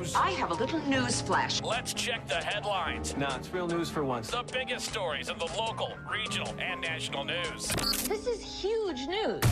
news? I have a little news flash. Let's check the headlines. Nah, it's real news for once. The biggest stories in the local, regional, and national news. This is huge news.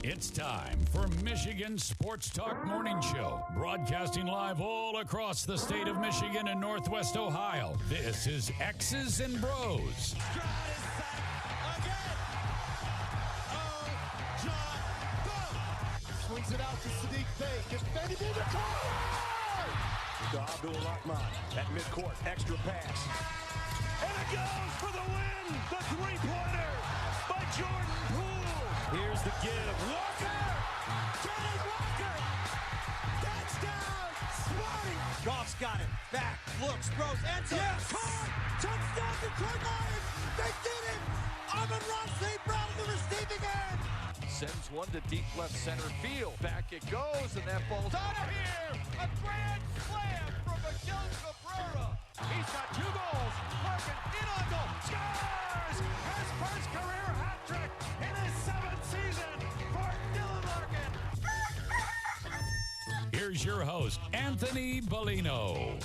It's time for Michigan Sports Talk Morning Show, broadcasting live all across the state of Michigan and Northwest Ohio. This is X's and Bros. Swings it out to Sadiq Bey. Gets Benny to Abdul-Rahman at midcourt. Extra pass. And it goes for the win. The three-pointer by Jordan Poole. Here's the give. Walker! Kenneth Walker! Touchdown! Smarty! Goff's got it. Back. Looks. Throws. Ends up. Yes! Caught! Touchdown Detroit Lions! They did it! Amon-Ra St. Brown in the receiving end! Sends one to deep left center field. Back it goes, and that ball's out of here! A grand slam from Miguel Cabrera! He's got 2 goals. Larkin in on goal. here's your host, Anthony Bellino.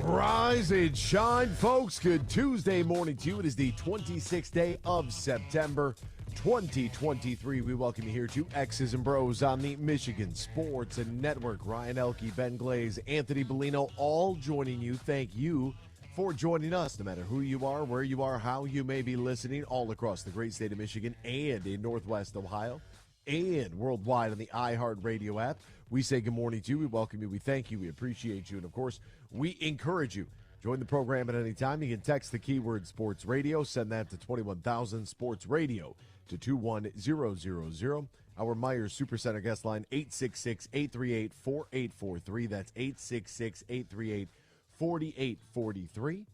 Rise and shine, folks. Good Tuesday morning to you. It is the 26th day of September, 2023. We welcome you here to X's and Bros on the Michigan Sports and Network. Ryan Elke, Ben Glaze, Anthony Bellino, all joining you. Thank you for joining us, no matter who you are, where you are, how you may be listening, all across the great state of Michigan and in Northwest Ohio and worldwide on the iHeartRadio app. We say good morning to you. We welcome you. We thank you. We appreciate you. And, of course, we encourage you. Join the program at any time. You can text the keyword sports radio. Send that to 21,000 sports radio to 21000. Our Myers Supercenter guest line, 866-838-4843. That's 866-838-4843.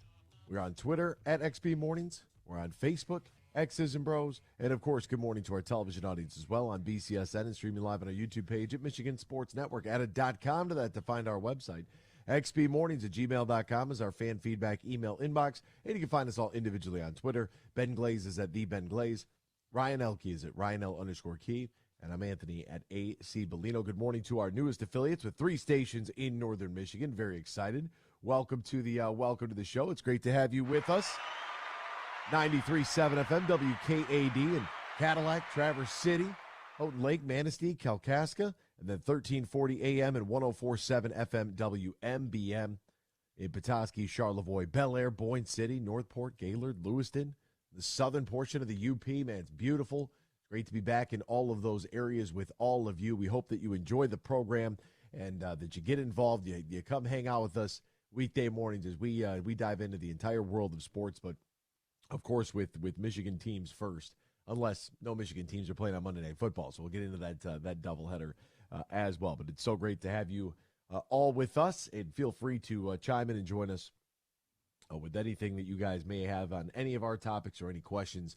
We're on Twitter at XP Mornings. We're on Facebook, X's and Bros. And, of course, good morning to our television audience as well on BCSN and streaming live on our YouTube page at Michigan Sports Network. Add a .com to that to find our website. xpmornings@gmail.com is our fan feedback email inbox. And you can find us all individually on Twitter. Ben Glaze is at TheBenGlaze. Ryan Elke is at RyanL_Key. And I'm Anthony at AC Bellino. Good morning to our newest affiliates with 3 stations in northern Michigan. Very excited. Welcome to the show. It's great to have you with us. 93.7 FM, WKAD in Cadillac, Traverse City, Houghton Lake, Manistee, Kalkaska, and then 1340 AM and 104.7 FM, WMBM in Petoskey, Charlevoix, Bel Air, Boyne City, Northport, Gaylord, Lewiston, the southern portion of the UP. Man, it's beautiful. It's great to be back in all of those areas with all of you. We hope that you enjoy the program and that you get involved. You come hang out with us weekday mornings as we dive into the entire world of sports, but of course, with Michigan teams first, unless no Michigan teams are playing on Monday Night Football. So we'll get into that doubleheader as well. But it's so great to have you all with us. And feel free to chime in and join us with anything that you guys may have on any of our topics or any questions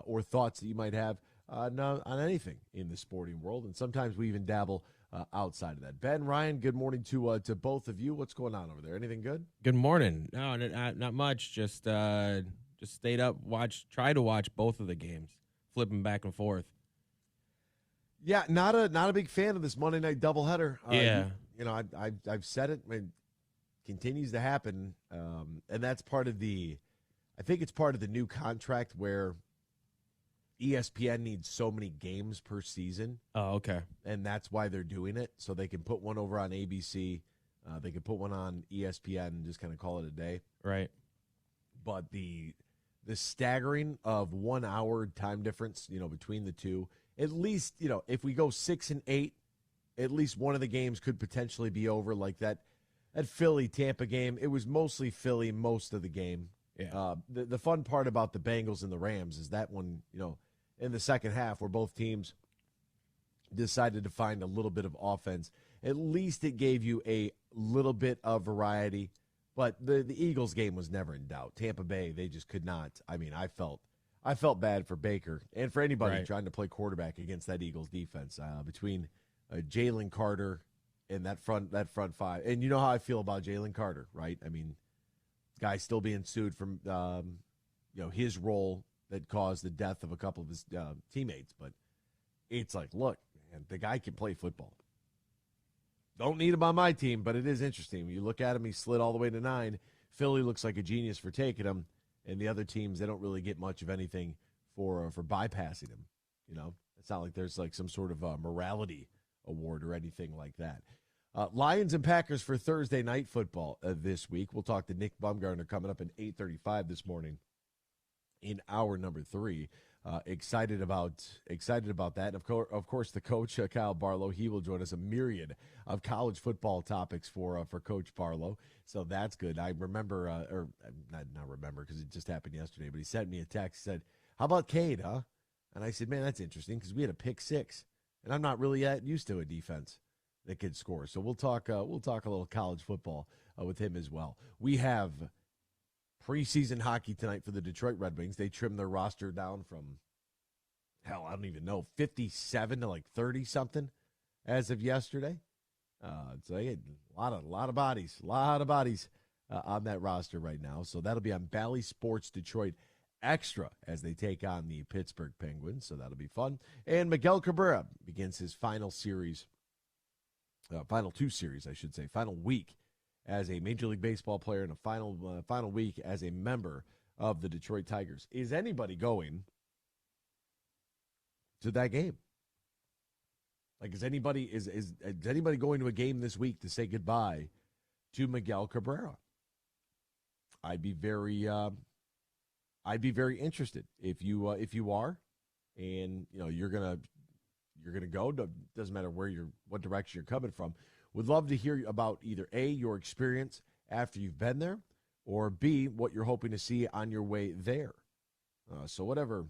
or thoughts that you might have on anything in the sporting world. And sometimes we even dabble outside of that. Ben, Ryan, good morning to both of you. What's going on over there? Anything good? Good morning. No, not much. Just stayed up, tried to watch both of the games, flipping back and forth. Yeah, not a big fan of this Monday night doubleheader. Yeah, I've said it. It continues to happen, and that's part of the. I think it's part of the new contract where ESPN needs so many games per season. Oh, okay. And that's why they're doing it, so they can put one over on ABC. They can put one on ESPN and just kind of call it a day. Right. But the staggering of 1 hour time difference, between the two, at least, if we go 6 and 8, at least one of the games could potentially be over. Like that Philly-Tampa game, it was mostly Philly most of the game. Yeah. The fun part about the Bengals and the Rams is that one, in the second half where both teams decided to find a little bit of offense, at least it gave you a little bit of variety. But the Eagles game was never in doubt. Tampa Bay, they just could not. I mean, I felt bad for Baker and for anybody trying to play quarterback against that Eagles defense between Jalen Carter and that front five. And you know how I feel about Jalen Carter, right? I mean, guy's still being sued from his role that caused the death of a couple of his teammates. But it's like, look, man, the guy can play football. Don't need him on my team, but it is interesting. When you look at him, he slid all the way to 9. Philly looks like a genius for taking him, and the other teams, they don't really get much of anything for bypassing him. It's not like there's like some sort of morality award or anything like that. Lions and Packers for Thursday night football this week. We'll talk to Nick Baumgardner coming up at 8:35 this morning in hour number 3. Excited about that. Of course, the coach, Kyle Barlow, he will join us. A myriad of college football topics for Coach Barlow. So that's good. I remember, or not remember because it just happened yesterday, but he sent me a text, said, "How about Cade, huh?" And I said, "Man, that's interesting because we had a pick 6, and I'm not really that used to a defense that could score." So we'll talk a little college football with him as well. We have preseason hockey tonight for the Detroit Red Wings. They trimmed their roster down from, I don't even know, 57 to like 30-something as of yesterday. So they had a lot of bodies on that roster right now. So that'll be on Bally Sports Detroit extra as they take on the Pittsburgh Penguins, so that'll be fun. And Miguel Cabrera begins his final two series, final week as a Major League Baseball player and a final week as a member of the Detroit Tigers. Is anybody going to that game? Like, is anybody going to a game this week to say goodbye to Miguel Cabrera? I'd be very interested if you are, and you're gonna go. Doesn't matter what direction you're coming from. Would love to hear about either A, your experience after you've been there, or B, what you're hoping to see on your way there. So whatever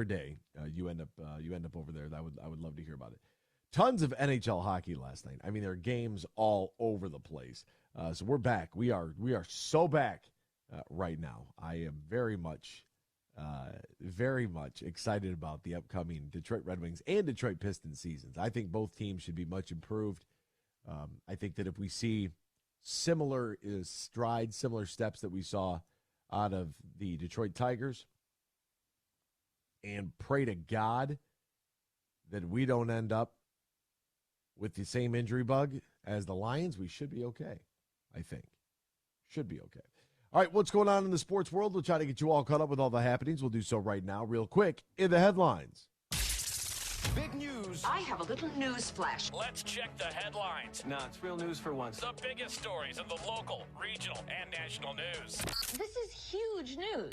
day you end up over there, I would love to hear about it. Tons of NHL hockey last night. I mean, there are games all over the place. So we're back. We are so back right now. I am very much excited about the upcoming Detroit Red Wings and Detroit Pistons seasons. I think both teams should be much improved. I think that if we see similar strides, similar steps that we saw out of the Detroit Tigers, and pray to God that we don't end up with the same injury bug as the Lions, we should be okay, I think. Should be okay. All right, what's going on in the sports world? We'll try to get you all caught up with all the happenings. We'll do so right now, real quick, in the headlines. Big news. I have a little news flash. Let's check the headlines. No, it's real news for once. The biggest stories in the local, regional, and national news. This is huge news.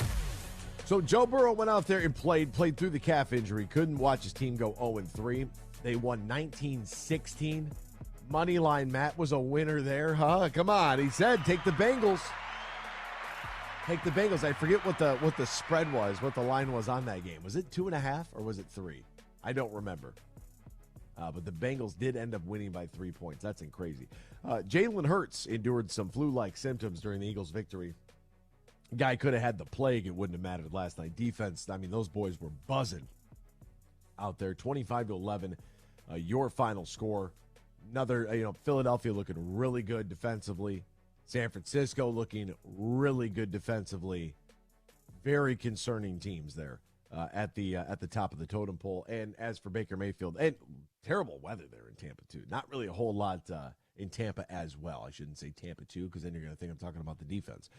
So Joe Burrow went out there and played through the calf injury. Couldn't watch his team go 0-3. They won 19-16. Moneyline Matt was a winner there, huh? Come on. He said, take the Bengals. Take the Bengals. I forget what the spread was, what the line was on that game. Was it 2.5 or was it 3? I don't remember. But the Bengals did end up winning by 3 points. That's crazy. Jalen Hurts endured some flu-like symptoms during the Eagles' victory. Guy could have had the plague. It wouldn't have mattered last night. Defense, I mean, those boys were buzzing out there. 25-11, your final score. Another, Philadelphia looking really good defensively. San Francisco looking really good defensively. Very concerning teams there at the top of the totem pole. And as for Baker Mayfield, and terrible weather there in Tampa too. Not really a whole lot in Tampa as well. I shouldn't say Tampa too, because then you're going to think I'm talking about the defense.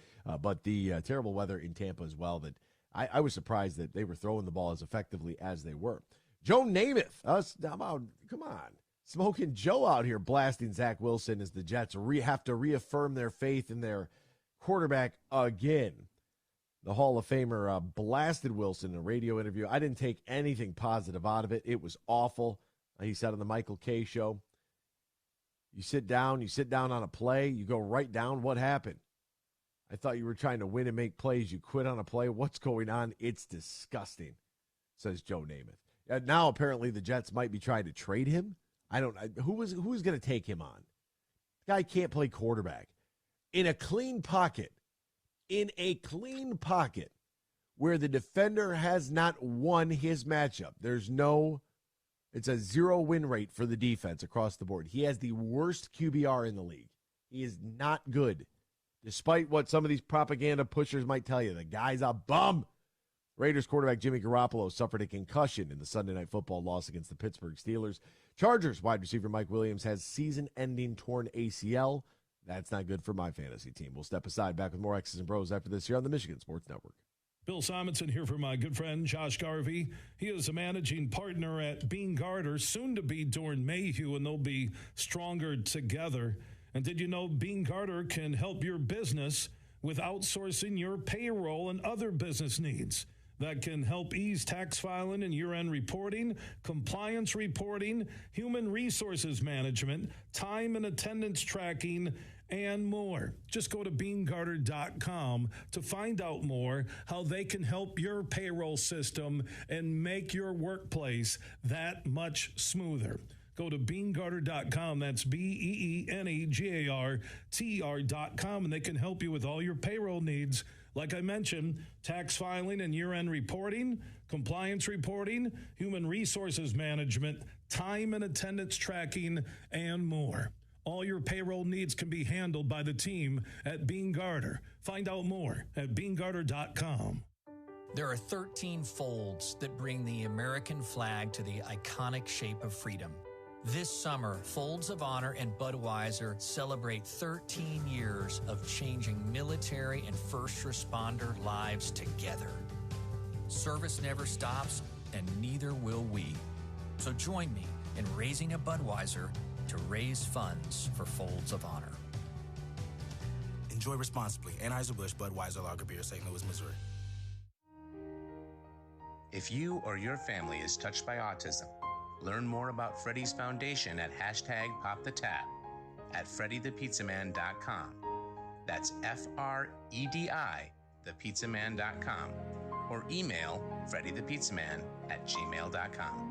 But the terrible weather in Tampa as well. That I was surprised that they were throwing the ball as effectively as they were. Joe Namath, come on. Smoking Joe out here blasting Zach Wilson as the Jets have to reaffirm their faith in their quarterback again. The Hall of Famer blasted Wilson in a radio interview. I didn't take anything positive out of it. It was awful. He said on the Michael Kay show, you sit down on a play, you go right down. What happened? I thought you were trying to win and make plays. You quit on a play. What's going on? It's disgusting, says Joe Namath. Now apparently the Jets might be trying to trade him. Who's going to take him on? Guy can't play quarterback. In a clean pocket where the defender has not won his matchup. It's a 0 win rate for the defense across the board. He has the worst QBR in the league. He is not good. Despite what some of these propaganda pushers might tell you, the guy's a bum. Raiders quarterback Jimmy Garoppolo suffered a concussion in the Sunday Night Football loss against the Pittsburgh Steelers. Chargers wide receiver Mike Williams has season-ending torn ACL. That's not good for my fantasy team. We'll step aside. Back with more X's and Bros after this here on the Michigan Sports Network. Bill Simonson here for my good friend Josh Garvey. He is a managing partner at Baumgardner, soon to be Dorn Mayhew, and they'll be stronger together. And did you know Baumgardner can help your business with outsourcing your payroll and other business needs? That can help ease tax filing and year-end reporting, compliance reporting, human resources management, time and attendance tracking, and more. Just go to Baumgardner.com to find out more how they can help your payroll system and make your workplace that much smoother. Go to Baumgardner.com. That's BEENEGARTR.com, and they can help you with all your payroll needs. Like I mentioned, tax filing and year-end reporting, compliance reporting, human resources management, time and attendance tracking, and more. All your payroll needs can be handled by the team at Baumgardner. Find out more at Baumgardner.com. There are 13 folds that bring the American flag to the iconic shape of freedom. This summer, Folds of Honor and Budweiser celebrate 13 years of changing military and first responder lives together. Service never stops, and neither will we. So join me in raising a Budweiser to raise funds for Folds of Honor. Enjoy responsibly. Anheuser-Busch Budweiser Lager Beer, St. Louis, Missouri. If you or your family is touched by autism, learn more about Freddy's Foundation at #PopTheTap at freddythepizzaman.com. That's FREDI, thepizzaman.com, or email freddythepizzaman@gmail.com.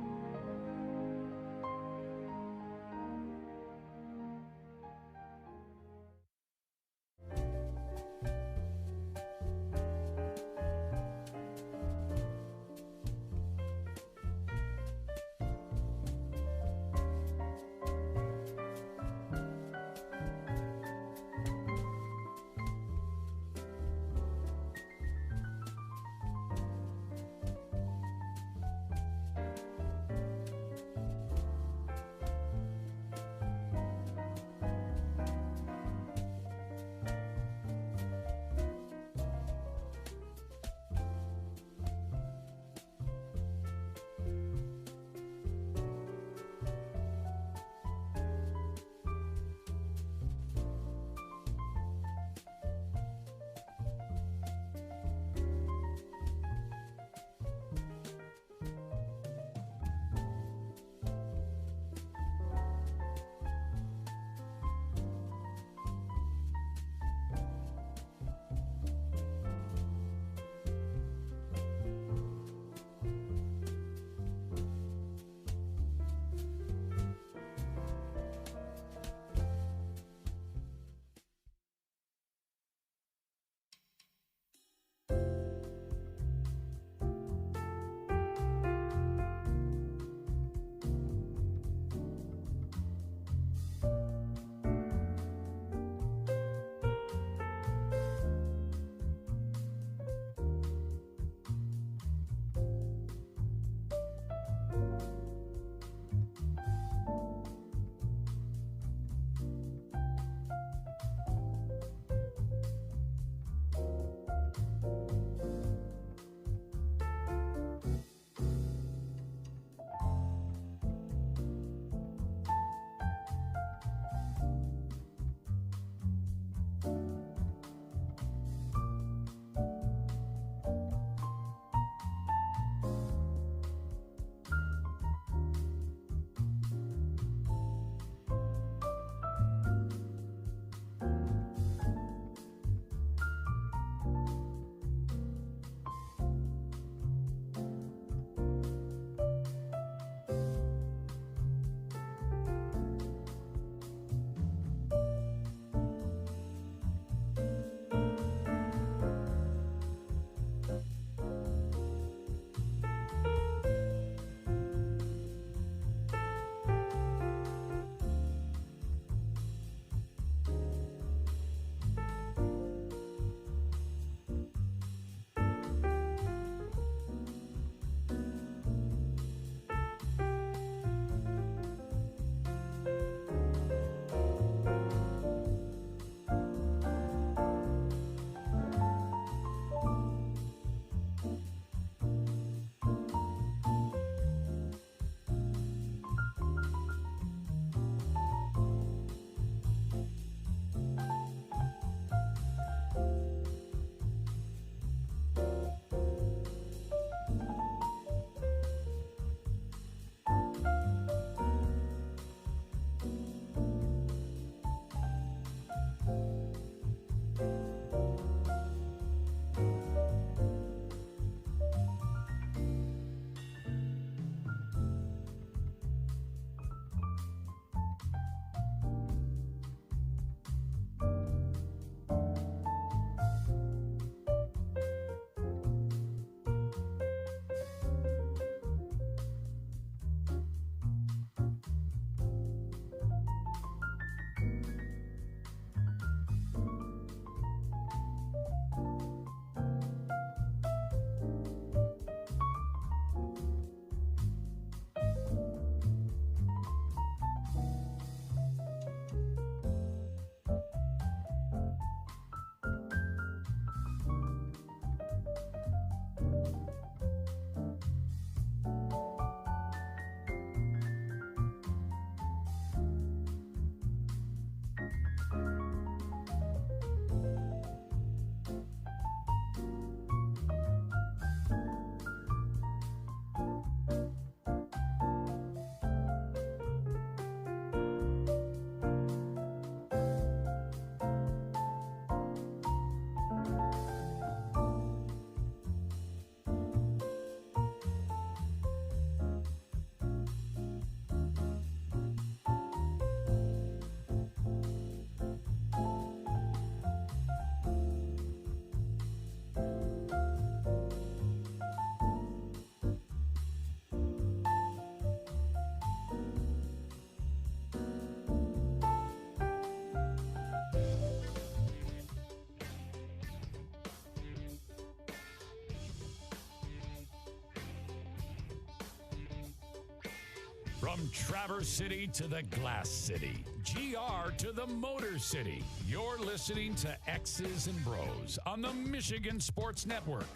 From Traverse City to the Glass City, GR to the Motor City, you're listening to X's and Bros on the Michigan Sports Network.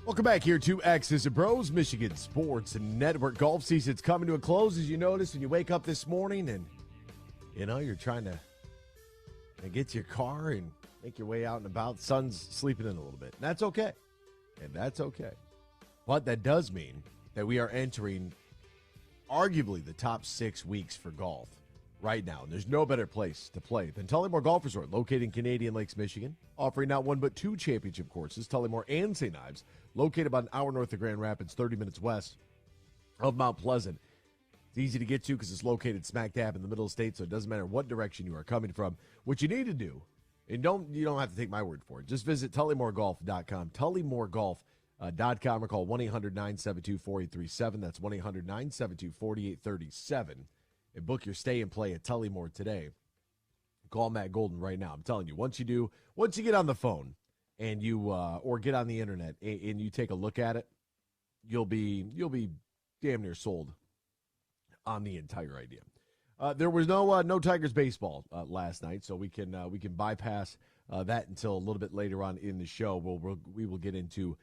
Welcome back here to X's and Bros, Michigan Sports Network. Golf season's coming to a close, as you notice when you wake up this morning and, you're trying to get to your car and make your way out and about. Sun's sleeping in a little bit. And that's okay. But that does mean that we are entering arguably the top 6 weeks for golf right now. And there's no better place to play than Tullymore Golf Resort, located in Canadian Lakes, Michigan, offering not one but 2 championship courses, Tullymore and St. Ives, located about an hour north of Grand Rapids, 30 minutes west of Mount Pleasant. It's easy to get to because it's located smack dab in the middle of the state, so it doesn't matter what direction you are coming from. What you need to do, and you don't have to take my word for it, just visit TullymoreGolf.com, TullymoreGolf.com, or call 1-800-972-4837. That's 1-800-972-4837. And book your stay and play at Tullymore today. Call Matt Golden right now. I'm telling you, once you get on the phone and you or get on the internet and you take a look at it, you'll be damn near sold on the entire idea. There was no Tigers baseball last night, so we can bypass that until a little bit later on in the show. We will get into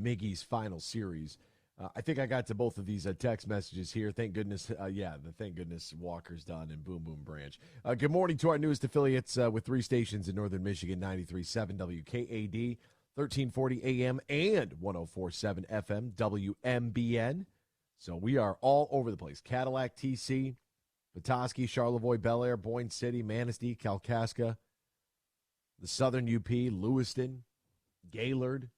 Miggy's final series. I think I got to both of these text messages here. Thank goodness, thank goodness Walker's done and Boom Boom Branch. Good morning to our newest affiliates with 3 stations in northern Michigan, 93.7 WKAD, 1340 AM, and 104.7 FM WMBN. So we are all over the place. Cadillac, TC, Petoskey, Charlevoix, Bel Air, Boyne City, Manistee, Kalkaska, the Southern UP, Lewiston, Gaylord.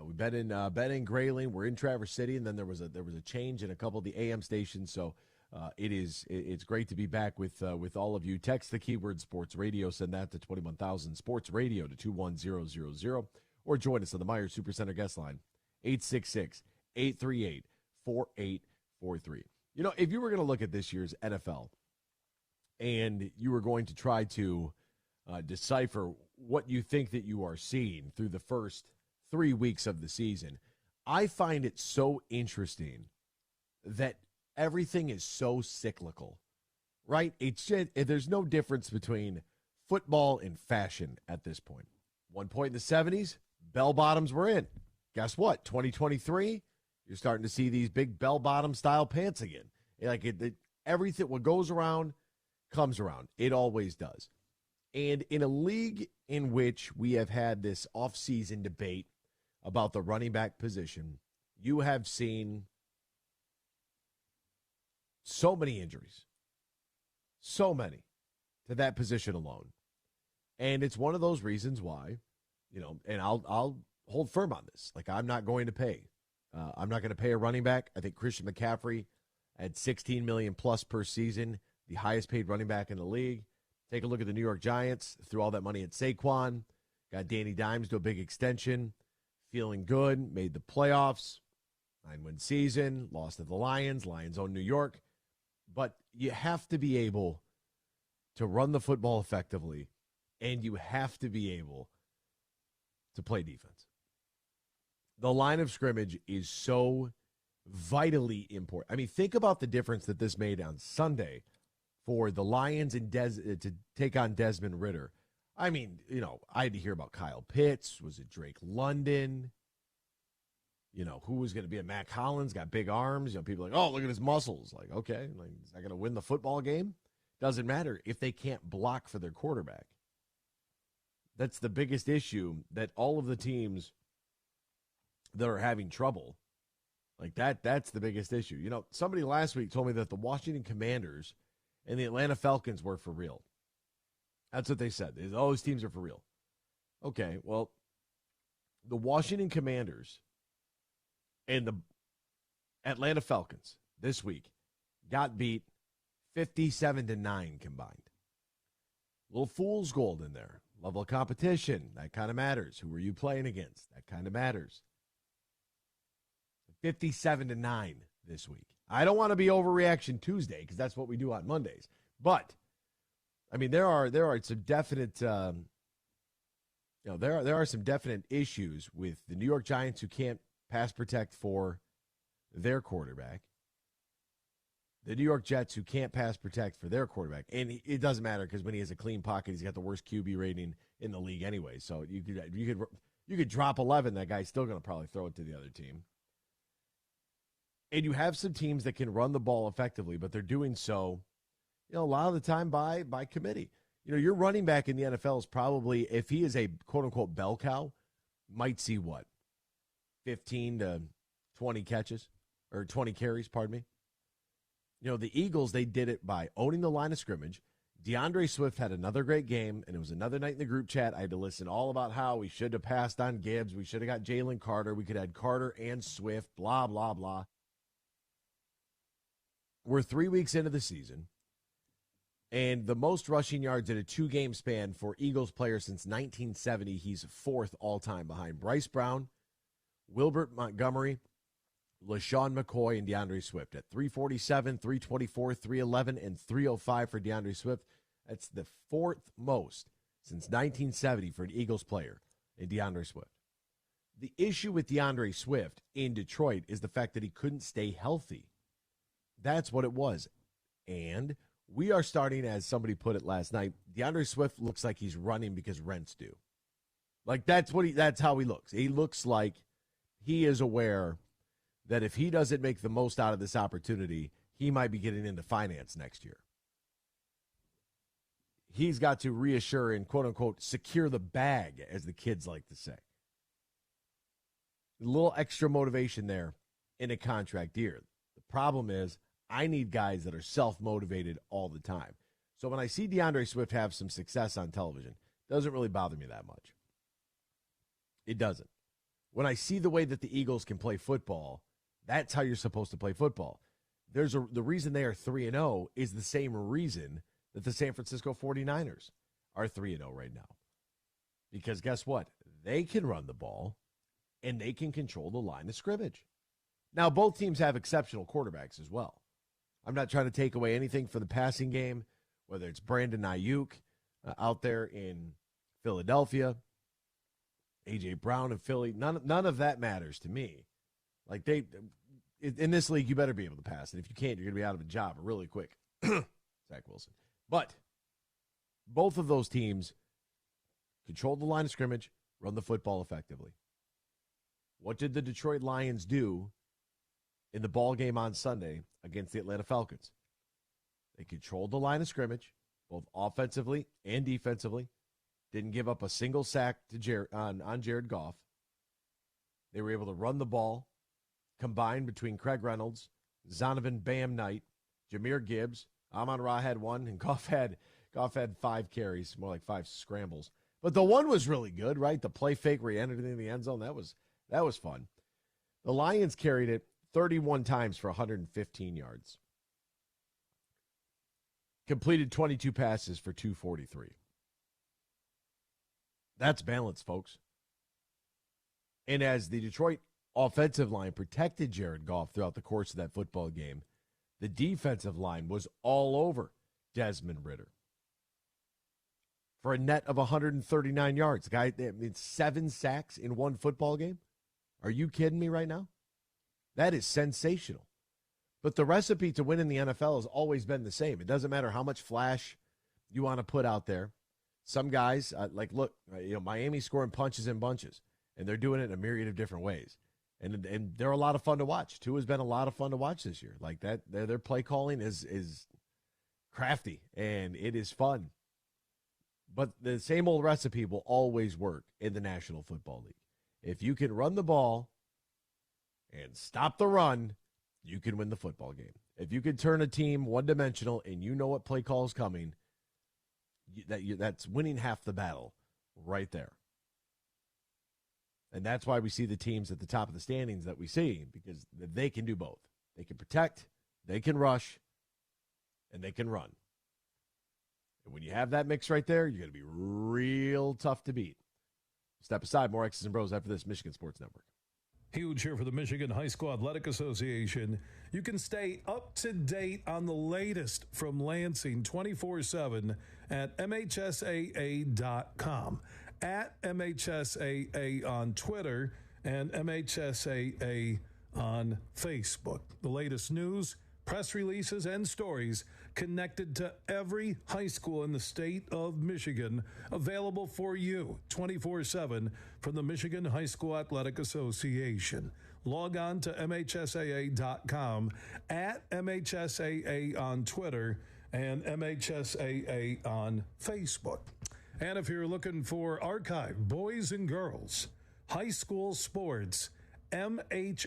We've been in Grayling. We're in Traverse City, and then there was a change in a couple of the AM stations. So it's great to be back with all of you. Text the keyword Sports Radio. Send that to 21,000 Sports Radio to 21000, or join us on the Myers Supercenter guest line 866-838-4843. If you were going to look at this year's NFL and you were going to try to decipher what you think that you are seeing through the first 3 weeks of the season, I find it so interesting that everything is so cyclical, right? It's just, there's no difference between football and fashion at this point. One point in the 70s, bell bottoms were in. Guess what? 2023, you're starting to see these big bell bottom style pants again. Everything, what goes around comes around. It always does. And in a league in which we have had this offseason debate about the running back position, you have seen so many injuries, so many to that position alone. And it's one of those reasons why, and I'll hold firm on this. I'm not going to pay. I'm not going to pay a running back. I think Christian McCaffrey at $16 million plus per season, the highest paid running back in the league. Take a look at the New York Giants. Threw all that money at Saquon. Got Danny Dimes to a big extension. Feeling good, made the playoffs, 9-win season, lost to the Lions own New York. But you have to be able to run the football effectively, and you have to be able to play defense. The line of scrimmage is so vitally important. I mean, think about the difference that this made on Sunday for the Lions and to take on Desmond Ridder. I mean, I had to hear about Kyle Pitts. Was it Drake London? Who was going to be a Mac Hollins? Got big arms. People are like, oh, look at his muscles. Okay, is that going to win the football game? Doesn't matter if they can't block for their quarterback. That's the biggest issue that all of the teams that are having trouble, that's the biggest issue. Somebody last week told me that the Washington Commanders and the Atlanta Falcons were for real. That's what they said. All those teams are for real. Okay, well, the Washington Commanders and the Atlanta Falcons this week got beat 57-9 combined. Little fool's gold in there. Level of competition, that kind of matters. Who are you playing against? That kind of matters. 57-9 this week. I don't want to be overreaction Tuesday because that's what we do on Mondays. But I mean, there are some definite, there are some definite issues with the New York Giants who can't pass protect for their quarterback. The New York Jets, who can't pass protect for their quarterback. And it doesn't matter because when he has a clean pocket, he's got the worst QB rating in the league anyway. So you could drop 11, that guy's still going to probably throw it to the other team. And you have some teams that can run the ball effectively, but they're doing so, a lot of the time by committee. Your running back in the NFL is probably, if he is a quote-unquote bell cow, might see what? 15 to 20 catches, or 20 carries, pardon me. The Eagles, they did it by owning the line of scrimmage. DeAndre Swift had another great game, and it was another night in the group chat. I had to listen all about how we should have passed on Gibbs. We should have got Jalen Carter. We could have had Carter and Swift, blah, blah, blah. We're 3 weeks into the season, and the most rushing yards in a 2-game span for Eagles players since 1970. He's fourth all-time behind Bryce Brown, Wilbert Montgomery, LaShawn McCoy, and DeAndre Swift at 347, 324, 311, and 305 for DeAndre Swift. That's the fourth most since 1970 for an Eagles player in DeAndre Swift. The issue with DeAndre Swift in Detroit is the fact that he couldn't stay healthy. That's what it was. And we are starting, as somebody put it last night, DeAndre Swift looks like he's running because rent's due. Like that's how he looks. He looks like he is aware that if he doesn't make the most out of this opportunity, he might be getting into finance next year. He's got to reassure and, quote-unquote, secure the bag, as the kids like to say. A little extra motivation there in a contract year. The problem is I need guys that are self-motivated all the time. So when I see DeAndre Swift have some success on television, it doesn't really bother me that much. It doesn't. When I see the way that the Eagles can play football, that's how you're supposed to play football. The reason they are 3-0 is the same reason that the San Francisco 49ers are 3-0 right now. Because guess what? They can run the ball, and they can control the line of scrimmage. Now, both teams have exceptional quarterbacks as well. I'm not trying to take away anything from the passing game, whether it's Brandon Ayuk out there in Philadelphia, A.J. Brown in Philly. None of that matters to me. Like, in this league, you better be able to pass. And if you can't, you're going to be out of a job really quick. Zach Wilson. But both of those teams control the line of scrimmage, run the football effectively. What did the Detroit Lions do in the ball game on Sunday against the Atlanta Falcons? They controlled the line of scrimmage, both offensively and defensively. Didn't give up a single sack to on Jared Goff. They were able to run the ball, combined between Craig Reynolds, Zonovan Bam Knight, Jahmyr Gibbs. Amon-Ra had one, and Goff had 5 carries, more like 5 scrambles. But the one was really good, right? The play fake where he entered into the end zone, that was fun. The Lions carried it 31 times for 115 yards. Completed 22 passes for 243. That's balance, folks. And as the Detroit offensive line protected Jared Goff throughout the course of that football game, the defensive line was all over Desmond Ridder for a net of 139 yards. The guy, 7 sacks in one football game. Are you kidding me right now? That is sensational. But the recipe to win in the NFL has always been the same. It doesn't matter how much flash you want to put out there. Some guys, Miami's scoring punches and bunches, and they're doing it in a myriad of different ways. And they're a lot of fun to watch. Tua has been a lot of fun to watch this year. Like that, their play calling is crafty, and it is fun. But the same old recipe will always work in the National Football League. If you can run the ball and stop the run, you can win the football game. If you can turn a team one-dimensional and you know what play call is coming, that's winning half the battle right there. And that's why we see the teams at the top of the standings that we see, because they can do both. They can protect, they can rush, and they can run. And when you have that mix right there, you're going to be real tough to beat. Step aside. More X's and Bros after this. Michigan Sports Network. Huge here for the Michigan High School Athletic Association. You can stay up to date on the latest from Lansing 24/7 at MHSAA.com. At MHSAA on Twitter and MHSAA on Facebook. The latest news, press releases, and stories connected to every high school in the state of Michigan, available for you 24/7 from the Michigan High School Athletic Association. Log on to MHSAA.com, at MHSAA on Twitter, and MHSAA on Facebook. And if you're looking for archive boys and girls high school sports, MHSAA.TV.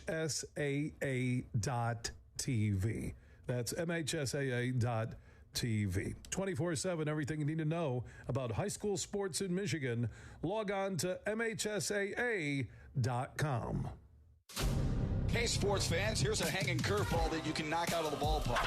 That's MHSAA.TV. 24/7, everything you need to know about high school sports in Michigan. Log on to MHSAA.com. Hey, sports fans, here's a hanging curveball that you can knock out of the ballpark.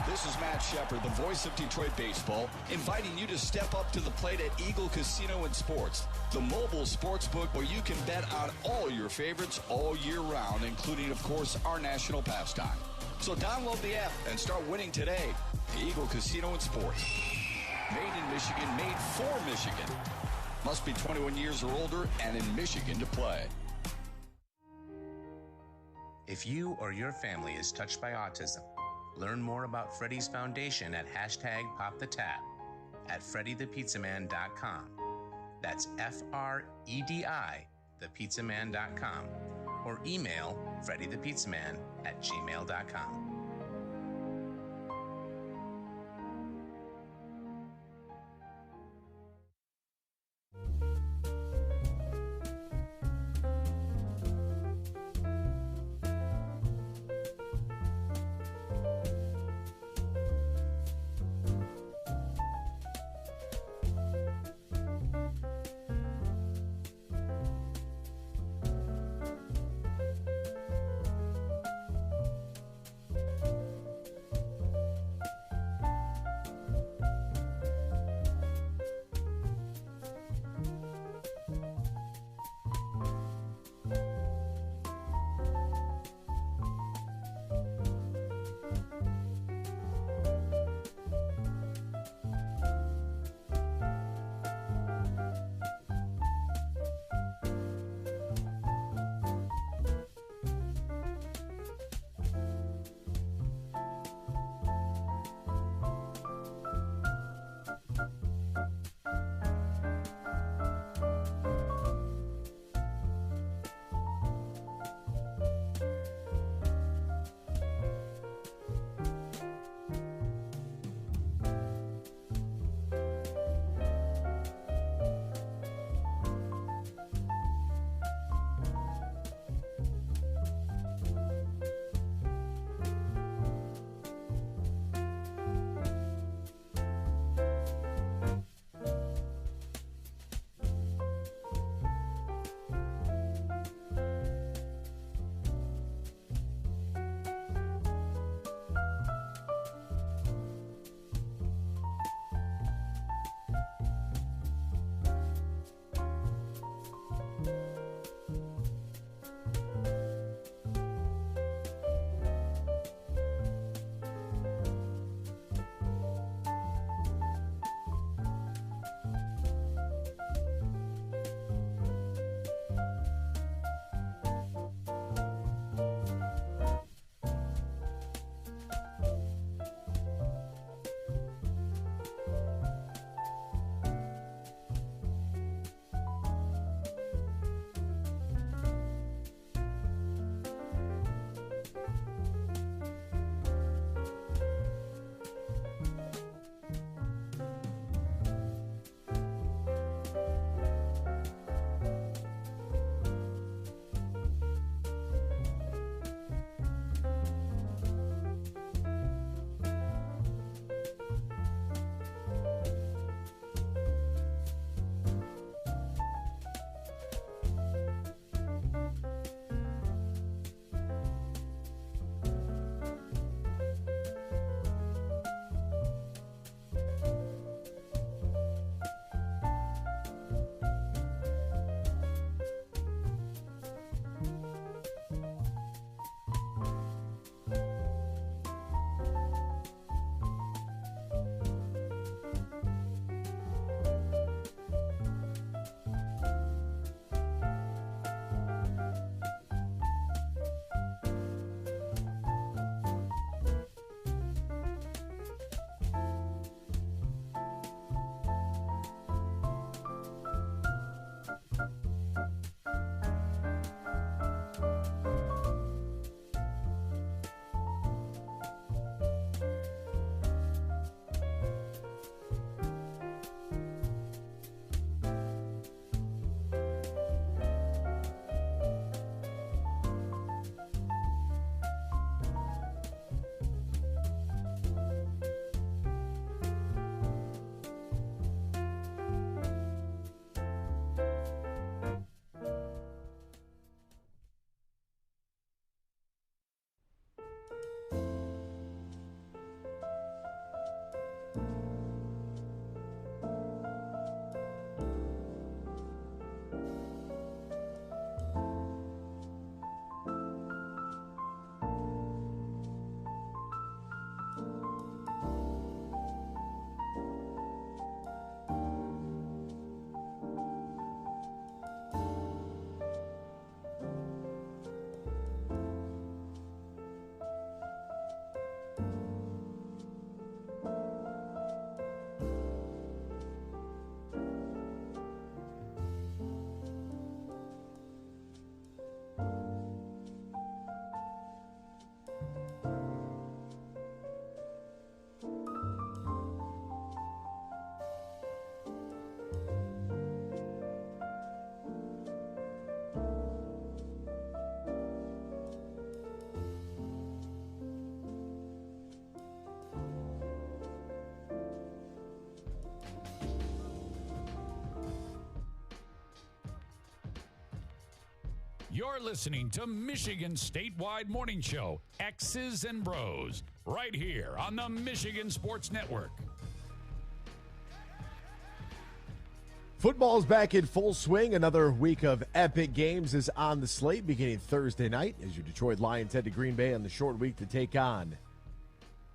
This is Matt Shepard, the voice of Detroit baseball, inviting you to step up to the plate at Eagle Casino and Sports, the mobile sports book where you can bet on all your favorites all year round, including, of course, our national pastime. So download the app and start winning today. Eagle Casino and Sports. Made in Michigan, made for Michigan. Must be 21 years or older and in Michigan to play. If you or your family is touched by autism, learn more about Freddy's Foundation at #PopTheTap at freddythepizzaman.com. That's FREDI, thepizzaman.com, or email freddythepizzaman@gmail.com. You're listening to Michigan's statewide morning show, X's and Bros, right here on the Michigan Sports Network. Football's back in full swing. Another week of epic games is on the slate beginning Thursday night as your Detroit Lions head to Green Bay on the short week to take on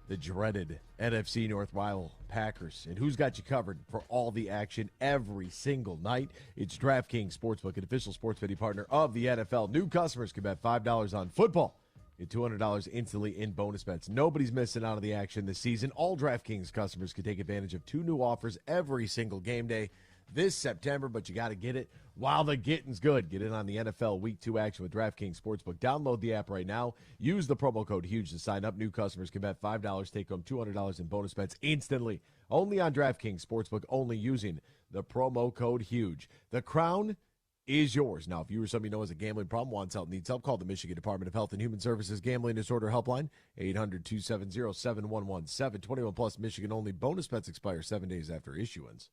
the dreaded NFC North rival Packers. And who's got you covered for all the action every single night? It's DraftKings Sportsbook, an official sports betting partner of the NFL. New customers can bet $5 on football. Get $200 instantly in bonus bets. Nobody's missing out on the action this season. All DraftKings customers can take advantage of 2 new offers every single game day this September, but you got to get it while the getting's good. Get in on the NFL Week 2 action with DraftKings Sportsbook. Download the app right now. Use the promo code HUGE to sign up. New customers can bet $5, take home $200 in bonus bets instantly. Only on DraftKings Sportsbook, only using the promo code HUGE. The crown is yours. Now, if you or somebody you know has a gambling problem, wants help, needs help, call the Michigan Department of Health and Human Services Gambling Disorder Helpline, 800-270-7117. 21 plus Michigan only. Bonus bets expire 7 days after issuance.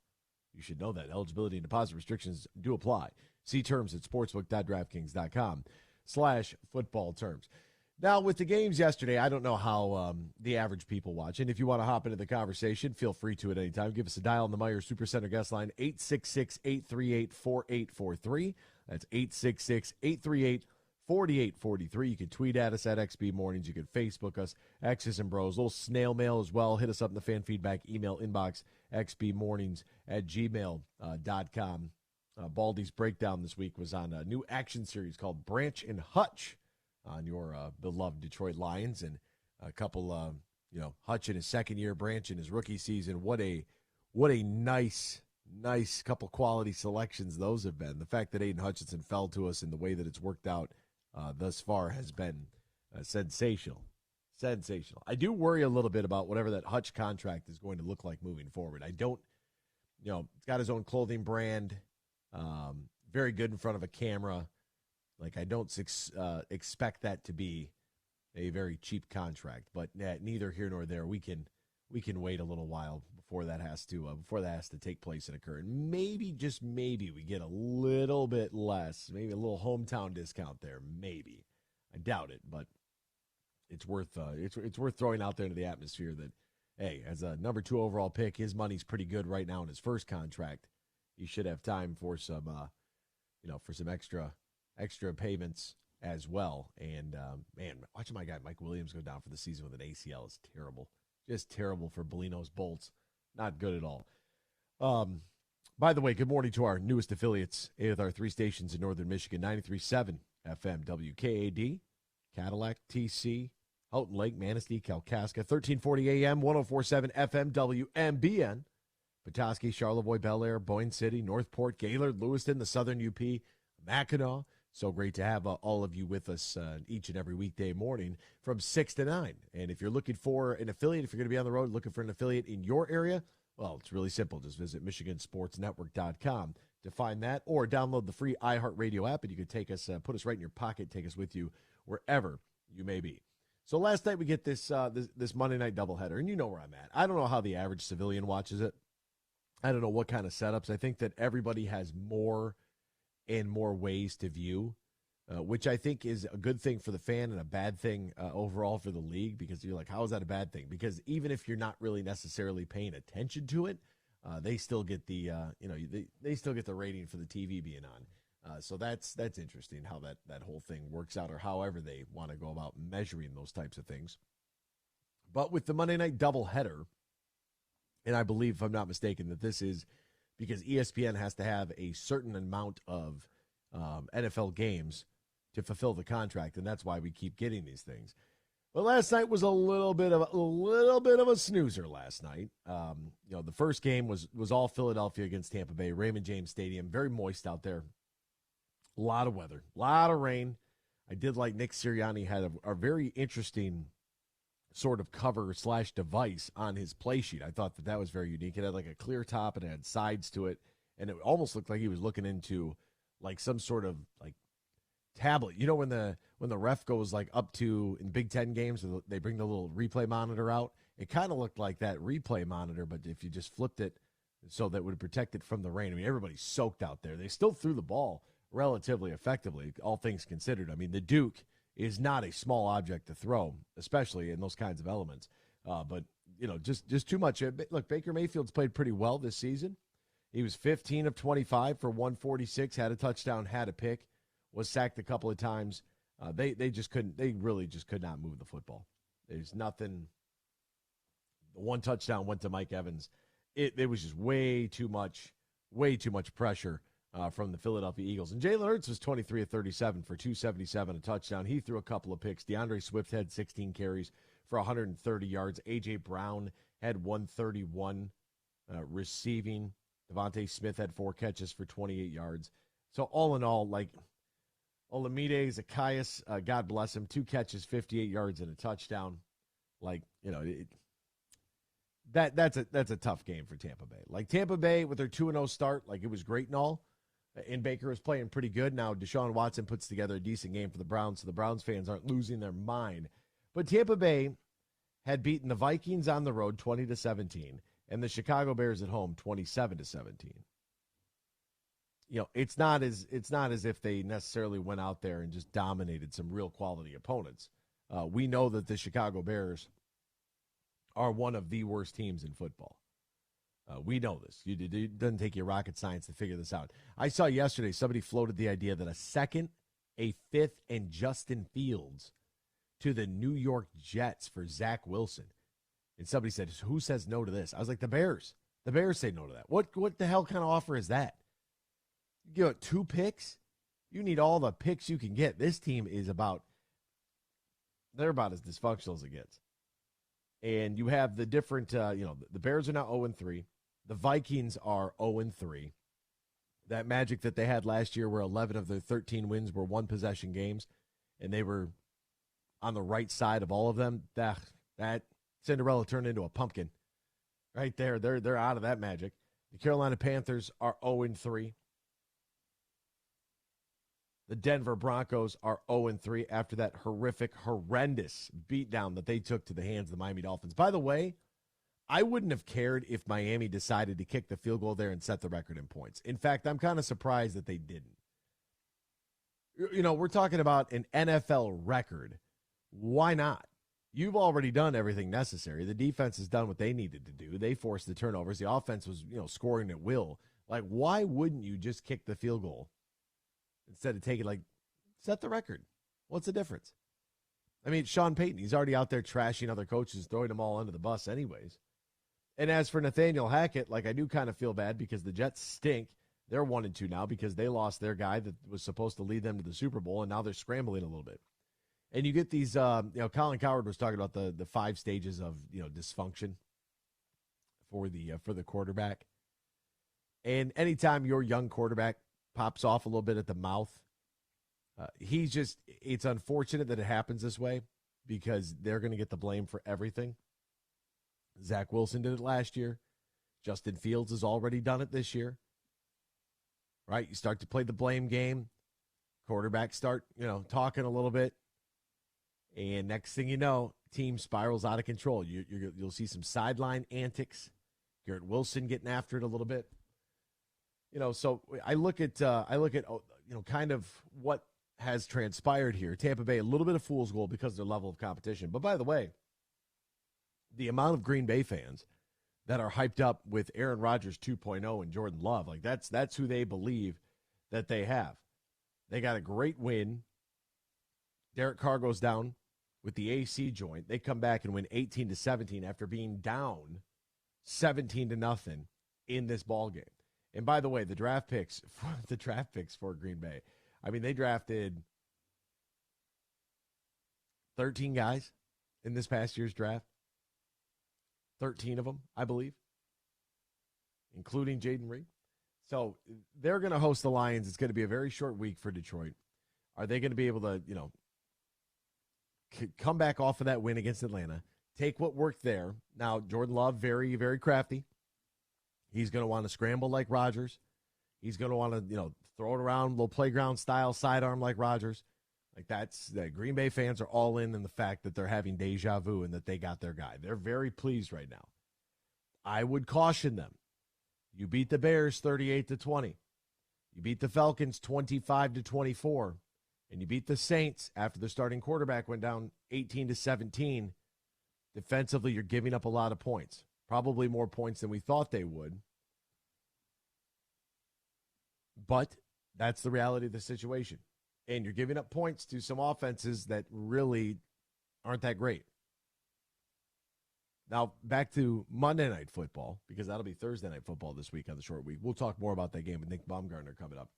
You should know that. Eligibility and deposit restrictions do apply. See terms at sportsbook.draftkings.com/football terms. Now, with the games yesterday, I don't know how the average people watch. And if you want to hop into the conversation, feel free to at any time. Give us a dial on the Meyer Supercenter guest line, 866-838-4843. That's 866-838-4843. You can tweet at us at XB Mornings. You can Facebook us, X's and Bros. A little snail mail as well. Hit us up in the fan feedback email inbox, xbmornings@gmail.com. Baldy's breakdown this week was on a new action series called Branch and Hutch on your beloved Detroit Lions, and a couple, Hutch in his second year, Branch in his rookie season. What a nice couple quality selections those have been. The fact that Aiden Hutchinson fell to us in the way that it's worked out thus far has been sensational. Sensational. I do worry a little bit about whatever that Hutch contract is going to look like moving forward. I don't, it's got his own clothing brand, very good in front of a camera. Like, I don't expect that to be a very cheap contract, but neither here nor there. We can wait a little while before that has to take place and occur, and maybe, just maybe, we get a little bit less, maybe a little hometown discount there. Maybe, I doubt it, but it's worth throwing out there into the atmosphere that, hey, as a number 2 overall pick, his money's pretty good right now in his first contract. He should have time for some, for some extra payments as well. And, man, watching my guy Mike Williams go down for the season with an ACL is terrible. Just terrible for Bellino's Bolts. Not good at all. By the way, good morning to our newest affiliates with our 3 stations in northern Michigan, 93.7 FM WKAD, Cadillac, TC, Houghton Lake, Manistee, Kalkaska, 1340 AM, 104.7 FM WMBN, Petoskey, Charlevoix, Bel Air, Boyne City, Northport, Gaylord, Lewiston, the Southern UP, Mackinac. So great to have all of you with us each and every weekday morning from 6 to 9. And if you're looking for an affiliate, if you're going to be on the road looking for an affiliate in your area, well, it's really simple. Just visit MichiganSportsNetwork.com to find that, or download the free iHeartRadio app, and you can take us, put us right in your pocket, take us with you wherever you may be. So last night we get this Monday night doubleheader, and you know where I'm at. I don't know how the average civilian watches it. I don't know what kind of setups. I think that everybody has more and more ways to view, which I think is a good thing for the fan and a bad thing overall for the league, because you're like, how is that a bad thing? Because even if you're not really necessarily paying attention to it, they still get the they still get the rating for the TV being on. So that's interesting how that whole thing works out, or however they want to go about measuring those types of things. But with the Monday night doubleheader, and I believe, if I'm not mistaken, that this is because ESPN has to have a certain amount of NFL games to fulfill the contract, and that's why we keep getting these things. But last night was a little bit of a snoozer. Last night, the first game was all Philadelphia against Tampa Bay, Raymond James Stadium, very moist out there, a lot of weather, a lot of rain. I did like Nick Sirianni had a very interesting sort of cover / device on his play sheet. I thought that was very unique. It had like a clear top and it had sides to it, and it almost looked like he was looking into like some sort of like tablet. You know, when the ref goes like up to, in Big Ten games, they bring the little replay monitor out. It kind of looked like that replay monitor, but if you just flipped it so that would protect it from the rain. I mean, everybody's soaked out there. They still threw the ball relatively effectively, all things considered. I mean, the Duke is not a small object to throw, especially in those kinds of elements. But, just too much. Look, Baker Mayfield's played pretty well this season. He was 15 of 25 for 146, had a touchdown, had a pick, was sacked a couple of times. They really just could not move the football. There's nothing. The one touchdown went to Mike Evans. It was just way too much pressure from the Philadelphia Eagles. And Jalen Hurts was 23 of 37 for 277, a touchdown. He threw a couple of picks. DeAndre Swift had 16 carries for 130 yards. A.J. Brown had 131 receiving. Devontae Smith had 4 catches for 28 yards. So all in all, like Olamide Zacchaeus, God bless him, 2 catches, 58 yards, and a touchdown. That's a tough game for Tampa Bay. Like Tampa Bay with their 2-0 start, like it was great and all. And Baker was playing pretty good. Now Deshaun Watson puts together a decent game for the Browns, so the Browns fans aren't losing their mind. But Tampa Bay had beaten the Vikings on the road 20-17, and the Chicago Bears at home 27-17. It's not as if they necessarily went out there and just dominated some real quality opponents. We know that the Chicago Bears are one of the worst teams in football. We know this. It doesn't take you rocket science to figure this out. I saw yesterday somebody floated the idea that a second, a fifth, and Justin Fields to the New York Jets for Zach Wilson. And somebody said, who says no to this? I was like, the Bears. The Bears say no to that. What the hell kind of offer is that? You get 2 picks? You need all the picks you can get. This team is they're about as dysfunctional as it gets. And you have the different, the Bears are now 0-3. The Vikings are 0-3. That magic that they had last year where 11 of their 13 wins were one-possession games, and they were on the right side of all of them, that Cinderella turned into a pumpkin. Right there, they're out of that magic. The Carolina Panthers are 0-3. The Denver Broncos are 0-3 after that horrendous beatdown that they took to the hands of the Miami Dolphins. By the way, I wouldn't have cared if Miami decided to kick the field goal there and set the record in points. In fact, I'm kind of surprised that they didn't. We're talking about an NFL record. Why not? You've already done everything necessary. The defense has done what they needed to do. They forced the turnovers. The offense was, scoring at will. Like, why wouldn't you just kick the field goal instead of taking, set the record? What's the difference? I mean, Sean Payton, he's already out there trashing other coaches, throwing them all under the bus anyways. And as for Nathaniel Hackett, I do kind of feel bad because the Jets stink. They're 1-2 now because they lost their guy that was supposed to lead them to the Super Bowl, and now they're scrambling a little bit. And you get these, Colin Cowherd was talking about the 5 stages of, dysfunction for the quarterback. And anytime your young quarterback pops off a little bit at the mouth, it's unfortunate that it happens this way because they're going to get the blame for everything. Zach Wilson did it last year. Justin Fields has already done it this year. Right? You start to play the blame game. Quarterbacks start, talking a little bit. And next thing you know, team spirals out of control. You'll see some sideline antics. Garrett Wilson getting after it a little bit. So I look at kind of what has transpired here. Tampa Bay, a little bit of fool's gold because of their level of competition. But by the way, the amount of Green Bay fans that are hyped up with Aaron Rodgers 2.0 and Jordan Love, that's who they believe that they have. They got a great win. Derek Carr goes down with the AC joint. They come back and win 18-17 after being down 17-0 in this ball game. And by the way, the draft picks for Green Bay, I mean, they drafted 13 guys in this past year's draft. 13 of them, I believe, including Jaden Reed. So they're going to host the Lions. It's going to be a very short week for Detroit. Are they going to be able to, come back off of that win against Atlanta, take what worked there? Now, Jordan Love, very, very crafty. He's going to want to scramble like Rodgers. He's going to want to, throw it around, little playground style sidearm like Rodgers. Green Bay fans are all in the fact that they're having deja vu and that they got their guy. They're very pleased right now. I would caution them. You beat the Bears 38-20. You beat the Falcons 25-24, and you beat the Saints after the starting quarterback went down 18-17. Defensively, you're giving up a lot of points, probably more points than we thought they would. But that's the reality of the situation. And you're giving up points to some offenses that really aren't that great. Now, back to Monday Night Football, because that'll be Thursday Night Football this week on the short week. We'll talk more about that game with Nick Baumgardner coming up.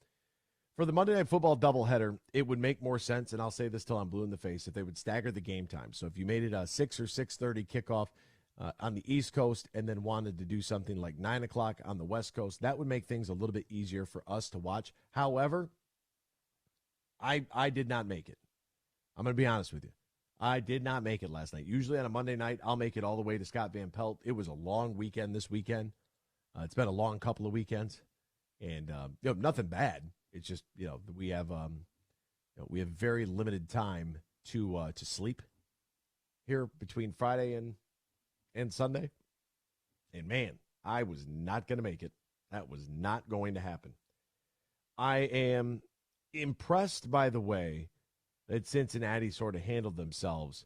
For the Monday Night Football doubleheader, it would make more sense, and I'll say this till I'm blue in the face, if they would stagger the game time. So if you made it a 6 or 6:30 kickoff on the East Coast and then wanted to do something like 9 o'clock on the West Coast, that would make things a little bit easier for us to watch. However, I did not make it. I'm going to be honest with you. I did not make it last night. Usually on a Monday night, I'll make it all the way to Scott Van Pelt. It was a long weekend this weekend. It's been a long couple of weekends, and nothing bad. It's just we have very limited time to sleep here between Friday and Sunday. And man, I was not going to make it. That was not going to happen. I am impressed by the way that Cincinnati sort of handled themselves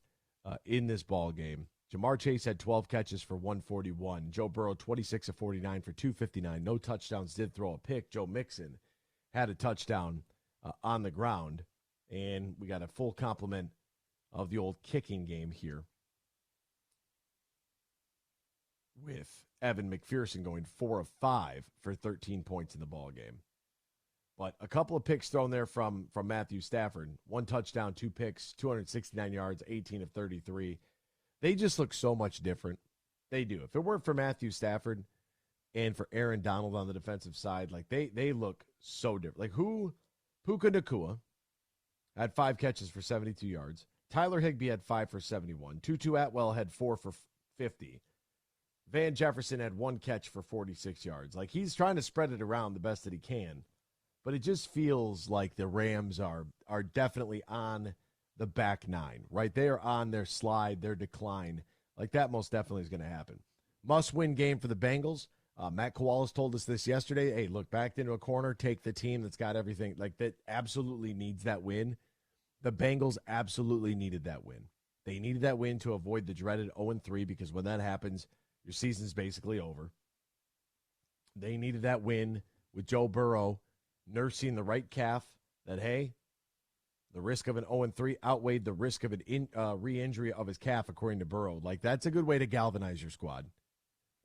in this ball game. Jamar Chase had 12 catches for 141. Joe Burrow, 26 of 49 for 259. No touchdowns, did throw a pick. Joe Mixon had a touchdown on the ground. And we got a full complement of the old kicking game here with Evan McPherson going 4 of 5 for 13 points in the ball game. But a couple of picks thrown there from Matthew Stafford. 1 touchdown, 2 picks, 269 yards, 18 of 33. They just look so much different. They do. If it weren't for Matthew Stafford and for Aaron Donald on the defensive side, like they look so different. Like Puka Nacua had 5 catches for 72 yards. Tyler Higbee had 5 for 71. Tutu Atwell had 4 for 50. Van Jefferson had 1 catch for 46 yards. Like he's trying to spread it around the best that he can. But it just feels like the Rams are definitely on the back nine, right? They are on their slide, their decline. Like that most definitely is going to happen. Must-win game for the Bengals. Matt Koalas told us this yesterday. Hey, look, backed into a corner, take the team that's got everything. Like that absolutely needs that win. The Bengals absolutely needed that win. They needed that win to avoid the dreaded 0-3 because when that happens, your season's basically over. They needed that win with Joe Burrow nursing the right calf that, hey, the risk of an 0-3 outweighed the risk of an re-injury of his calf, according to Burrow. Like, that's a good way to galvanize your squad.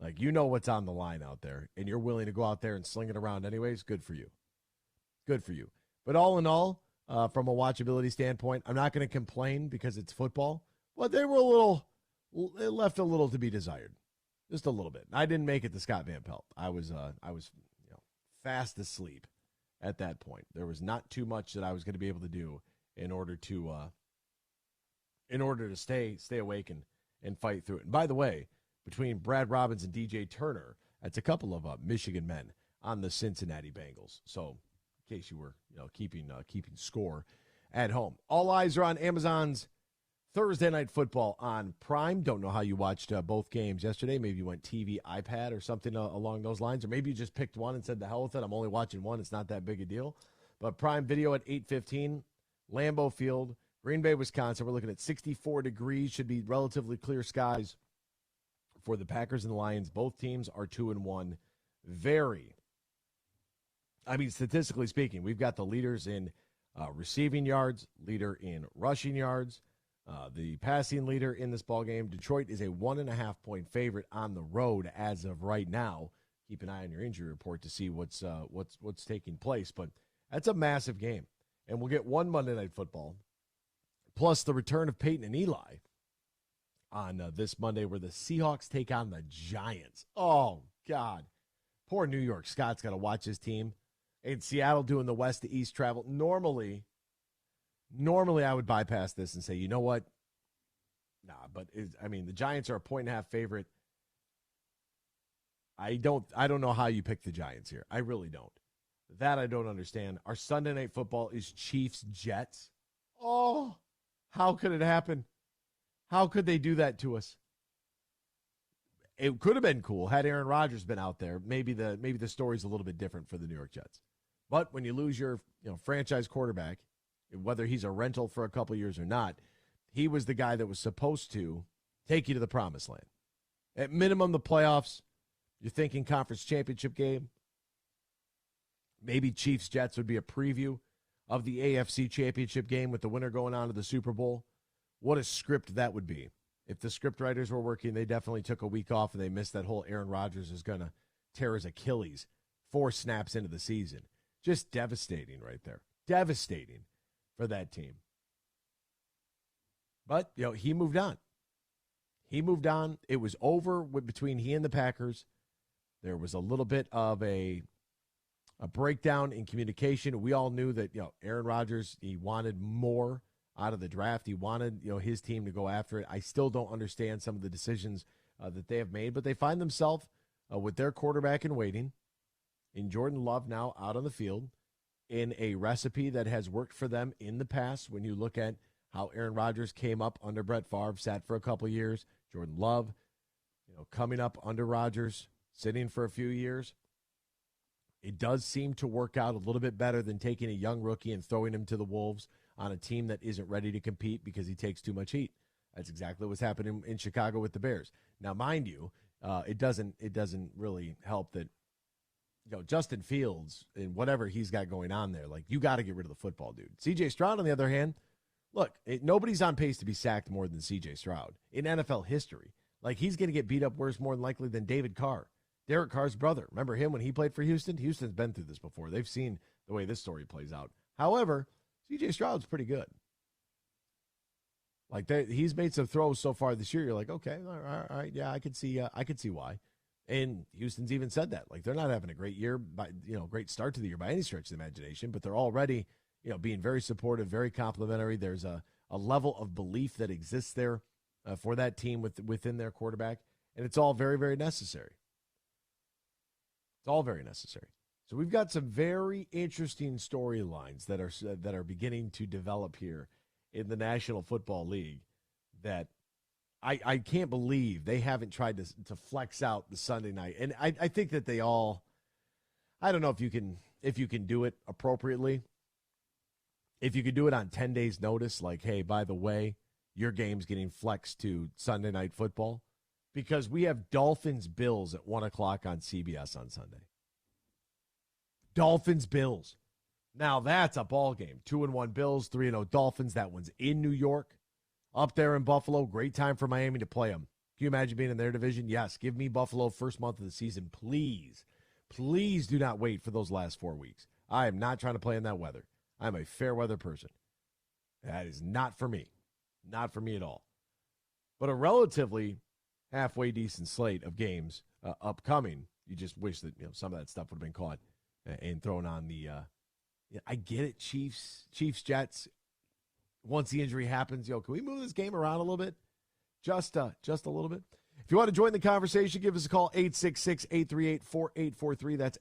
Like, you know what's on the line out there, and you're willing to go out there and sling it around anyways. Good for you. Good for you. But all in all, from a watchability standpoint, I'm not going to complain because it's football, but they were it left a little to be desired. Just a little bit. I didn't make it to Scott Van Pelt. I was fast asleep at that point. There was not too much that I was going to be able to do in order to stay awake and fight through it. And by the way, between Brad Robbins and DJ Turner, that's a couple of Michigan men on the Cincinnati Bengals. So, in case you were keeping score at home, all eyes are on Amazon's Thursday Night Football on Prime. Don't know how you watched both games yesterday. Maybe you went TV, iPad, or something along those lines. Or maybe you just picked one and said, the hell with it. I'm only watching one. It's not that big a deal. But Prime Video at 8:15, Lambeau Field, Green Bay, Wisconsin. We're looking at 64 degrees. Should be relatively clear skies for the Packers and the Lions. Both teams are 2-1. Statistically speaking, we've got the leaders in receiving yards, leader in rushing yards. The passing leader in this ballgame, Detroit, is a 1.5-point favorite on the road as of right now. Keep an eye on your injury report to see what's taking place. But that's a massive game. And we'll get one Monday Night Football, plus the return of Peyton and Eli on this Monday where the Seahawks take on the Giants. Oh, God. Poor New York. Scott's got to watch his team. And Seattle doing the west to east travel. Normally I would bypass this and say, you know what? Nah, but the Giants are a 1.5 favorite. I don't know how you pick the Giants here. I really don't. That I don't understand. Our Sunday Night Football is Chiefs-Jets. Oh, how could it happen? How could they do that to us? It could have been cool had Aaron Rodgers been out there. Maybe the story's a little bit different for the New York Jets. But when you lose your franchise quarterback, whether he's a rental for a couple years or not, he was the guy that was supposed to take you to the promised land. At minimum, the playoffs. You're thinking conference championship game. Maybe Chiefs-Jets would be a preview of the AFC championship game with the winner going on to the Super Bowl. What a script that would be. If the script writers were working, they definitely took a week off and they missed that whole Aaron Rodgers is going to tear his Achilles 4 snaps into the season. Just devastating right there. Devastating for that team. But, he moved on. He moved on. It was over between he and the Packers. There was a little bit of a breakdown in communication. We all knew that, Aaron Rodgers, he wanted more out of the draft. He wanted, his team to go after it. I still don't understand some of the decisions that they have made, but they find themselves with their quarterback in waiting, in Jordan Love now out on the field, in a recipe that has worked for them in the past. When you look at how Aaron Rodgers came up under Brett Favre, sat for a couple years, Jordan Love, coming up under Rodgers, sitting for a few years. It does seem to work out a little bit better than taking a young rookie and throwing him to the Wolves on a team that isn't ready to compete because he takes too much heat. That's exactly what's happening in Chicago with the Bears. Now, mind you, it doesn't really help that Justin Fields and whatever he's got going on there, like, you got to get rid of the football dude. C.J. Stroud, on the other hand, look, nobody's on pace to be sacked more than C.J. Stroud in NFL history. Like, he's going to get beat up worse more than likely than David Carr, Derek Carr's brother. Remember him when he played for Houston? Houston's been through this before. They've seen the way this story plays out. However, C.J. Stroud's pretty good. Like, he's made some throws so far this year. You're like, okay, all right, yeah, I could see why. And Houston's even said that. Like, they're not having a great year, great start to the year by any stretch of the imagination, but they're already, being very supportive, very complimentary. There's a level of belief that exists there for that team within their quarterback, and it's all very, very necessary. It's all very necessary. So we've got some very interesting storylines that are beginning to develop here in the National Football League that I can't believe they haven't tried to flex out the Sunday night. And I think that they all, I don't know if you can do it appropriately. If you could do it on 10 days notice, like, hey, by the way, your game's getting flexed to Sunday Night Football, because we have Dolphins-Bills at 1 o'clock on CBS on Sunday. Dolphins-Bills. Now that's a ball game. 2-1 Bills, 3-0 Dolphins. That one's in New York. Up there in Buffalo, great time for Miami to play them. Can you imagine being in their division? Yes, give me Buffalo first month of the season, please. Please do not wait for those last 4 weeks. I am not trying to play in that weather. I'm a fair weather person. That is not for me. Not for me at all. But a relatively halfway decent slate of games upcoming. You just wish that some of that stuff would have been caught and thrown on the I get it, Chiefs, Jets. Once the injury happens, can we move this game around a little bit? Just a little bit. If you want to join the conversation, give us a call, 866-838-4843. That's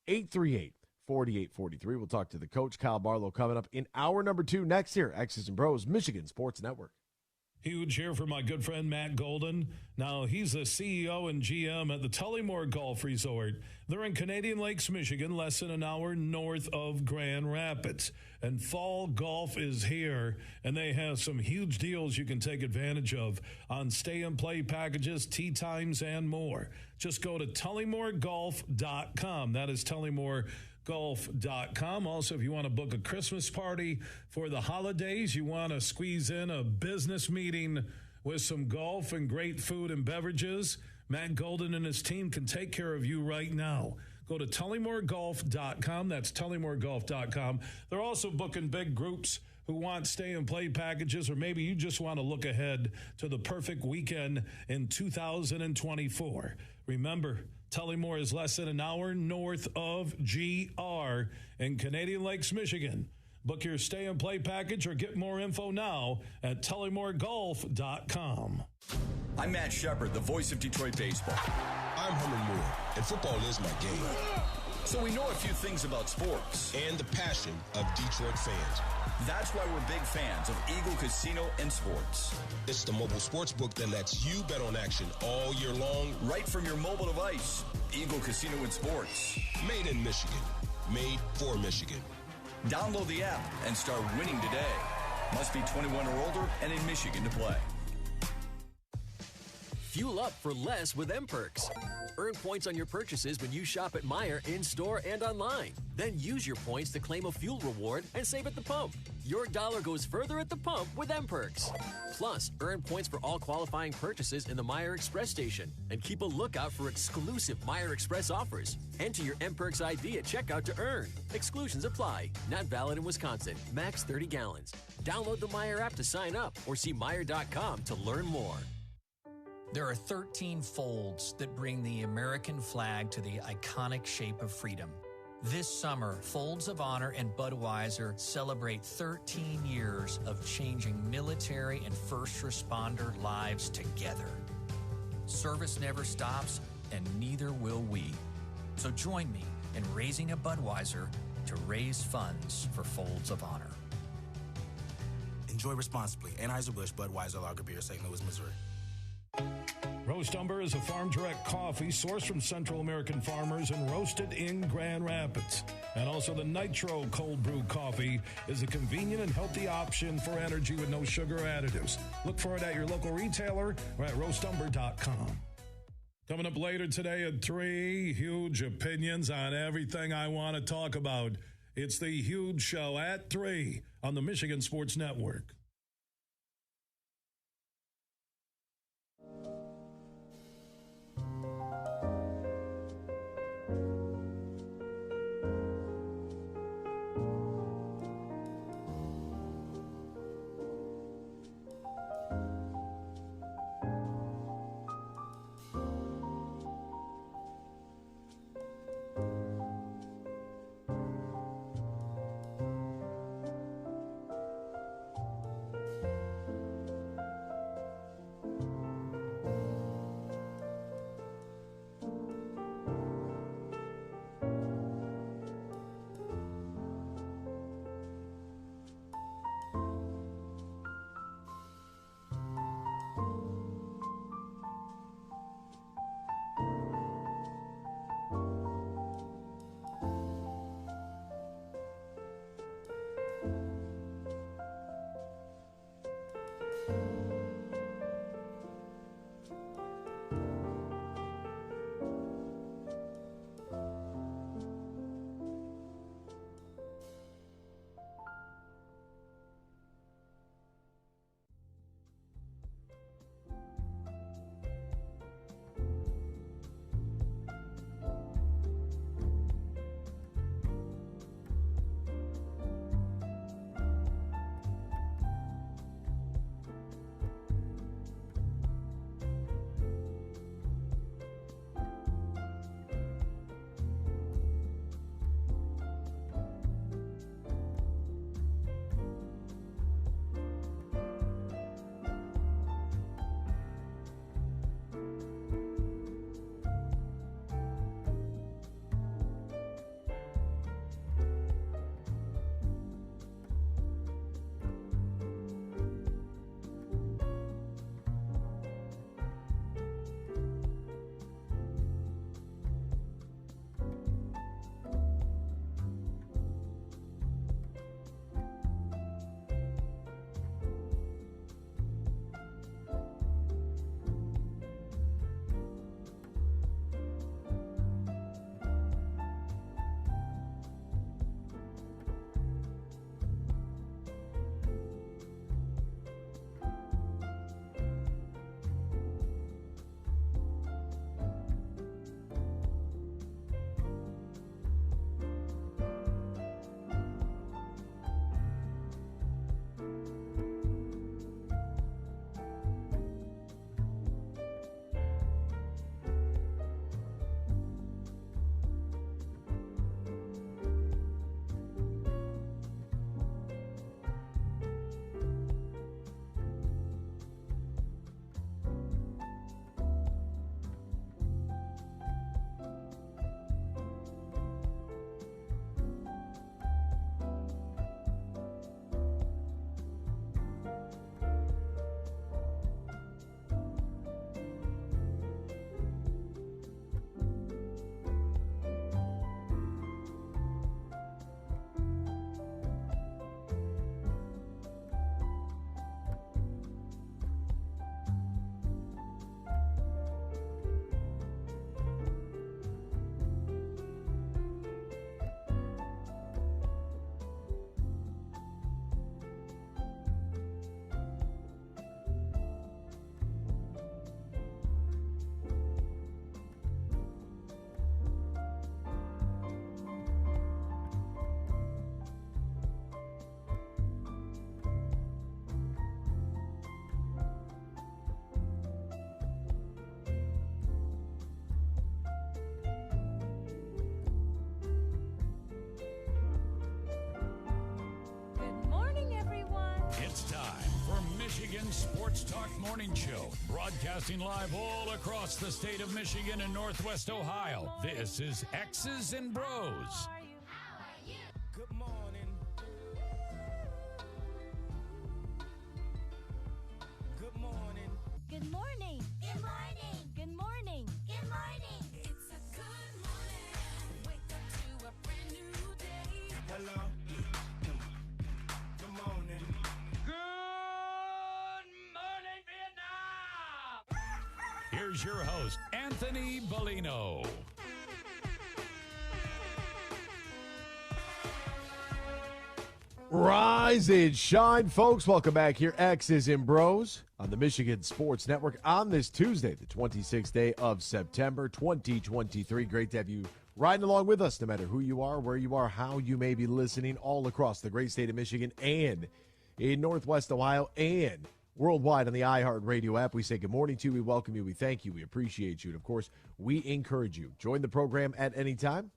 866-838-4843. We'll talk to the coach, Kyle Barlow, coming up in hour number 2 next here, X's and Bros, Michigan Sports Network. Huge here for my good friend Matt Golden. Now, he's the CEO and GM at the Tullymore Golf Resort. They're in Canadian Lakes, Michigan, less than an hour north of Grand Rapids. And fall golf is here, and they have some huge deals you can take advantage of on stay-and-play packages, tee times, and more. Just go to tullymoregolf.com. That is tullymoregolf.com. Also, if you want to book a Christmas party for the holidays, you want to squeeze in a business meeting with some golf and great food and beverages, Matt Golden and his team can take care of you right now. Go to tullymoregolf.com. That's tullymoregolf.com. They're also booking big groups who want stay-and-play packages, or maybe you just want to look ahead to the perfect weekend in 2024. Remember, Tullymore is less than an hour north of GR in Canadian Lakes, Michigan. Book your stay-and-play package or get more info now at tullymoregolf.com. I'm Matt Shepard, the voice of Detroit baseball. I'm Herman Moore, and football is my game. So we know a few things about sports. And the passion of Detroit fans. That's why we're big fans of Eagle Casino and Sports. It's the mobile sports book that lets you bet on action all year long. Right from your mobile device. Eagle Casino and Sports. Made in Michigan. made for Michigan. Download the app and start winning today. Must be 21 or older and in Michigan to play. Fuel up for less with M-Perks. Earn points on your purchases when you shop at Meijer in-store and online. Then use your points to claim a fuel reward and save at the pump. Your dollar goes further at the pump with M-Perks. Plus, earn points for all qualifying purchases in the Meijer Express station. And keep a lookout for exclusive Meijer Express offers. Enter your M-Perks ID at checkout to earn. Exclusions apply. Not valid in Wisconsin. Max 30 gallons. Download the Meijer app to sign up or see Meijer.com to learn more. There are 13 folds that bring the American flag to the iconic shape of freedom. This summer, Folds of Honor and Budweiser celebrate 13 years of changing military and first responder lives together. Service never stops, and neither will we. So join me in raising a Budweiser to raise funds for Folds of Honor. Enjoy responsibly. Anheuser-Busch Budweiser Lager Beer, St. Louis, Missouri. Roast Umber is a farm-direct coffee sourced from Central American farmers and roasted in Grand Rapids. And also the Nitro Cold Brew Coffee is a convenient and healthy option for energy with no sugar additives. Look for it at your local retailer or at roastumber.com. Coming up later today at 3, huge opinions on everything I want to talk about. It's the Huge Show at 3 on the Michigan Sports Network. Michigan Sports Talk Morning Show, broadcasting live all across the state of Michigan and Northwest Ohio. This is X's and Bros. Good morning. Good morning. Good morning. Good morning. Good morning. Good morning. It's a good morning. Wake up to a brand new day. Hello. Good morning. Good morning, Vietnam! Here's your host, Anthony Bellino. Rise and shine, folks. Welcome back here. X's and Bros on the Michigan Sports Network on this Tuesday, the 26th day of September, 2023. Great to have you riding along with us, no matter who you are, where you are, how you may be listening, all across the great state of Michigan and in Northwest Ohio and worldwide on the iHeartRadio app. We say good morning to you. We welcome you. We thank you. We appreciate you. And, of course, we encourage you. Join the program at any time.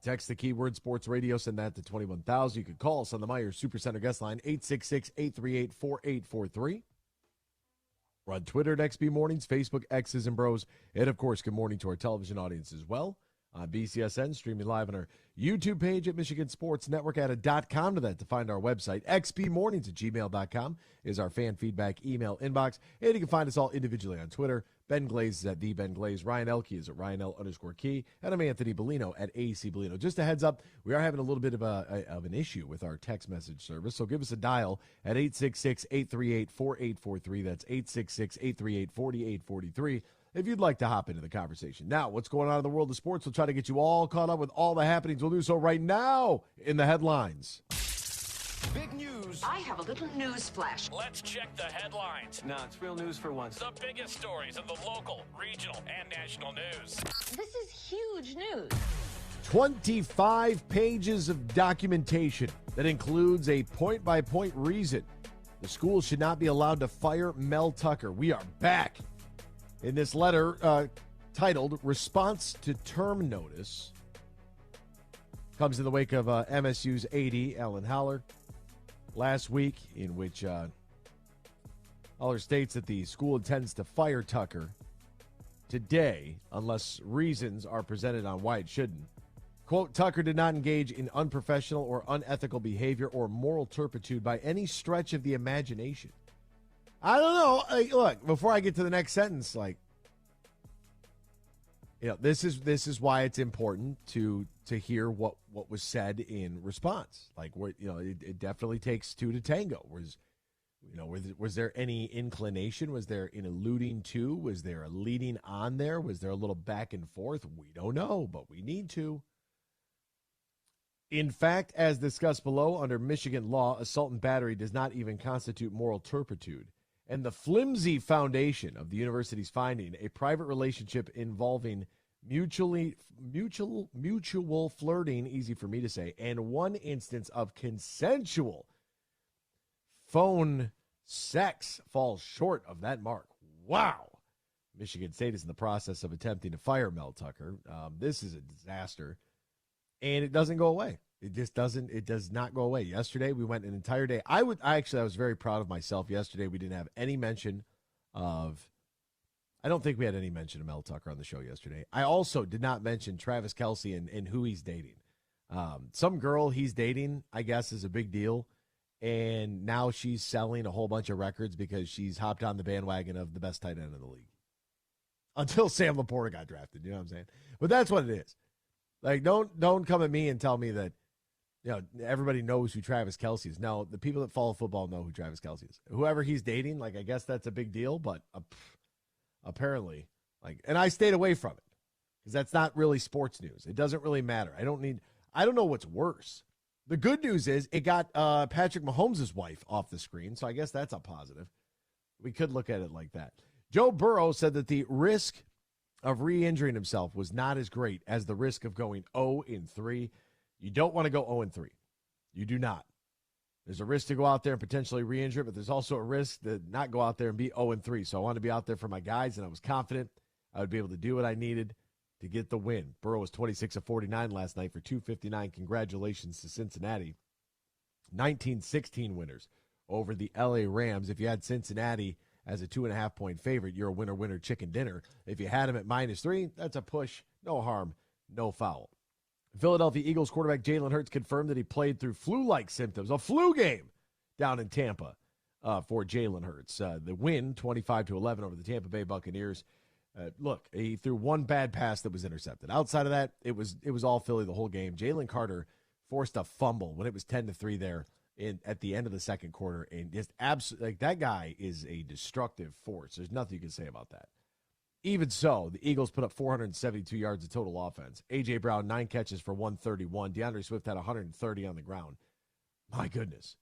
Text the keyword sports radio, send that to 21,000. You can call us on the Meijer Supercenter guest line, 866-838-4843. We're on Twitter at XB Mornings, Facebook, X's and Bros. And, of course, good morning to our television audience as well. On BCSN, streaming live on our YouTube page at Michigan Sports Network. Add a .com to that to find our website. xbmornings@gmail.com is our fan feedback email inbox. And you can find us all individually on Twitter. Ben Glaze is at the Ben Glaze. Ryan Elke is at RyanL_Key. And I'm Anthony Bellino at AC Bellino. Just a heads up, we are having a little bit of an issue with our text message service. So give us a dial at 866-838-4843. That's 866-838-4843. If you'd like to hop into the conversation. Now, what's going on in the world of sports? We'll try to get you all caught up with all the happenings. We'll do so right now in the headlines. Big news. I have a little news flash. Let's check the headlines. No, it's real news for once. The biggest stories of the local, regional, and national news. This is huge news. 25 pages of documentation that includes a point-by-point reason the school should not be allowed to fire Mel Tucker. We are back. In this letter titled Response to Term Notice, comes in the wake of MSU's AD, Alan Haller, last week, in which Haller states that the school intends to fire Tucker today unless reasons are presented on why it shouldn't. Quote, Tucker did not engage in unprofessional or unethical behavior or moral turpitude by any stretch of the imagination. I don't know. Look, before I get to the next sentence, this is why it's important to hear what was said in response. It definitely takes two to tango. Was there any inclination? Was there an alluding to? Was there a leading on there? Was there a little back and forth? We don't know, but we need to. In fact, as discussed below, under Michigan law, assault and battery does not even constitute moral turpitude. And the flimsy foundation of the university's finding, a private relationship involving mutual flirting, easy for me to say, and one instance of consensual phone sex falls short of that mark. Wow. Michigan State is in the process of attempting to fire Mel Tucker. This is a disaster, and it doesn't go away. It does not go away. Yesterday, we went an entire day. I was very proud of myself yesterday. We didn't have any mention of, I don't think we had any mention of Mel Tucker on the show yesterday. I also did not mention Travis Kelce and who he's dating. Some girl he's dating, I guess, is a big deal. And now she's selling a whole bunch of records because she's hopped on the bandwagon of the best tight end in the league. Until Sam Laporta got drafted, you know what I'm saying? But that's what it is. Don't come at me and tell me that, everybody knows who Travis Kelce is. No, the people that follow football know who Travis Kelce is. Whoever he's dating, I guess that's a big deal, but apparently, and I stayed away from it because that's not really sports news. It doesn't really matter. I don't know what's worse. The good news is it got Patrick Mahomes' wife off the screen, so I guess that's a positive. We could look at it like that. Joe Burrow said that the risk of re-injuring himself was not as great as the risk of going 0-3. You don't want to go 0-3. You do not. There's a risk to go out there and potentially re-injure, but there's also a risk to not go out there and be 0-3. So I wanted to be out there for my guys, and I was confident I would be able to do what I needed to get the win. Burrow was 26 of 49 last night for 259. Congratulations to Cincinnati. 19-16 winners over the LA Rams. If you had Cincinnati as a 2.5-point favorite, you're a winner chicken dinner. If you had them at -3, that's a push. No harm, no foul. Philadelphia Eagles quarterback Jalen Hurts confirmed that he played through flu-like symptoms, a flu game down in Tampa for Jalen Hurts. The win, 25-11 over the Tampa Bay Buccaneers. Look, he threw one bad pass that was intercepted. Outside of that, it was all Philly the whole game. Jalen Carter forced a fumble when it was 10-3 there at the end of the second quarter, and just absolutely, like, that guy is a destructive force. There's nothing you can say about that. Even so, the Eagles put up 472 yards of total offense. A.J. Brown, 9 catches for 131. DeAndre Swift had 130 on the ground. My goodness,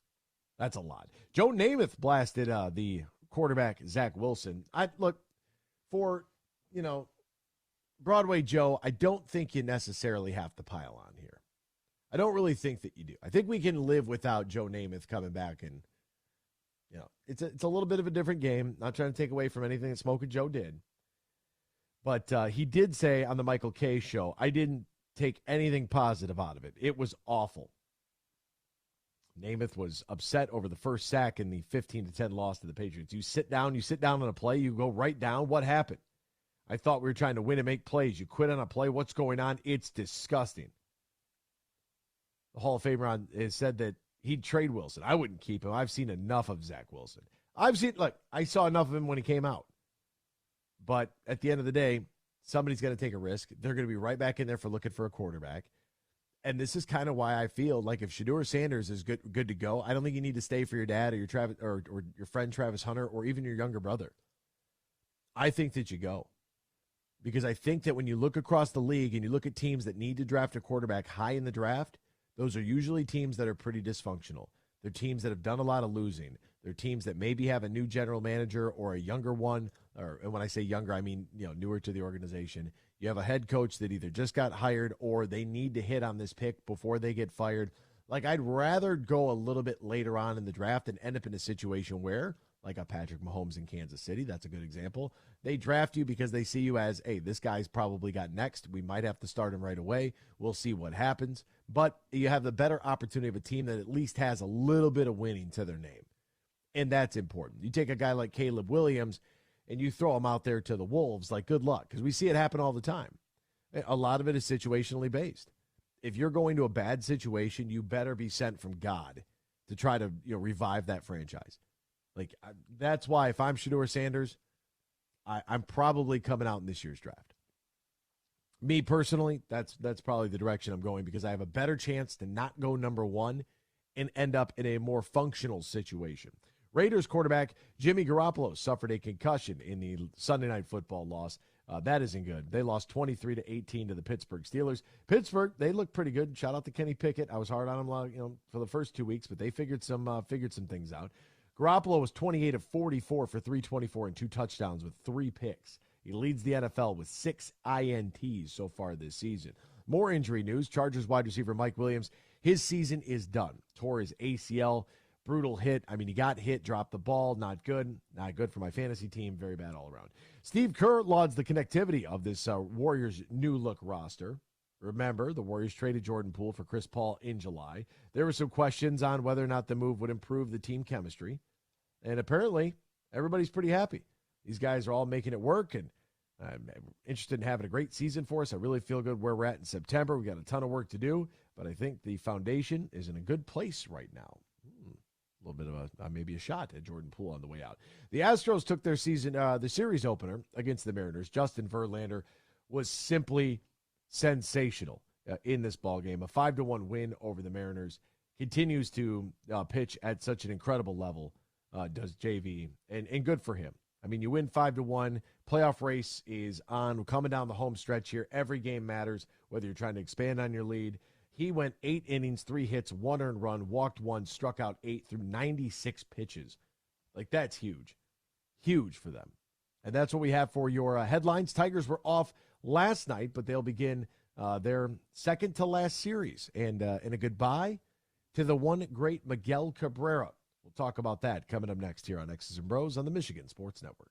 that's a lot. Joe Namath blasted the quarterback, Zach Wilson. For Broadway Joe, I don't think you necessarily have to pile on here. I don't really think that you do. I think we can live without Joe Namath coming back, and it's a little bit of a different game. Not trying to take away from anything that Smokin' Joe did. But he did say on the Michael Kay show, I didn't take anything positive out of it. It was awful. Namath was upset over the first sack in the 15-10 loss to the Patriots. You sit down on a play, you go right down. What happened? I thought we were trying to win and make plays. You quit on a play. What's going on? It's disgusting. The Hall of Famer has said that he'd trade Wilson. I wouldn't keep him. I've seen enough of Zach Wilson. I saw enough of him when he came out. But at the end of the day, somebody's going to take a risk. They're going to be right back in there for looking for a quarterback. And this is kind of why I feel like if Shedeur Sanders is good to go, I don't think you need to stay for your dad or your your friend Travis Hunter or even your younger brother. I think that you go. Because I think that when you look across the league and you look at teams that need to draft a quarterback high in the draft, those are usually teams that are pretty dysfunctional. They're teams that have done a lot of losing. They're teams that maybe have a new general manager or a younger one. And when I say younger, I mean newer to the organization. You have a head coach that either just got hired or they need to hit on this pick before they get fired. Like, I'd rather go a little bit later on in the draft and end up in a situation where, like a Patrick Mahomes in Kansas City, that's a good example. They draft you because they see you as, hey, this guy's probably got next. We might have to start him right away. We'll see what happens. But you have the better opportunity of a team that at least has a little bit of winning to their name. And that's important. You take a guy like Caleb Williams and you throw him out there to the Wolves, like, good luck, because we see it happen all the time. A lot of it is situationally based. If you're going to a bad situation, you better be sent from God to try to revive that franchise. Like, that's why if I'm Shedeur Sanders, I'm probably coming out in this year's draft. Me personally, that's probably the direction I'm going because I have a better chance to not go number one and end up in a more functional situation. Raiders quarterback Jimmy Garoppolo suffered a concussion in the Sunday Night Football loss. That isn't good. They lost 23-18 to the Pittsburgh Steelers. Pittsburgh, they look pretty good. Shout out to Kenny Pickett. I was hard on him, for the first 2 weeks, but they figured some things out. Garoppolo was 28 of 44 for 324 and 2 touchdowns with 3 picks. He leads the NFL with 6 INTs so far this season. More injury news. Chargers wide receiver Mike Williams, his season is done. Tore his ACL. Brutal hit. I mean, he got hit, dropped the ball. Not good. Not good for my fantasy team. Very bad all around. Steve Kerr lauds the connectivity of this Warriors new look roster. Remember, the Warriors traded Jordan Poole for Chris Paul in July. There were some questions on whether or not the move would improve the team chemistry. And apparently, everybody's pretty happy. These guys are all making it work, and I'm interested in having a great season for us. I really feel good where we're at in September. We got a ton of work to do, but I think the foundation is in a good place right now. A little bit of maybe a shot at Jordan Poole on the way out. The Astros took their the series opener against the Mariners. Justin Verlander was simply sensational in this ballgame. A 5-1 win over the Mariners. Continues to pitch at such an incredible level, does JV, and good for him. I mean, you win 5-1. Playoff race is on. We're coming down the home stretch here. Every game matters, whether you're trying to expand on your lead. He went 8 innings, 3 hits, 1 earned run, walked 1, struck out 8 through 96 pitches. Like, that's huge. Huge for them. And that's what we have for your headlines. Tigers were off last night, but they'll begin their second to last series. And a goodbye to the one great Miguel Cabrera. We'll talk about that coming up next here on X's and Bros on the Michigan Sports Network.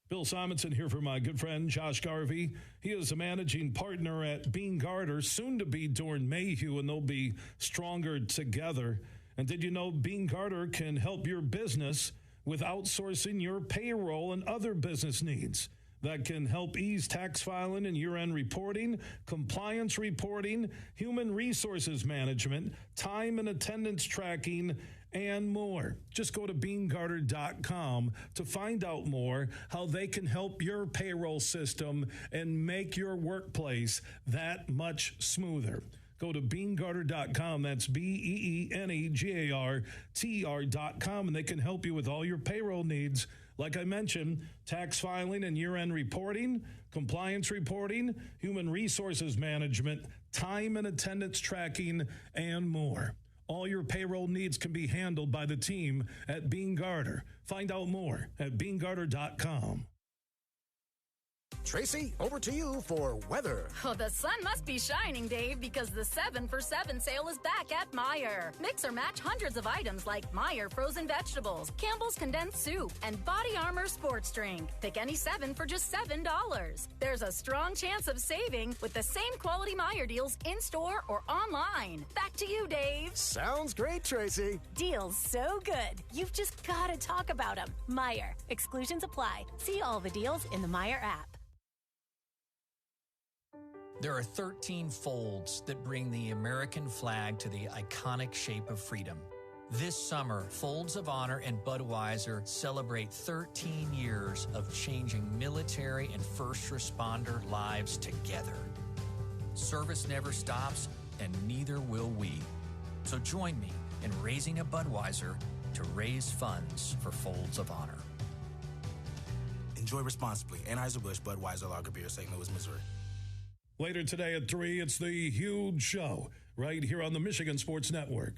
Bill Simonson here for my good friend Josh Garvey. He is a managing partner at Baumgardner, soon to be Dorn Mayhew, and they'll be stronger together. And did you know Baumgardner can help your business with outsourcing your payroll and other business needs? That can help ease tax filing and year-end reporting, compliance reporting, human resources management, time and attendance tracking, and more. Just go to Baumgardner.com to find out more how they can help your payroll system and make your workplace that much smoother. Go to Baumgardner.com. That's BEENEGARTR.com, and they can help you with all your payroll needs. Like I mentioned, tax filing and year-end reporting, compliance reporting, human resources management, time and attendance tracking, and more. All your payroll needs can be handled by the team at Baumgardner. Find out more at Baumgardner.com. Tracy, over to you for weather. Oh, the sun must be shining, Dave, because the 7 for 7 sale is back at Meijer. Mix or match hundreds of items like Meijer frozen vegetables, Campbell's condensed soup, and Body Armor sports drink. Pick any 7 for just $7. There's a strong chance of saving with the same quality Meijer deals in-store or online. Back to you, Dave. Sounds great, Tracy. Deals so good, you've just got to talk about them. Meijer. Exclusions apply. See all the deals in the Meijer app. There are 13 folds that bring the American flag to the iconic shape of freedom. This summer, Folds of Honor and Budweiser celebrate 13 years of changing military and first responder lives together. Service never stops, and neither will we. So join me in raising a Budweiser to raise funds for Folds of Honor. Enjoy responsibly. Anheuser-Busch Budweiser Lager Beer, St. Louis, Missouri. Later today at 3, it's the Huge Show right here on the Michigan Sports Network.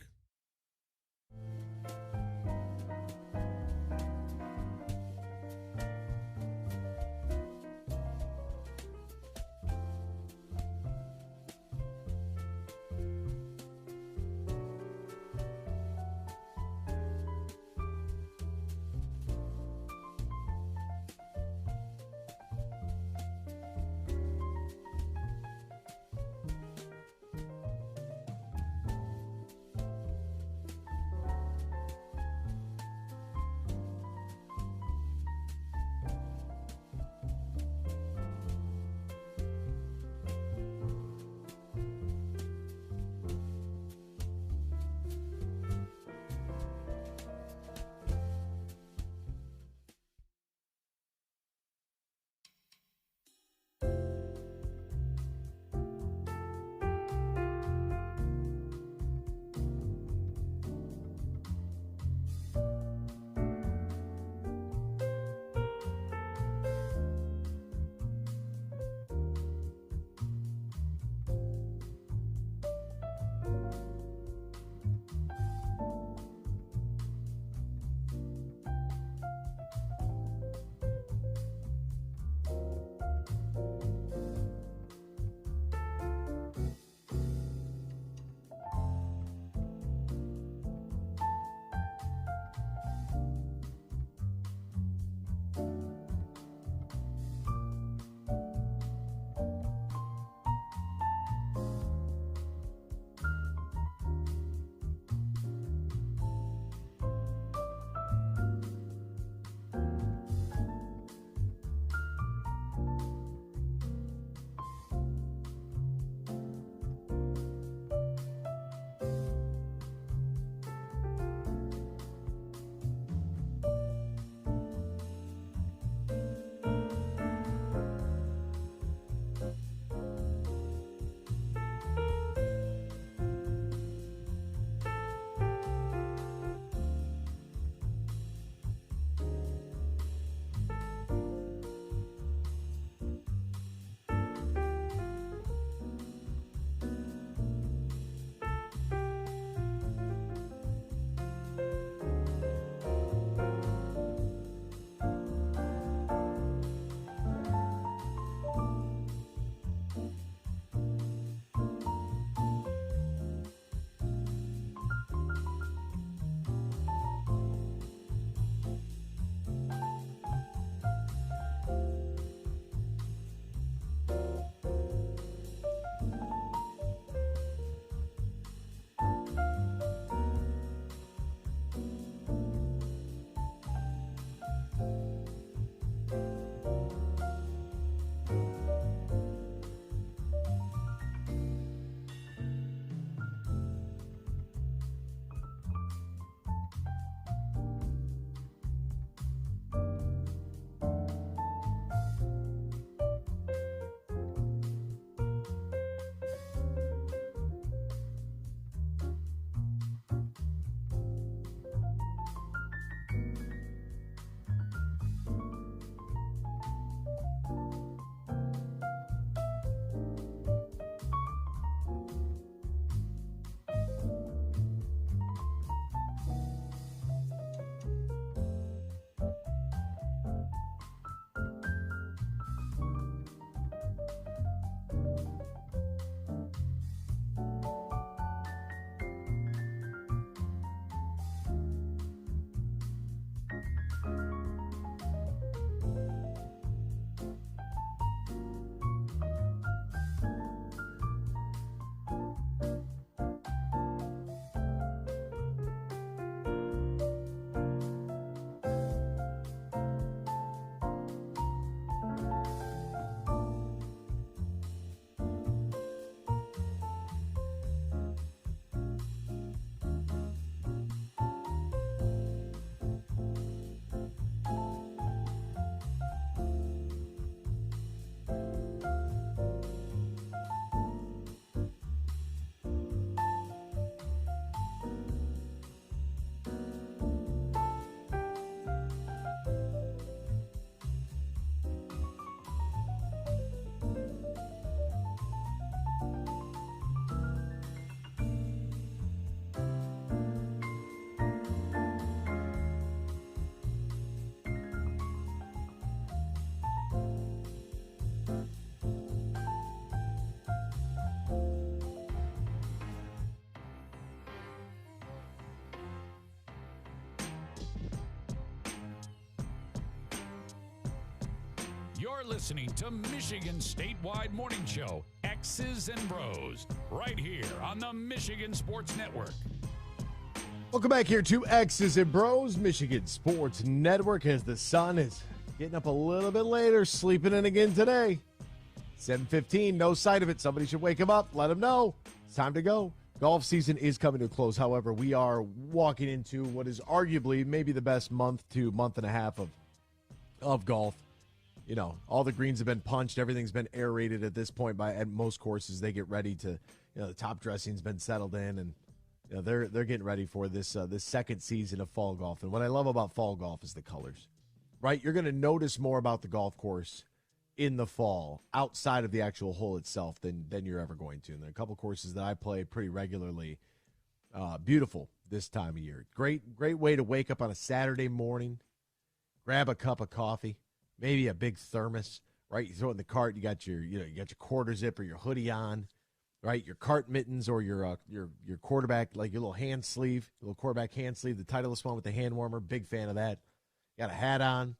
You're listening to Michigan's statewide morning show, X's and Bros, right here on the Michigan Sports Network. Welcome back here to X's and Bros, Michigan Sports Network, as the sun is getting up a little bit later, sleeping in again today. 7:15, no sight of it. Somebody should wake him up, let him know. It's time to go. Golf season is coming to a close. However, we are walking into what is arguably maybe the best month to month and a half of golf. You know, all the greens have been punched. Everything's been aerated at this point at most courses. They get ready to, the top dressing's been settled in, and they're getting ready for this second season of fall golf. And what I love about fall golf is the colors, right? You're going to notice more about the golf course in the fall outside of the actual hole itself than you're ever going to. And there are a couple courses that I play pretty regularly. Beautiful this time of year. Great way to wake up on a Saturday morning, grab a cup of coffee, maybe a big thermos, right? You throw it in the cart. You got your quarter zip or your hoodie on, right? Your cart mittens or your quarterback, like your little hand sleeve, little quarterback hand sleeve, the Titleist one with the hand warmer. Big fan of that. Got a hat on.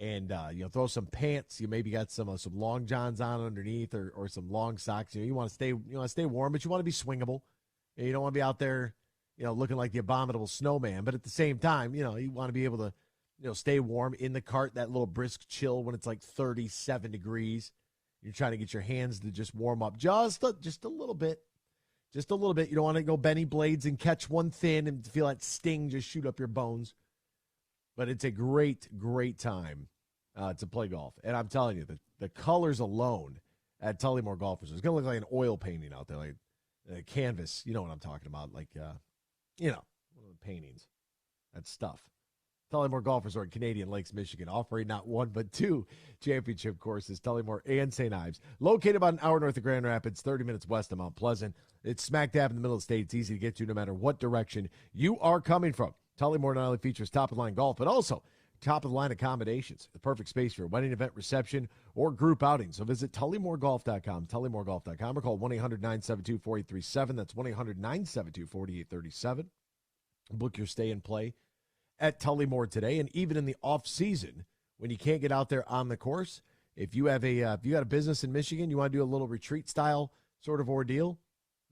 And throw some pants. You maybe got some long johns on underneath, or some long socks. You want to stay warm, but you want to be swingable. You don't want to be out there, looking like the abominable snowman. But at the same time, you want to be able to, stay warm in the cart. That little brisk chill when it's like 37 degrees. You're trying to get your hands to just warm up just a little bit, just a little bit. You don't want to go Benny Blades and catch one thin and feel that sting just shoot up your bones. But it's a great, great time to play golf. And I'm telling you, the colors alone at Tullymore Golfers, it's going to look like an oil painting out there, like a canvas. You know what I'm talking about, like, one of the paintings. That stuff. Tullymore Golf Resort, Canadian Lakes, Michigan, offering not one but two championship courses, Tullymore and St. Ives. Located about an hour north of Grand Rapids, 30 minutes west of Mount Pleasant. It's smack dab in the middle of the state. It's easy to get to no matter what direction you are coming from. Tullymore not only features top-of-the-line golf, but also top-of-the-line accommodations, the perfect space for your wedding event, reception, or group outing. So visit TullymoreGolf.com, TullymoreGolf.com, or call 1-800-972-4837. That's 1-800-972-4837. Book your stay and play at Tullymore today. And even in the off-season, when you can't get out there on the course, if you have if you got a business in Michigan, you want to do a little retreat-style sort of ordeal,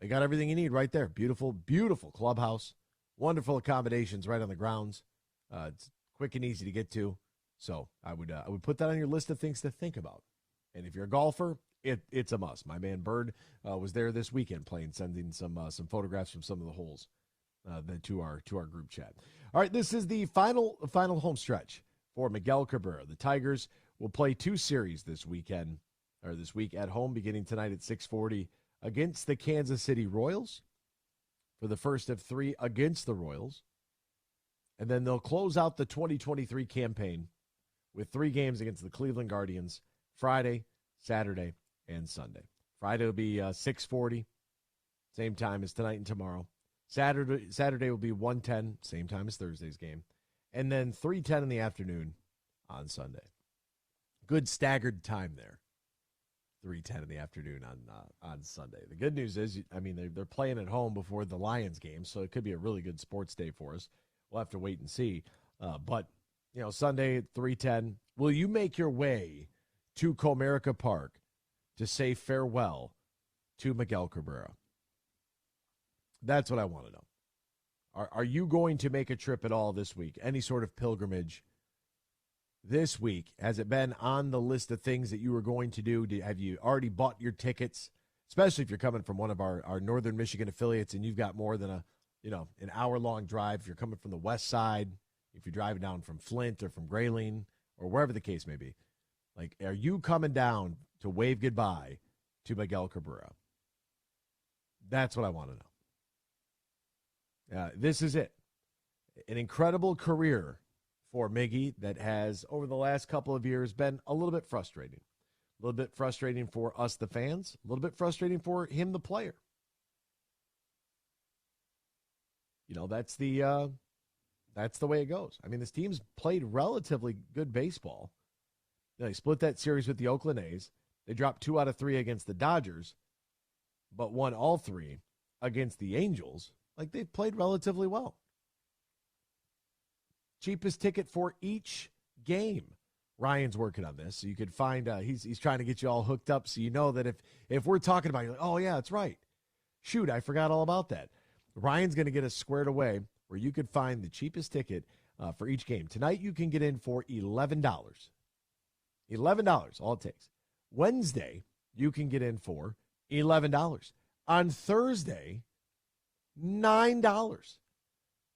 they got everything you need right there. Beautiful, beautiful clubhouse. Wonderful accommodations right on the grounds. It's quick and easy to get to. So I would put that on your list of things to think about. And if you're a golfer, it's a must. My man Bird was there this weekend sending some photographs from some of the holes to our group chat. All right, this is the final home stretch for Miguel Cabrera. The Tigers will play two series this week at home, beginning tonight at 6:40 against the Kansas City Royals, for the first of three against the Royals. And then they'll close out the 2023 campaign with 3 games against the Cleveland Guardians, Friday, Saturday, and Sunday. Friday will be 6:40, same time as tonight and tomorrow. Saturday will be 1:10, same time as Thursday's game. And then 3:10 in the afternoon on Sunday. Good staggered time there. 3:10 in the afternoon on Sunday. The good news is, they're playing at home before the Lions game, so it could be a really good sports day for us. We'll have to wait and see. But Sunday at 3:10, will you make your way to Comerica Park to say farewell to Miguel Cabrera? That's what I want to know. Are you going to make a trip at all this week? Any sort of pilgrimage this week? Has it been on the list of things that you were going to do? Have you already bought your tickets? Especially if you're coming from one of our Northern Michigan affiliates and you've got more than an hour-long drive. If you're coming from the west side, if you're driving down from Flint or from Grayling or wherever the case may be, like, are you coming down to wave goodbye to Miguel Cabrera? That's what I want to know. This is it. An incredible career for Miggy that has, over the last couple of years, been a little bit frustrating. A little bit frustrating for us, the fans. A little bit frustrating for him, the player. That's the way it goes. This team's played relatively good baseball. They split that series with the Oakland A's. They dropped 2 out of 3 against the Dodgers, but won all 3 against the Angels. Like, they've played relatively well. Cheapest ticket for each game Ryan's working on this. So you could find, he's trying to get you all hooked up so you know that if we're talking about it, you're like, oh, yeah, that's right. Shoot, I forgot all about that. Ryan's going to get us squared away where you could find the cheapest ticket for each game. Tonight you can get in for $11. $11, all it takes. Wednesday, you can get in for $11. On Thursday, $9.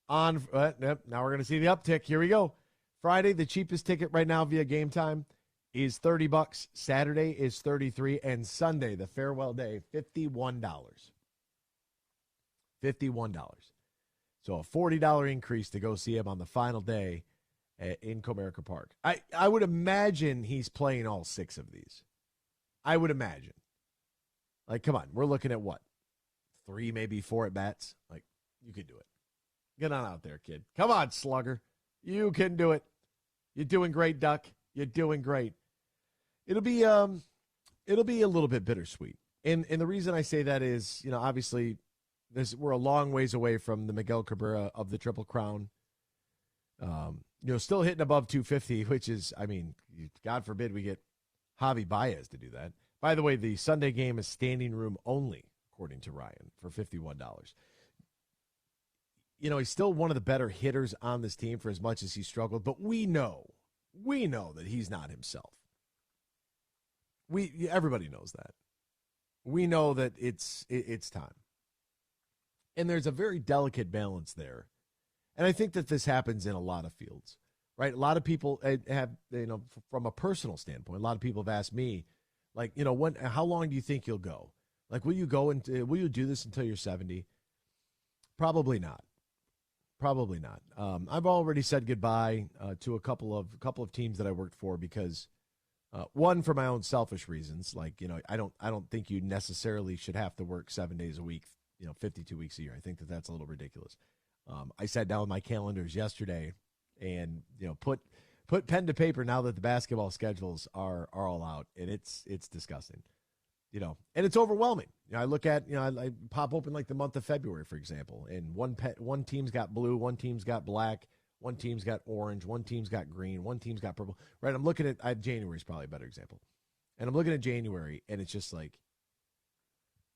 Now we're going to see the uptick. Here we go. Friday, the cheapest ticket right now via Game Time is $30. Saturday is $33, and Sunday, the farewell day, $51. $51. So a $40 increase to go see him on the final day in Comerica Park. I would imagine he's playing all 6 of these. I would imagine. Like, come on, we're looking at what? 3, maybe 4 at bats. Like, you can do it. Get on out there, kid. Come on, slugger. You can do it. You're doing great, Duck. You're doing great. It'll be a little bit bittersweet. And the reason I say that is, obviously we're a long ways away from the Miguel Cabrera of the Triple Crown. Still hitting above 250, which is, God forbid we get Javi Baez to do that. By the way, the Sunday game is standing room only, according to Ryan, for $51. He's still one of the better hitters on this team for as much as he struggled, but we know that he's not himself. Everybody knows that. We know that it's time. And there's a very delicate balance there. And I think that this happens in a lot of fields, right? A lot of people have, from a personal standpoint, a lot of people have asked me, like, how long do you think you'll go? Like, will you do this until you're 70? Probably not. Probably not. I've already said goodbye to a couple of teams that I worked for because, one, for my own selfish reasons, like, I don't think you necessarily should have to work 7 days a week, 52 weeks a year. I think that that's a little ridiculous. I sat down with my calendars yesterday and put pen to paper now that the basketball schedules are all out, and it's disgusting. And it's overwhelming. I look at, I pop open like the month of February, for example, and one team's got blue, one team's got black, one team's got orange, one team's got green, one team's got purple. Right? I'm looking at January is probably a better example. And I'm looking at January, and it's just like,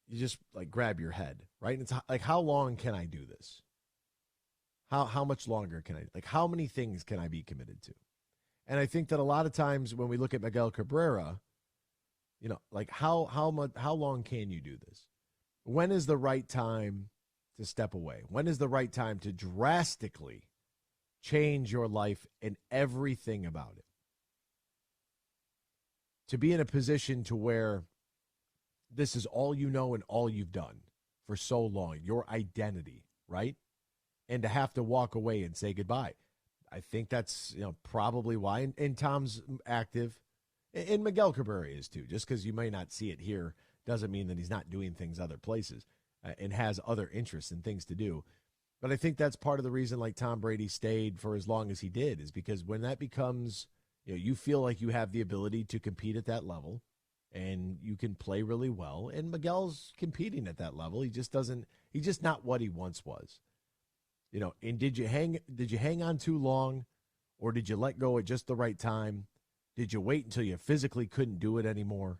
you just like grab your head, right? And it's like, how long can I do this? How much longer can I, like, how many things can I be committed to? And I think that a lot of times when we look at Miguel Cabrera, like how long can you do this? When is the right time to step away? When is the right time to drastically change your life and everything about it? To be in a position to where this is all you know and all you've done for so long, your identity, right? And to have to walk away and say goodbye. I think that's probably why. And Tom's active. And Miguel Cabrera is too. Just because you may not see it here doesn't mean that he's not doing things other places and has other interests and things to do. But I think that's part of the reason, like, Tom Brady stayed for as long as he did, is because when that becomes, you feel like you have the ability to compete at that level and you can play really well. And Miguel's competing at that level. He's just not what he once was. And did you hang on too long, or did you let go at just the right time? Did you wait until you physically couldn't do it anymore?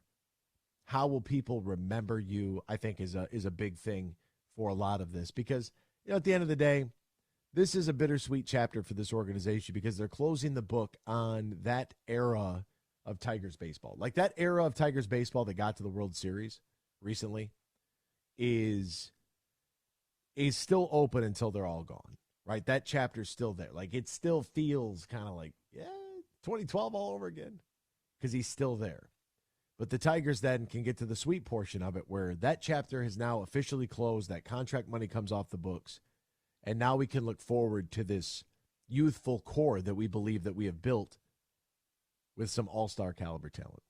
How will people remember you, I think, is a big thing for a lot of this. Because, at the end of the day, this is a bittersweet chapter for this organization because they're closing the book on that era of Tigers baseball. Like, that era of Tigers baseball that got to the World Series recently is still open until they're all gone, right? That chapter's still there. Like, it still feels kind of like, 2012 all over again, because he's still there. But the Tigers then can get to the sweet portion of it where that chapter has now officially closed, that contract money comes off the books, and now we can look forward to this youthful core that we believe that we have built with some all-star caliber talent.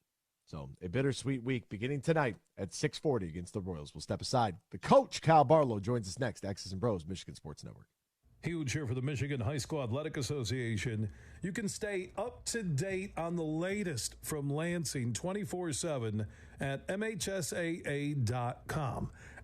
So a bittersweet week beginning tonight at 6:40 against the Royals. We'll step aside. The coach, Kyle Barlow, joins us next. X's and Bros, Michigan Sports Network. Huge here for the Michigan High School Athletic Association. You can stay up to date on the latest from Lansing 24/7 at MHSAA.com,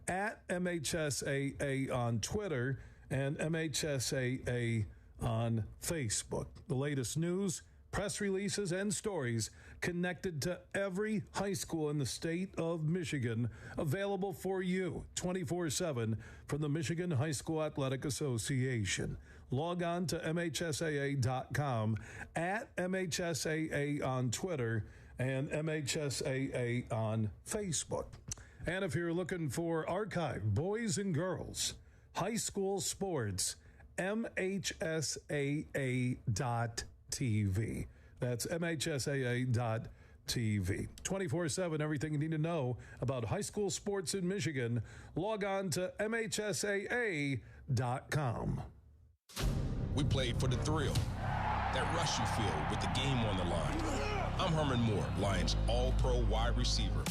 at MHSAA on Twitter, and MHSAA on Facebook. The latest news, press releases, and stories connected to every high school in the state of Michigan, available for you 24/7 from the Michigan High School Athletic Association. Log on to MHSAA.com, at MHSAA on Twitter, and MHSAA on Facebook. And if you're looking for archive boys and girls high school sports, MHSAA.TV. That's MHSAA.TV. 24/7, everything you need to know about high school sports in Michigan. Log on to MHSAA.com. We played for the thrill, that rush you feel with the game on the line. I'm Herman Moore, Lions All-Pro wide receiver.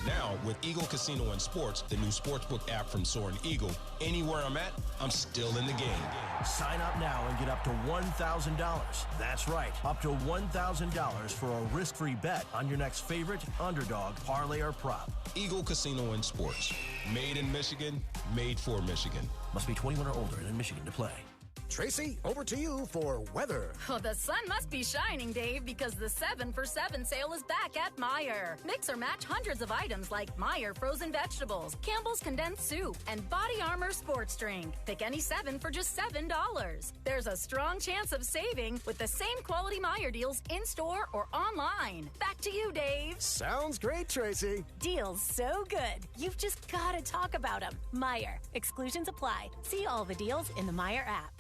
Now, with Eagle Casino and Sports, the new sportsbook app from Soaring Eagle, anywhere I'm at, I'm still in the game. Sign up now and get up to $1,000. That's right, up to $1,000 for a risk-free bet on your next favorite underdog, parlay, or prop. Eagle Casino and Sports. Made in Michigan, made for Michigan. Must be 21 or older and in Michigan to play. Tracy, over to you for weather. Oh, the sun must be shining, Dave, because the 7 for 7 sale is back at Meijer. Mix or match hundreds of items like Meijer frozen vegetables, Campbell's condensed soup, and Body Armor sports drink. Pick any 7 for just $7. There's a strong chance of saving with the same quality Meijer deals in-store or online. Back to you, Dave. Sounds great, Tracy. Deals so good, you've just got to talk about them. Meijer. Exclusions apply. See all the deals in the Meijer app.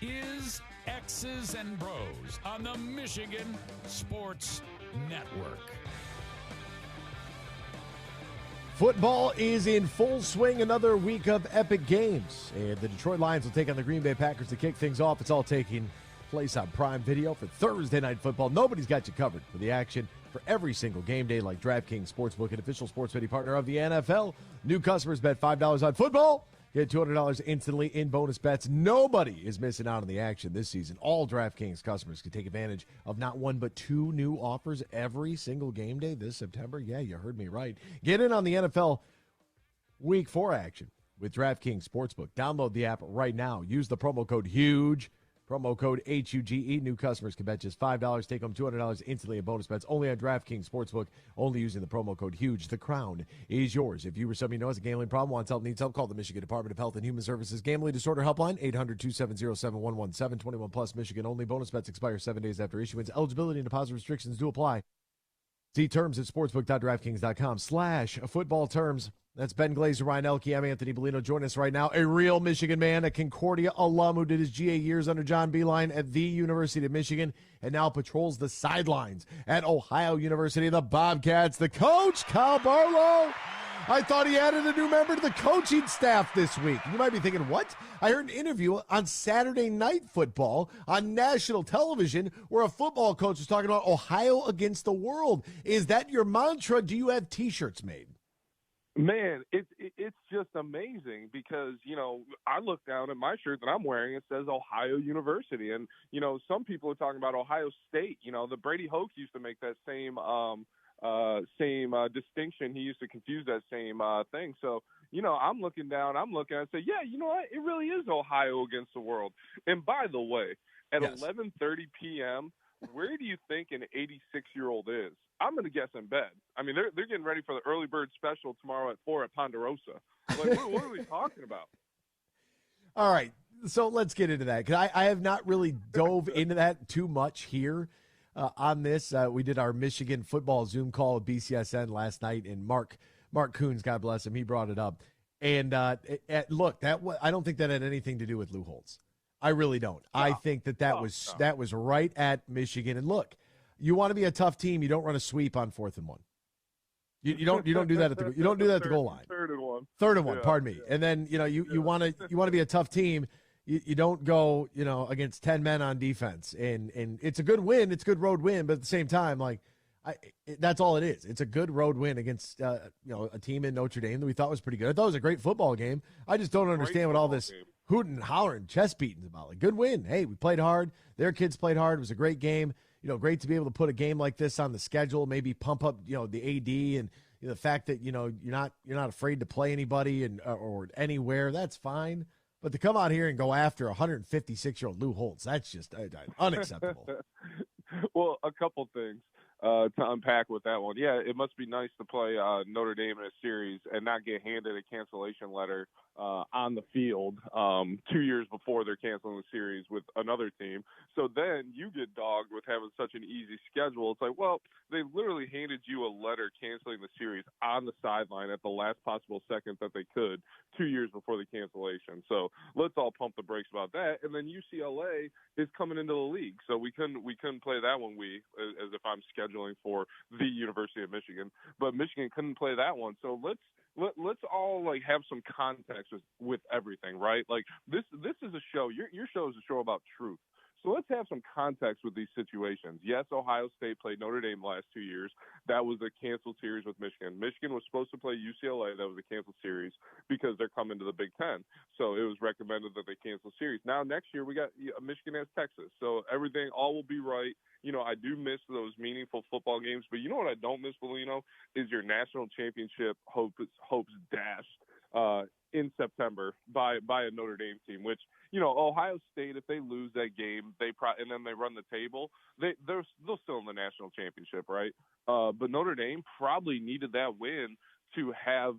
is X's and Bros on the Michigan Sports Network. Football is in full swing. Another week of epic games. And the Detroit Lions will take on the Green Bay Packers to kick things off. It's all taking place on Prime Video for Thursday Night Football. Nobody's got you covered for the action for every single game day like DraftKings Sportsbook, an official sports betting partner of the NFL. New customers bet $5 on football. Get $200 instantly in bonus bets. Nobody is missing out on the action this season. All DraftKings customers can take advantage of not one but two new offers every single game day this September. Yeah, you heard me right. Get in on the NFL Week 4 action with DraftKings Sportsbook. Download the app right now. Use the promo code HUGE. Promo code HUGE. New customers can bet just $5. Take home $200 instantly in bonus bets. Only on DraftKings Sportsbook. Only using the promo code HUGE. The crown is yours. If you or somebody knows a gambling problem, wants help, needs help, call the Michigan Department of Health and Human Services Gambling Disorder Helpline, 800-270-7117, 21 plus, Michigan only. Bonus bets expire 7 days after issuance. Eligibility and deposit restrictions do apply. See terms at sportsbook.draftkings.com/football terms. That's Ben Glazer, Ryan Elke. I'm Anthony Bellino. Join us right now. A real Michigan man, a Concordia alum who did his GA years under John Beilein at the University of Michigan and now patrols the sidelines at Ohio University. The Bobcats, the coach, Kyle Barlow. I thought he added a new member to the coaching staff this week. You might be thinking, what? I heard an interview on Saturday Night Football on national television where a football coach was talking about Ohio against the world. Is that your mantra? Do you have T-shirts made? Man, it's just amazing because, you know, I look down at my shirt that I'm wearing, it says Ohio University. And, you know, some people are talking about Ohio State. You know, the Brady Hoke used to make that same distinction. He used to confuse that same thing. So, you know, I'm looking down, and say, yeah, you know what? It really is Ohio against the world. And by the way, at 11:30 p.m., where do you think an 86-year-old is? I'm going to guess in bed. I mean, they're getting ready for the early bird special tomorrow at 4 at Ponderosa. Like, what are we talking about? All right, so let's get into that because I have not really dove into that too much here on this. We did our Michigan football Zoom call with BCSN last night, and Mark Coons, God bless him, he brought it up. And look, I don't think that had anything to do with Lou Holtz. I really don't. No. I think that was right at Michigan. And look, you want to be a tough team, you don't run a sweep on 4th and 1. You don't do that at the goal line. 3rd and 1. 3rd and 1. Pardon me. And then you want to be a tough team. You don't go against 10 men on defense. And it's a good win. It's a good road win. But at the same time, that's all it is. It's a good road win against a team in Notre Dame that we thought was pretty good. I thought it was a great football game. I just don't understand what all this hooting and hollering, chest beating about. Like, good win. Hey, we played hard. Their kids played hard. It was a great game. Great to be able to put a game like this on the schedule. Maybe pump up the AD and the fact that you're not afraid to play anybody or anywhere. That's fine. But to come out here and go after 156-year-old Lou Holtz, that's just unacceptable. Well, a couple things to unpack with that one. Yeah, it must be nice to play Notre Dame in a series and not get handed a cancellation letter on the field 2 years before they're canceling the series with another team. So then you get dogged with having such an easy schedule. It's like, well, they literally handed you a letter canceling the series on the sideline at the last possible second that they could 2 years before the cancellation. So let's all pump the brakes about that. And then UCLA is coming into the league. So we couldn't play that one as if I'm scheduling for the University of Michigan. But Michigan couldn't play that one. So let's all have some context with everything, right? Like this is a show. Your show is a show about truth. So let's have some context with these situations. Yes, Ohio State played Notre Dame last 2 years. That was a canceled series with Michigan. Michigan was supposed to play UCLA. That was a canceled series because they're coming to the Big Ten. So it was recommended that they cancel series. Now next year we got Michigan has Texas. So all will be right. I do miss those meaningful football games. But you know what I don't miss, Bellino, is your national championship hopes dashed in September by a Notre Dame team, which, Ohio State, if they lose that game, and then they run the table, they're still in the national championship, right? But Notre Dame probably needed that win to have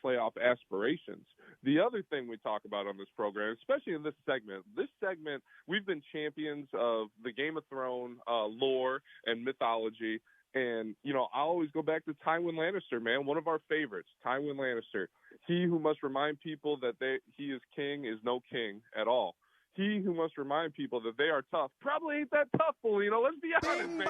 playoff aspirations. The other thing we talk about on this program, especially in this segment, we've been champions of the Game of Thrones lore and mythology. And, I always go back to Tywin Lannister, man, one of our favorites, Tywin Lannister. He who must remind people that he is king is no king at all. He who must remind people that they are tough probably ain't that tough, Bellino. Let's be honest, baby.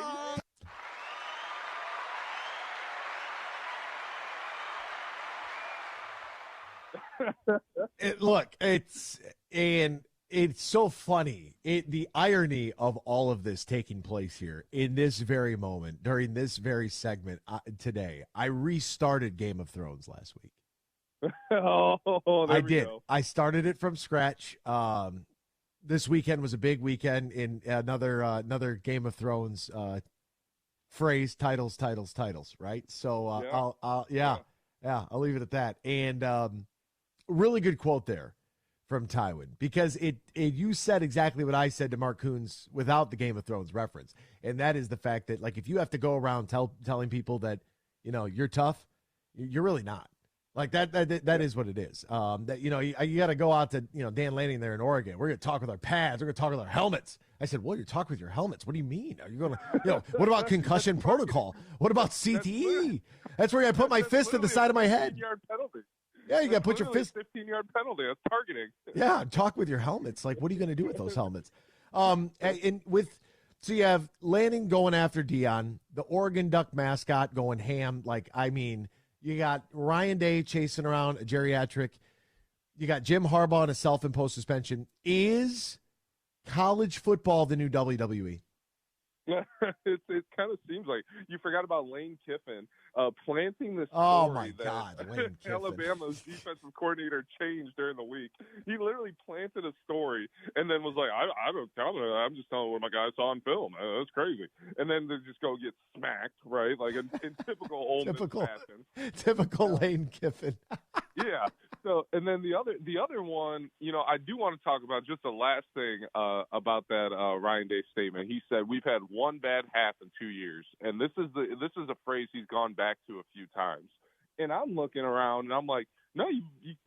It's so funny. The irony of all of this taking place here in this very moment, during this very segment today. I restarted Game of Thrones last week. I did. Go. I started it from scratch. This weekend was a big weekend in another Game of Thrones phrase, titles, right? So I'll leave it at that. And really good quote there from Tywin, because you said exactly what I said to Mark Coons without the Game of Thrones reference, and that is the fact that, like, if you have to go around telling people that you're tough, you're really not. Like that is what it is. That you got to go out to Dan Lanning there in Oregon. We're going to talk with our pads. We're going to talk with our helmets. I said, well, you're talking with your helmets. What do you mean? Are you going to what about concussion protocol? What about CTE? That's where I put my fist to the side of my head. 15-yard penalty. Yeah, you got to put your fist. 15-yard penalty. That's targeting. Yeah, talk with your helmets. Like, what are you going to do with those helmets? So you have Lanning going after Dion, the Oregon Duck mascot going ham. Like, I mean, you got Ryan Day chasing around a geriatric. You got Jim Harbaugh in a self-imposed suspension. Is college football the new WWE? It kind of seems like you forgot about Lane Kiffin planting this story. Oh my God, Lane Kiffin. Alabama's defensive coordinator changed during the week. He literally planted a story and then was like, I'm just telling what my guys saw on film. That's crazy. And then they just go get smacked, right? Like in typical old fashion. Typical Lane Kiffin. Yeah. So, and then the other one, I do want to talk about just the last thing about that Ryan Day statement. He said we've had one bad half in 2 years, and this is a phrase he's gone back to a few times. And I'm looking around and I'm like, no,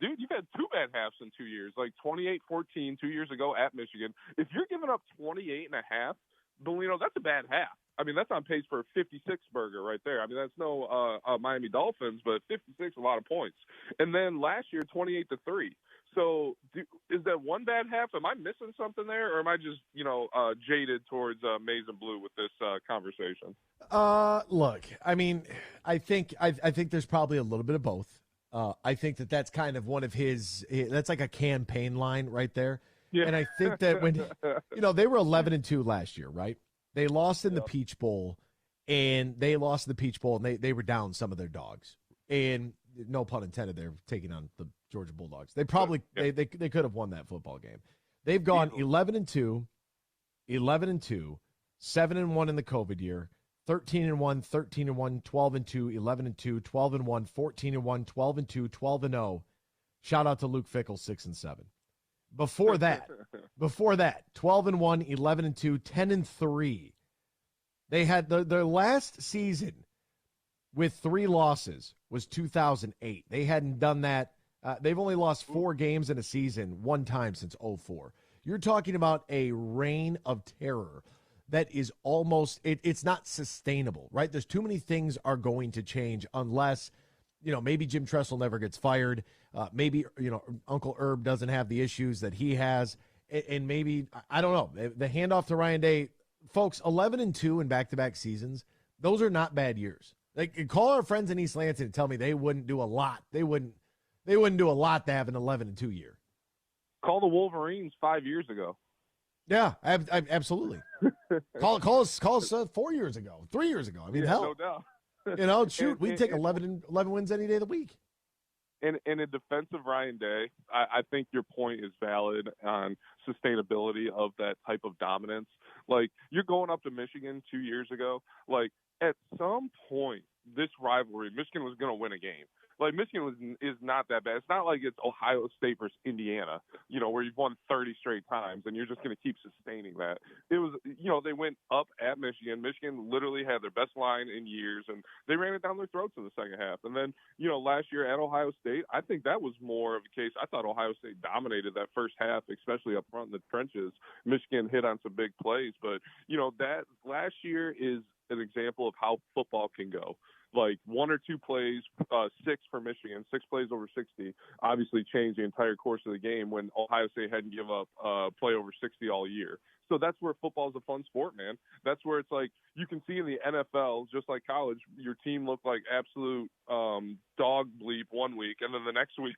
dude, you've had two bad halves in 2 years, like 28-14 2 years ago at Michigan. If you're giving up 28 and a half, Bellino, that's a bad half. I mean, that's on pace for a 56 burger right there. I mean, that's no Miami Dolphins, but 56, a lot of points. And then last year, 28-3. So is that one bad half? Am I missing something there, or am I just, jaded towards maize and blue with this conversation? Look, I mean, I think there's probably a little bit of both. I think that's kind of one of that's like a campaign line right there. Yeah. And I think that when, they were 11-2 last year, right? They lost in the Peach Bowl, and they were down some of their dogs. And no pun intended, they're taking on the Georgia Bulldogs. They probably they could have won that football game. They've gone 11-2, 11-2, 7-1 in the COVID year, 13-1, 13-1, 12-2, 11-2, 12-1, 14-1, 12-2, 12-0. Shout out to Luke Fickell, 6-7. Before that, 12-1, 11-2, 10-3. They had their last season with 3 losses was 2008. They hadn't done that. They've only lost 4 games in a season one time since 2004. You're talking about a reign of terror that is almost it's not sustainable, right? There's too many things are going to change unless, maybe Jim Tressel never gets fired. Maybe, Uncle Herb doesn't have the issues that he has. And maybe, I don't know, the handoff to Ryan Day, folks, 11-2 in back-to-back seasons, those are not bad years. Like, call our friends in East Lansing and tell me they wouldn't do a lot. They wouldn't do a lot to have an 11-2 year. Call the Wolverines 5 years ago. Yeah, absolutely. call us 4 years ago, 3 years ago. I mean, hell. No doubt. Shoot, we'd take 11 wins any day of the week. In a defense of Ryan Day, I think your point is valid on sustainability of that type of dominance. Like, you're going up to Michigan 2 years ago. Like, at some point, this rivalry, Michigan was going to win a game. Like, Michigan is not that bad. It's not like it's Ohio State versus Indiana, where you've won 30 straight times and you're just going to keep sustaining that. It was, they went up at Michigan. Michigan literally had their best line in years, and they ran it down their throats in the second half. And then, last year at Ohio State, I think that was more of a case. I thought Ohio State dominated that first half, especially up front in the trenches. Michigan hit on some big plays, but, that last year is an example of how football can go. like 1 or 2 plays, 6 for Michigan, 6 plays over 60, obviously changed the entire course of the game when Ohio State hadn't give up play over 60 all year. So that's where football is a fun sport, man. That's where it's like you can see in the NFL, just like college, your team looked like absolute dog bleep one week, and then the next week,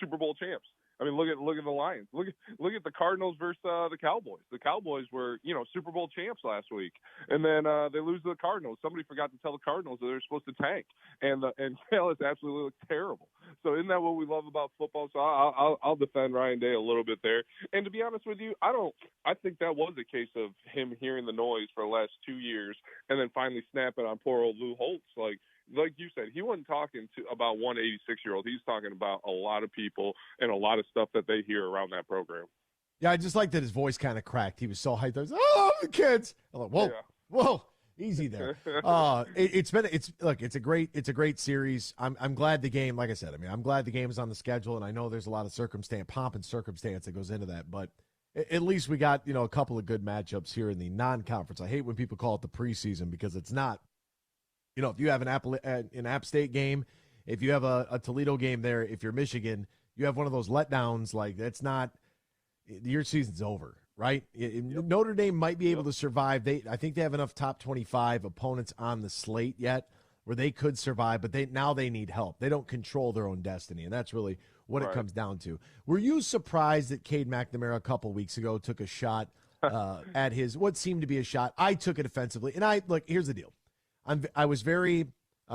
Super Bowl champs. I mean, look at the Lions. Look at the Cardinals versus the Cowboys. The Cowboys were, Super Bowl champs last week, and then they lose to the Cardinals. Somebody forgot to tell the Cardinals that they're supposed to tank, and Dallas absolutely looked terrible. So isn't that what we love about football? So I'll defend Ryan Day a little bit there. And to be honest with you, I think that was a case of him hearing the noise for the last 2 years and then finally snapping on poor old Lou Holtz. Like you said, he wasn't talking about one 86-year-old. He's talking about a lot of people and a lot of stuff that they hear around that program. Yeah, I just like that his voice kind of cracked. He was so hyped. I was like, oh, the kids. I'm like, whoa, easy there. It's a great series. I'm glad the game, like I said, I'm glad the game is on the schedule, and I know there's a lot of pomp and circumstance that goes into that, but at least we got, a couple of good matchups here in the non-conference. I hate when people call it the preseason because it's not. If you have an App State game, if you have a Toledo game there, if you're Michigan, you have one of those letdowns. Like, that's not – your season's over, right? Notre Dame might be able to survive. I think they have enough top 25 opponents on the slate yet where they could survive, but they need help. They don't control their own destiny, and that's really what it comes down to. Were you surprised that Cade McNamara a couple weeks ago took a shot at his – what seemed to be a shot? I took it offensively, and here's the deal. I was very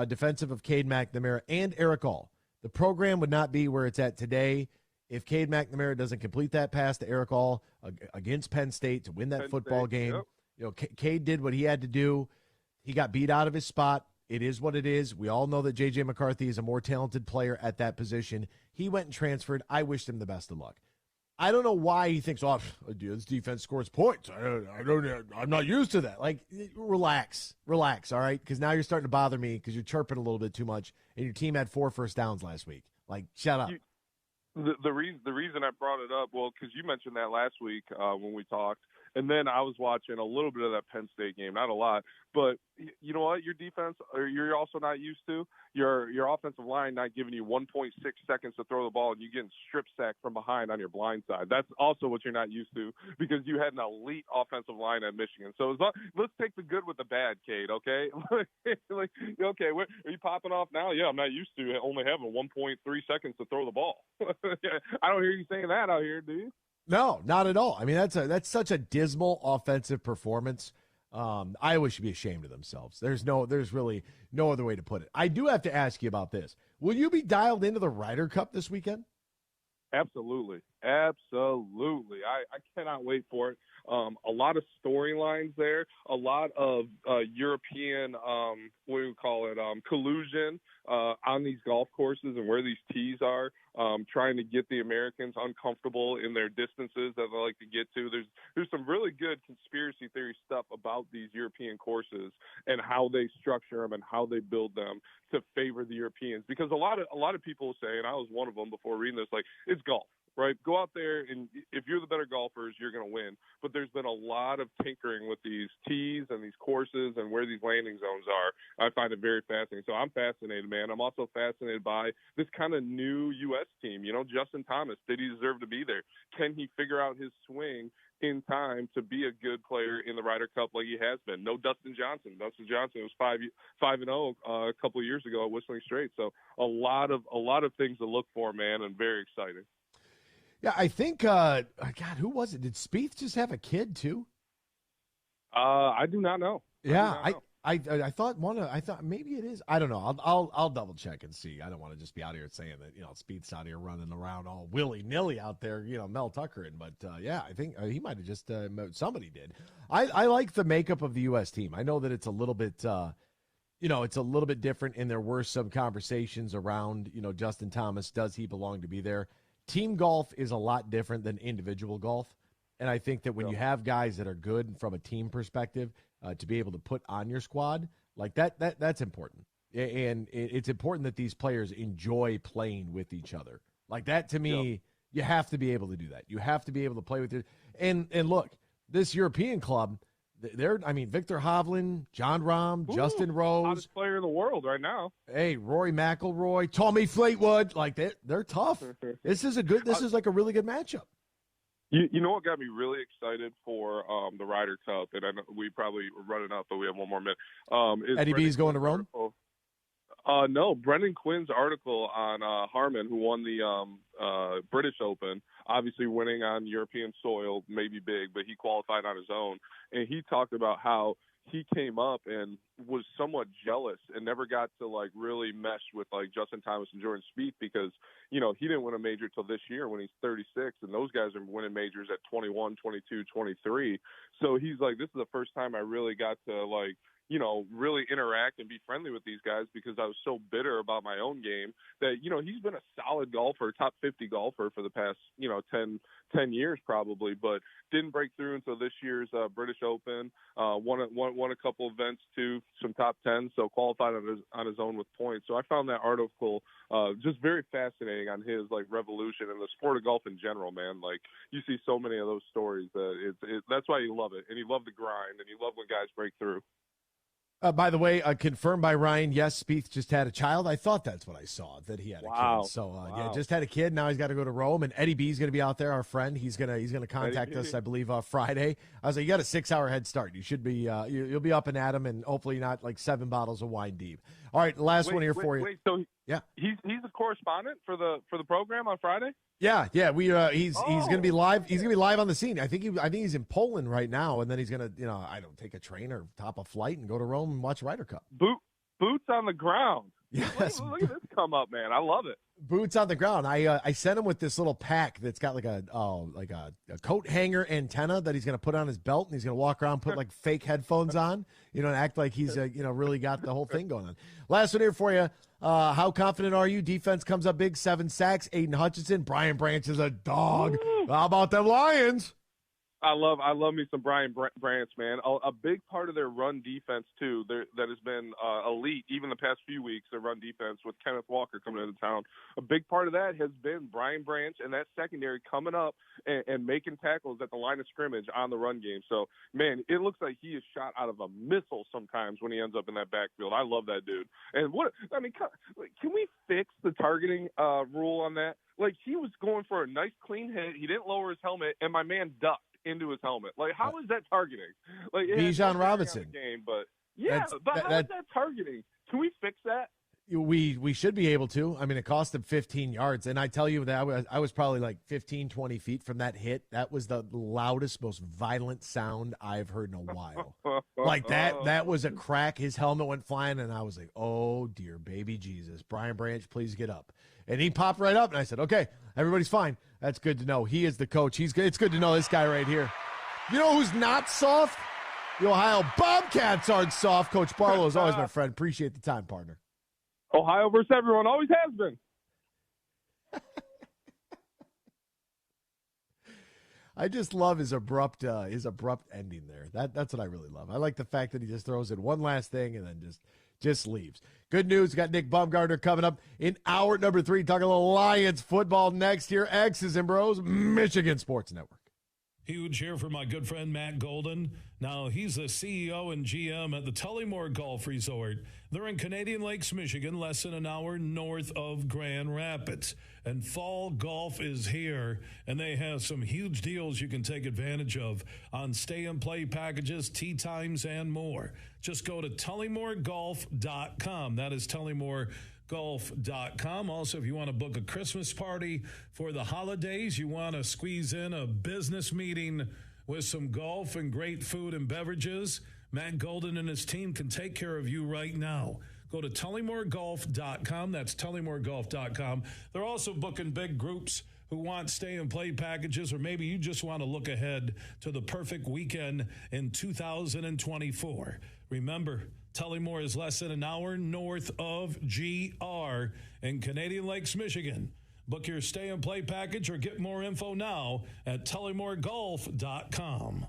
defensive of Cade McNamara and Eric All. The program would not be where it's at today if Cade McNamara doesn't complete that pass to Eric All against Penn State to win that football game. Yep. Cade did what he had to do. He got beat out of his spot. It is what it is. We all know that J.J. McCarthy is a more talented player at that position. He went and transferred. I wished him the best of luck. I don't know why he thinks, this defense scores points. I'm not used to that. Like, relax, all right? Because now you're starting to bother me because you're chirping a little bit too much, and your team had 4 first downs last week. Like, shut up. The reason I brought it up, because you mentioned that last week when we talked, and then I was watching a little bit of that Penn State game, not a lot, but you know what? Your defense, or you're also not used to your offensive line not giving you 1.6 seconds to throw the ball, and you getting strip sacked from behind on your blind side. That's also what you're not used to because you had an elite offensive line at Michigan. So let's take the good with the bad, Cade. Okay, okay, are you popping off now? Yeah, I'm not used to only having 1.3 seconds to throw the ball. I don't hear you saying that out here, do you? No, not at all. That's such a dismal offensive performance. Iowa should be ashamed of themselves. There's really no other way to put it. I do have to ask you about this. Will you be dialed into the Ryder Cup this weekend? Absolutely. I cannot wait for it. A lot of storylines there, a lot of European, collusion on these golf courses and where these tees are, trying to get the Americans uncomfortable in their distances that they like to get to. There's some really good conspiracy theory stuff about these European courses and how they structure them and how they build them to favor the Europeans. Because a lot of people say, and I was one of them before reading this, like, it's golf. Right, go out there, and if you're the better golfers, you're going to win. But there's been a lot of tinkering with these tees and these courses and where these landing zones are. I find it very fascinating. So I'm fascinated, man. I'm also fascinated by this kind of new U.S. team. Justin Thomas, did he deserve to be there? Can he figure out his swing in time to be a good player in the Ryder Cup like he has been? No Dustin Johnson. Dustin Johnson was 5-0 a couple of years ago at Whistling Straits. So a lot of things to look for, man, and very exciting. Yeah, I think, God, who was it? Did Spieth just have a kid too? I do not know. I thought I thought maybe it is. I don't know. I'll double check and see. I don't want to just be out here saying that Spieth's out here running around all willy nilly out there. Mel Tucker but yeah, I think he might have just somebody did. I like the makeup of the U.S. team. I know that it's a little bit. It's a little bit different, and there were some conversations around. Justin Thomas, does he belong to be there? Team golf is a lot different than individual golf, and I think that when you have guys that are good from a team perspective, to be able to put on your squad like that's important, and it's important that these players enjoy playing with each other. Like that, to me, you have to be able to do that. You have to be able to play with your and look, this European club, Victor Hovland, John Rahm, Justin Rose. Hottest player in the world right now. Hey, Rory McIlroy, Tommy Fleetwood. Like, they're tough. This is like a really good matchup. You know what got me really excited for the Ryder Cup, and I know we probably running out, but we have one more minute. Eddie B's going to Rome? No, Brendan Quinn's article on Harman, who won the British Open, obviously winning on European soil, maybe big, but he qualified on his own. And he talked about how he came up and was somewhat jealous and never got to like really mesh with like Justin Thomas and Jordan Spieth because, you know, he didn't win a major till this year when he's 36, and those guys are winning majors at 21, 22, 23. So he's like, this is the first time I really got to like, you know, really interact and be friendly with these guys because I was so bitter about my own game that, you know, he's been a solid golfer, top 50 golfer for the past, you know, 10 years probably, but didn't break through until this year's British Open, won a couple events too, some top 10, so qualified on his own with points. So I found that article just very fascinating on his like revolution and the sport of golf in general, man. Like you see so many of those stories that that's why you love it, and you love the grind, and you love when guys break through. By the way, confirmed by Ryan, yes, Spieth just had a child. I thought that's what I saw, that he had a kid. So, yeah, just had a kid. Now he's got to go to Rome. And Eddie B's going to be out there, our friend. He's gonna contact us, I believe, Friday. I was like, you got a 6-hour head start. You should be you'll be up and at him, and hopefully not like 7 bottles of wine deep. All right, last one here for you. Wait, so yeah, he's a correspondent for the program on Friday? Yeah. He's going to be live. He's going to be live on the scene. I think he's in Poland right now, and then he's going to take a train or top a flight and go to Rome and watch Ryder Cup. Boots on the ground. Yes. Look at this come up, man. I love it. Boots on the ground. I sent him with this little pack that's got like a coat hanger antenna that he's going to put on his belt, and he's going to walk around, put like fake headphones on, and act like he's really got the whole thing going on. Last one here for you. How confident are you? Defense comes up big, 7 sacks. Aiden Hutchinson, Brian Branch is a dog. Woo! How about them Lions? I love me some Brian Branch, man. A big part of their run defense too, that has been elite even the past few weeks. Their run defense with Kenneth Walker coming into town. A big part of that has been Brian Branch and that secondary coming up and making tackles at the line of scrimmage on the run game. So, man, it looks like he is shot out of a missile sometimes when he ends up in that backfield. I love that dude. And can we fix the targeting rule on that? Like, he was going for a nice clean hit. He didn't lower his helmet, and my man ducked into his helmet. Like, how is that targeting? Like, Bijan Robinson. Game, but how is that targeting? Can we fix that? We should be able to. I mean, it cost him 15 yards, and I tell you that I was probably like 15, 20 feet from that hit. That was the loudest, most violent sound I've heard in a while. Like that was a crack. His helmet went flying, and I was like, oh dear baby Jesus, Brian Branch, please get up. And he popped right up, and I said, okay, everybody's fine. That's good to know. He is the coach. He's good. It's good to know this guy right here. You know who's not soft? The Ohio Bobcats aren't soft. Coach Barlow is always my friend. Appreciate the time, partner. Ohio versus everyone. Always has been. I just love his abrupt ending there. That's what I really love. I like the fact that he just throws in one last thing and then just leaves. Good news. Got Nick Baumgardner coming up in hour number 3. Talking a little Lions football next here. X's and Bros, Michigan Sports Network. Huge here for my good friend Matt Golden. Now, he's the CEO and GM at the Tullymore Golf Resort. They're in Canadian Lakes, Michigan, less than an hour north of Grand Rapids. And fall golf is here, and they have some huge deals you can take advantage of on stay-and-play packages, tee times, and more. Just go to tullymoregolf.com. That is tullymore.golf.com. Also, if you want to book a Christmas party for the holidays, you want to squeeze in a business meeting with some golf and great food and beverages, Matt Golden and his team can take care of you right now. Go to tullymoregolf.com. That's tullymoregolf.com. They're also booking big groups who want stay-and-play packages, or maybe you just want to look ahead to the perfect weekend in 2024. Remember, Tullymore is less than an hour north of GR in Canadian Lakes, Michigan. Book your stay-and-play package or get more info now at tullymoregolf.com.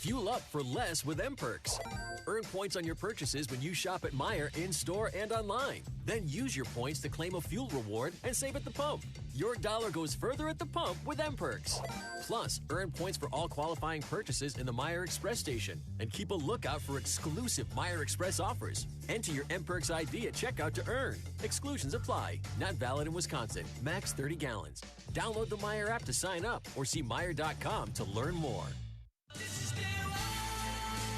Fuel up for less with M-Perks. Earn points on your purchases when you shop at Meijer in-store and online. Then use your points to claim a fuel reward and save at the pump. Your dollar goes further at the pump with M-Perks. Plus, earn points for all qualifying purchases in the Meijer Express station. And keep a lookout for exclusive Meijer Express offers. Enter your M-Perks ID at checkout to earn. Exclusions apply. Not valid in Wisconsin. Max 30 gallons. Download the Meijer app to sign up or see Meijer.com to learn more.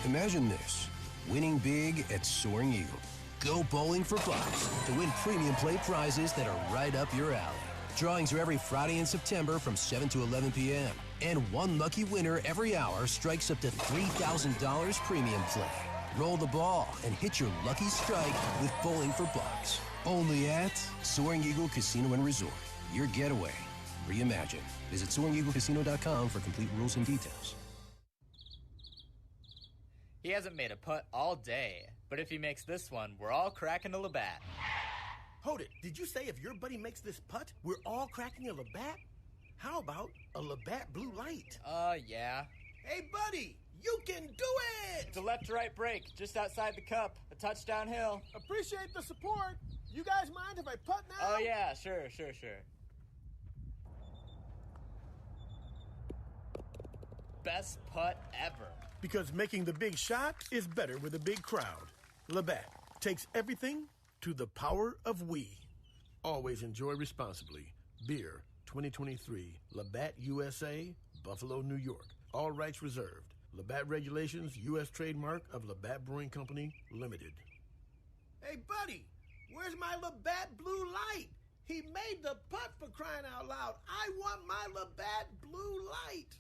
Imagine this, winning big at Soaring Eagle. Go bowling for bucks to win premium play prizes that are right up your alley. Drawings are every Friday in September from 7 to 11 p.m. And one lucky winner every hour strikes up to $3,000 premium play. Roll the ball and hit your lucky strike with Bowling for Bucks. Only at Soaring Eagle Casino and Resort. Your getaway reimagined. Visit SoaringEagleCasino.com for complete rules and details. He hasn't made a putt all day, but if he makes this one, we're all cracking a Labatt. Hold it. Did you say if your buddy makes this putt, we're all cracking a Labatt? How about a Labatt Blue Light? Yeah. Hey, buddy, you can do it! It's a left-to-right break, just outside the cup, a touchdown hill. Appreciate the support. You guys mind if I putt now? Oh, yeah, sure. Best putt ever. Because making the big shot is better with a big crowd. Labatt takes everything to the power of we. Always enjoy responsibly. Beer 2023, Labatt USA, Buffalo, New York. All rights reserved. Labatt Regulations, U.S. trademark of Labatt Brewing Company, Limited. Hey, buddy, where's my Labatt Blue Light? He made the putt, for crying out loud. I want my Labatt Blue Light.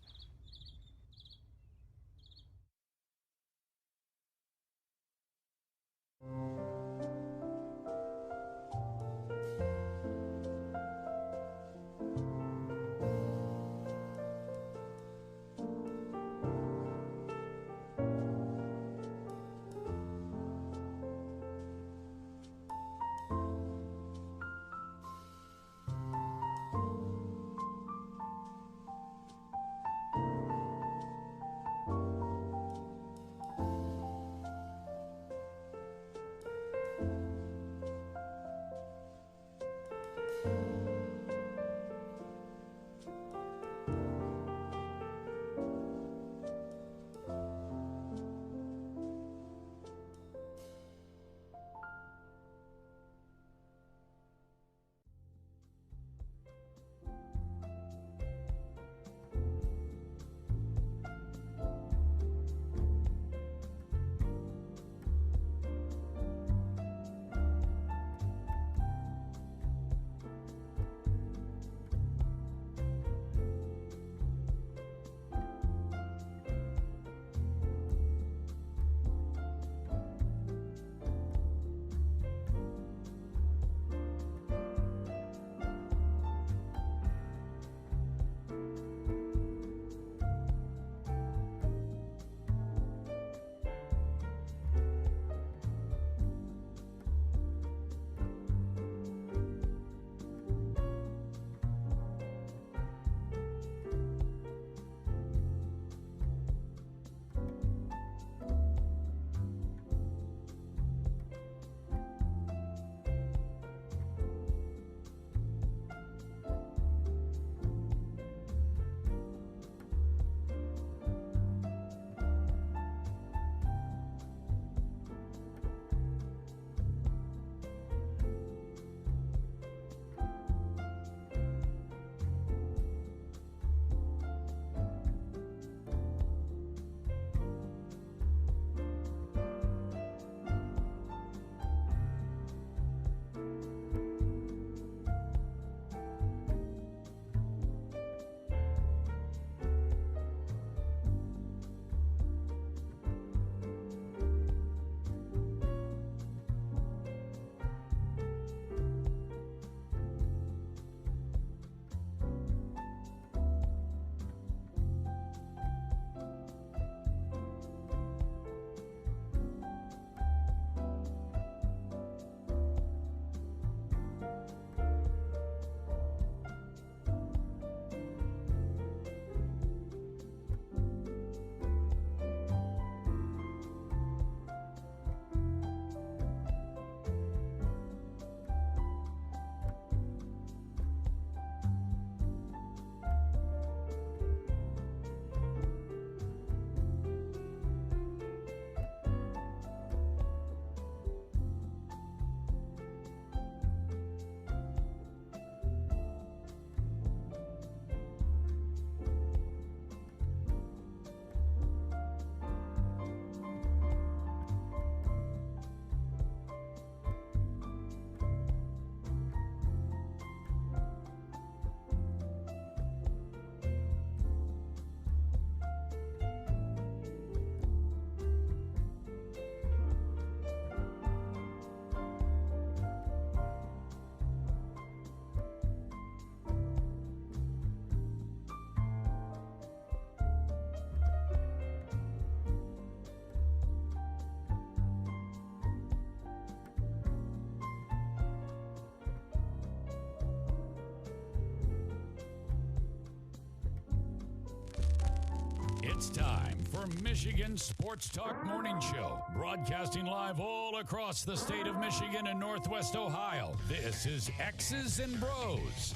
It's time for Michigan Sports Talk Morning Show, broadcasting live all across the state of Michigan and Northwest Ohio. This is X's and Bros.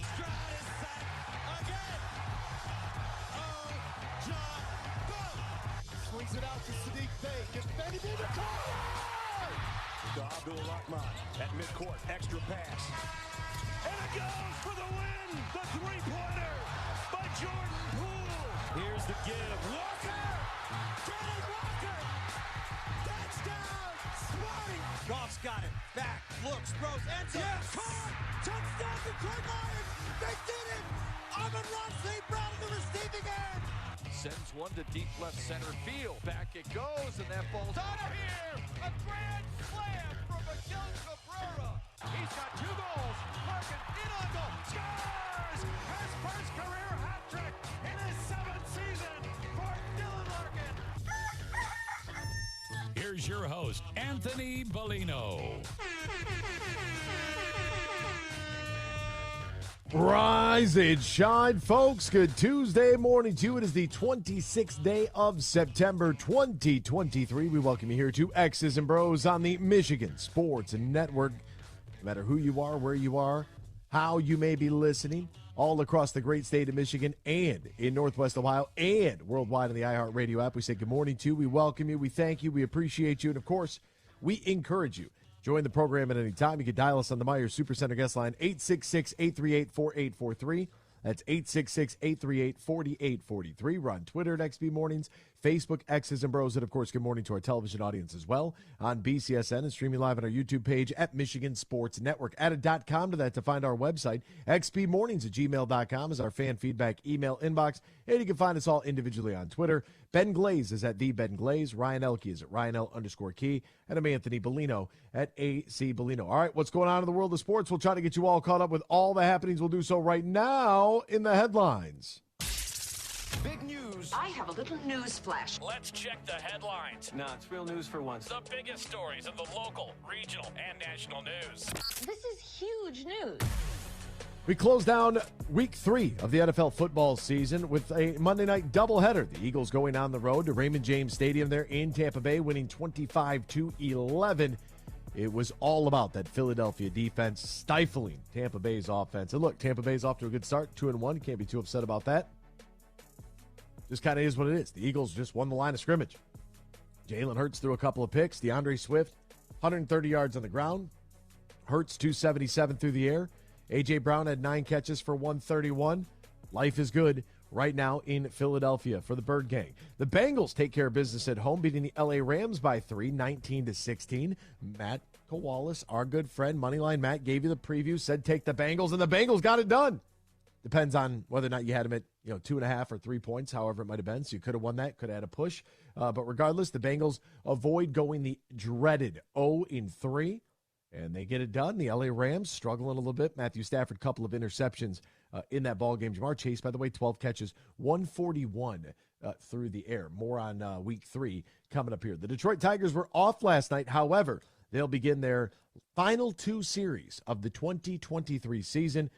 Swings it out to Sadiq Bey. Gets Benny to Abdul-Rahman at midcourt. Extra pass. And it goes for the win. The three-pointer by Jordan Poole. Here's the give. Walker. Kenneth Walker. Touchdown. Smarty. Goff's got it. Back. Looks. Throws. Ends up. Yes. Caught. Touchdown Detroit Lions. They did it. Amon-Ra St. Brown in the receiving end. Sends one to deep left center field. Back it goes, and that ball's out of here. A grand slam from Miguel Cabrera. He's got 2 goals. Larkin in on goal. Scores! His first career hat trick in his 7th season for Dylan Larkin. Here's your host, Anthony Bellino. Rise and shine, folks. Good Tuesday morning to you. It is the 26th day of September 2023. We welcome you here to X's and Bros on the Michigan Sports Network. No matter who you are, where you are, how you may be listening, all across the great state of Michigan and in Northwest Ohio and worldwide on the iHeartRadio app, we say good morning to you. We welcome you. We thank you. We appreciate you. And, of course, we encourage you. Join the program at any time. You can dial us on the Meijer Supercenter guest line, 866-838-4843. That's 866-838-4843. We're on Twitter at XB Mornings, Facebook, X's and Bros, and, of course, good morning to our television audience as well on BCSN and streaming live on our YouTube page at Michigan Sports Network. Add a .com to that to find our website. xbmornings@gmail.com is our fan feedback email inbox, and you can find us all individually on Twitter. Ben Glaze is at @BenGlaze. Ryan Elke is at RyanL_Key. And I'm Anthony Bellino at AC Bellino. All right, what's going on in the world of sports? We'll try to get you all caught up with all the happenings. We'll do so right now in the headlines. Big news. I have a little news flash. Let's check the headlines. No, it's real news for once. The biggest stories of the local, regional, and national news. This is huge news. We close down week 3 of the NFL football season with a Monday night doubleheader. The Eagles going on the road to Raymond James Stadium there in Tampa Bay, winning 25-11. It was all about that Philadelphia defense stifling Tampa Bay's offense. And look, Tampa Bay's off to a good start, 2-1. Can't be too upset about that. Just kind of is what it is. The Eagles just won the line of scrimmage. Jalen Hurts threw a couple of picks. DeAndre Swift, 130 yards on the ground. Hurts, 277 through the air. A.J. Brown had 9 catches for 131. Life is good right now in Philadelphia for the Bird Gang. The Bengals take care of business at home, beating the L.A. Rams by 3, 19-16. Matt Kowalis, our good friend, Moneyline Matt, gave you the preview, said take the Bengals, and the Bengals got it done. Depends on whether or not you had them at 2.5 or 3 points, however it might have been. So you could have won that, could have had a push. But regardless, the Bengals avoid going the dreaded 0-3. And they get it done. The L.A. Rams struggling a little bit. Matthew Stafford, couple of interceptions in that ball game. Jamar Chase, by the way, 12 catches, 141 through the air. More on week 3 coming up here. The Detroit Tigers were off last night. However, they'll begin their final 2 series of the 2023 season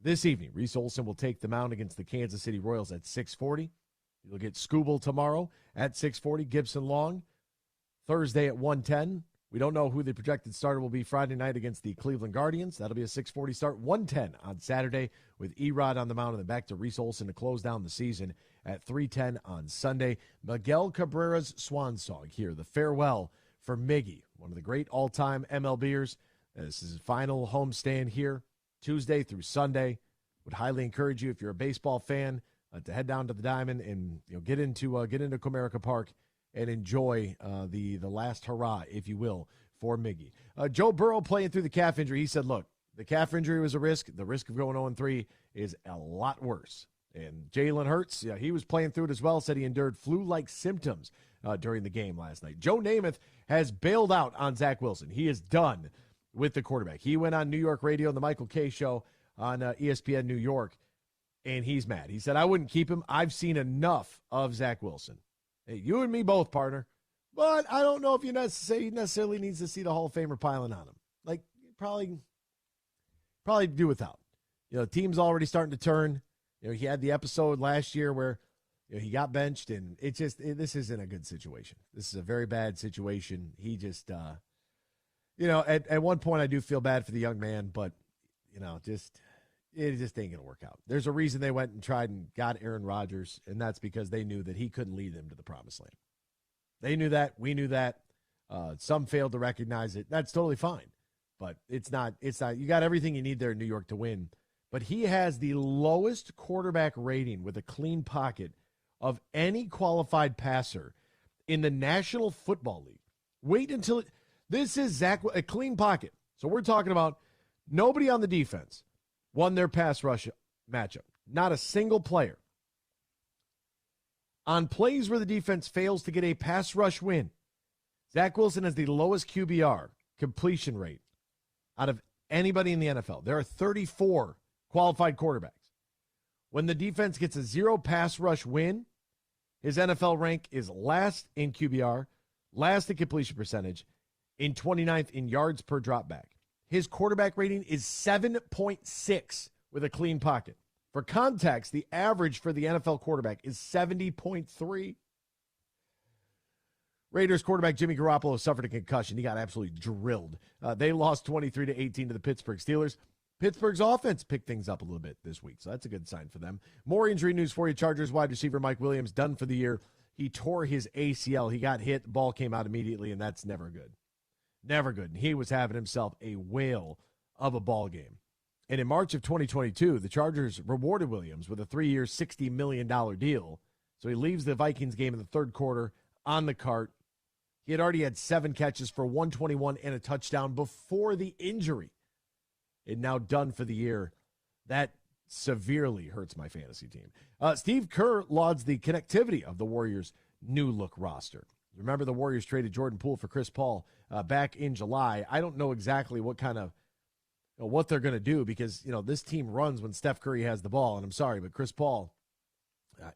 this evening. Reese Olson will take the mound against the Kansas City Royals at 6:40. You'll get Skubal tomorrow at 6:40. Gibson Long Thursday at 1:10. We don't know who the projected starter will be Friday night against the Cleveland Guardians. That'll be a 6:40 start. 1:10 on Saturday with Erod on the mound, and then back to Reese Olson to close down the season at 3:10 on Sunday. Miguel Cabrera's swan song here, the farewell for Miggy, one of the great all-time MLBers. This is his final homestand here, Tuesday through Sunday. Would highly encourage you, if you're a baseball fan, to head down to the Diamond and get into Comerica Park and enjoy the last hurrah, if you will, for Miggy. Joe Burrow playing through the calf injury. He said, look, the calf injury was a risk. The risk of going 0-3 is a lot worse. And Jalen Hurts, he was playing through it as well, said he endured flu-like symptoms during the game last night. Joe Namath has bailed out on Zach Wilson. He is done with the quarterback. He went on New York radio on the Michael Kay show on ESPN New York, and he's mad. He said, I wouldn't keep him. I've seen enough of Zach Wilson. Hey, you and me both, partner. But I don't know if he necessarily needs to see the Hall of Famer piling on him. Like, probably do without. Team's already starting to turn. He had the episode last year where he got benched, and this isn't a good situation. This is a very bad situation. He just, at one point I do feel bad for the young man, but, it just ain't going to work out. There's a reason they went and tried and got Aaron Rodgers, and that's because they knew that he couldn't lead them to the promised land. They knew that. We knew that. Some failed to recognize it. That's totally fine, but it's not. You got everything you need there in New York to win, but he has the lowest quarterback rating with a clean pocket of any qualified passer in the National Football League. Wait until this is a clean pocket. So we're talking about nobody on the defense won their pass rush matchup. Not a single player. On plays where the defense fails to get a pass rush win, Zach Wilson has the lowest QBR, completion rate, out of anybody in the NFL. There are 34 qualified quarterbacks. When the defense gets a 0 pass rush win, his NFL rank is last in QBR, last in completion percentage, in 29th in yards per dropback. His quarterback rating is 7.6 with a clean pocket. For context, the average for the NFL quarterback is 70.3. Raiders quarterback Jimmy Garoppolo suffered a concussion. He got absolutely drilled. They lost 23-18 to the Pittsburgh Steelers. Pittsburgh's offense picked things up a little bit this week, so that's a good sign for them. More injury news for you. Chargers wide receiver Mike Williams done for the year. He tore his ACL. He got hit. The ball came out immediately, and that's never good. Never good. And he was having himself a whale of a ball game. And in March of 2022, the Chargers rewarded Williams with a 3-year, $60 million deal. So he leaves the Vikings game in the third quarter on the cart. He had already had 7 catches for 121 and a touchdown before the injury. And now done for the year. That severely hurts my fantasy team. Steve Kerr lauds the connectivity of the Warriors' new-look roster. Remember, the Warriors traded Jordan Poole for Chris Paul back in July. I don't know exactly what kind of what they're going to do because, this team runs when Steph Curry has the ball. And I'm sorry, but Chris Paul,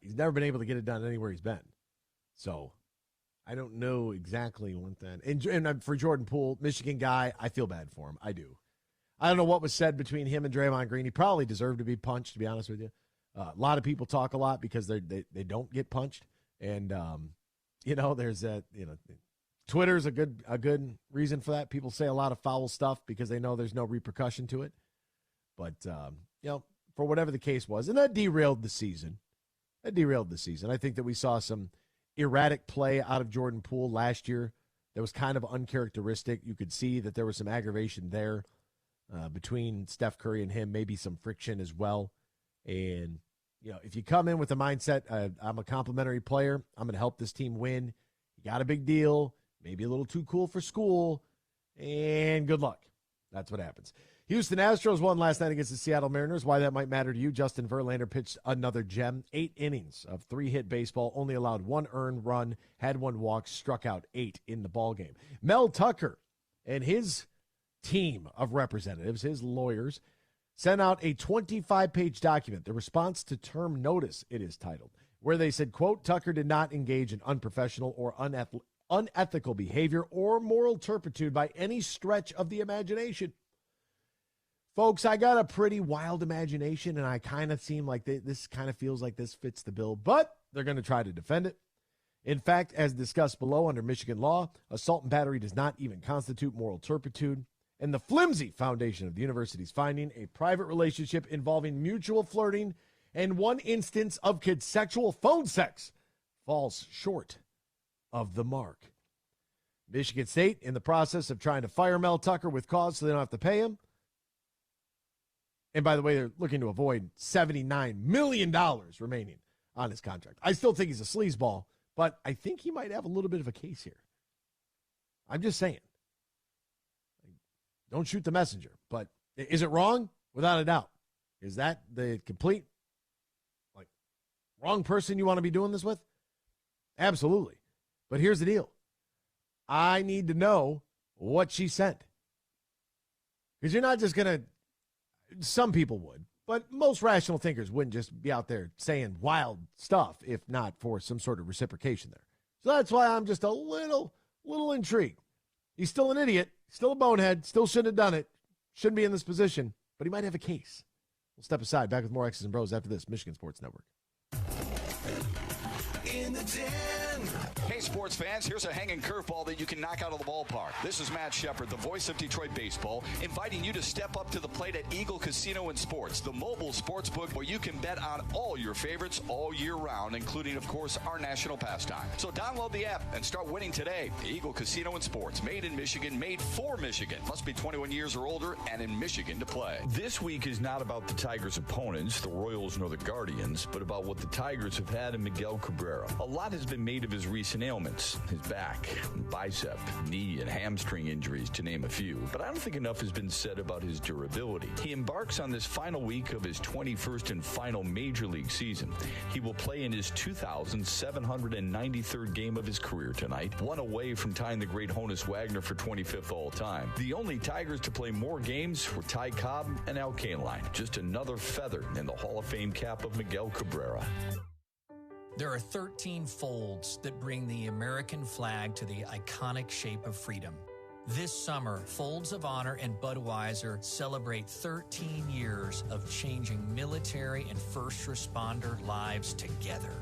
he's never been able to get it done anywhere he's been. So I don't know exactly what that. And for Jordan Poole, Michigan guy, I feel bad for him. I do. I don't know what was said between him and Draymond Green. He probably deserved to be punched, to be honest with you. A lot of people talk a lot because they don't get punched. And, there's that, Twitter's a good reason for that. People say a lot of foul stuff because they know there's no repercussion to it. But, for whatever the case was, and that derailed the season. I think that we saw some erratic play out of Jordan Poole last year that was kind of uncharacteristic. You could see that there was some aggravation there between Steph Curry and him, maybe some friction as well. And, if you come in with the mindset, I'm a complimentary player, I'm going to help this team win. You got a big deal, maybe a little too cool for school, and good luck. That's what happens. Houston Astros won last night against the Seattle Mariners. Why that might matter to you, Justin Verlander pitched another gem. 8 innings of 3-hit baseball, only allowed 1 earned run, had 1 walk, struck out 8 in the ballgame. Mel Tucker and his team of representatives, his lawyers, sent out a 25-page document, the response to term notice, it is titled, where they said, quote, Tucker did not engage in unprofessional or unethical behavior or moral turpitude by any stretch of the imagination. Folks, I got a pretty wild imagination, and I kind of seem like this kind of feels like this fits the bill, but they're going to try to defend it. In fact, as discussed below under Michigan law, assault and battery does not even constitute moral turpitude. And the flimsy foundation of the university's finding a private relationship involving mutual flirting and 1 instance of consensual phone sex falls short of the mark. Michigan State, in the process of trying to fire Mel Tucker with cause so they don't have to pay him. And by the way, they're looking to avoid $79 million remaining on his contract. I still think he's a sleazeball, but I think he might have a little bit of a case here. I'm just saying. Don't shoot the messenger. But is it wrong? Without a doubt. Is that the complete, wrong person you want to be doing this with? Absolutely. But here's the deal. I need to know what she sent. Because you're not just going to, some people would, but most rational thinkers wouldn't just be out there saying wild stuff if not for some sort of reciprocation there. So that's why I'm just a little intrigued. He's still an idiot, still a bonehead, still shouldn't have done it, shouldn't be in this position, but he might have a case. We'll step aside. Back with more X's and Bros after this. Michigan Sports Network. in the den. Hey, sports fans, here's a hanging curveball that you can knock out of the ballpark. This is Matt Shepard, the voice of Detroit baseball, inviting you to step up to the plate at Eagle Casino and Sports, the mobile sports book where you can bet on all your favorites all year round, including, of course, our national pastime. So download the app and start winning today. Eagle Casino and Sports, made in Michigan, made for Michigan. Must be 21 years or older and in Michigan to play. This week is not about the Tigers' opponents, the Royals nor the Guardians, but about what the Tigers have had in Miguel Cabrera. A lot has been made of his recent ailments, his back, bicep, knee, and hamstring injuries, to name a few. But I don't think enough has been said about his durability. He embarks on this final week of his 21st and final Major League season. He will play in his 2,793rd game of his career tonight, one away from tying the great Honus Wagner for 25th all time. The only Tigers to play more games were Ty Cobb and Al Kaline. Just another feather in the Hall of Fame cap of Miguel Cabrera. There are 13 folds that bring the American flag to the iconic shape of freedom. This summer, Folds of Honor and Budweiser celebrate 13 years of changing military and first responder lives together.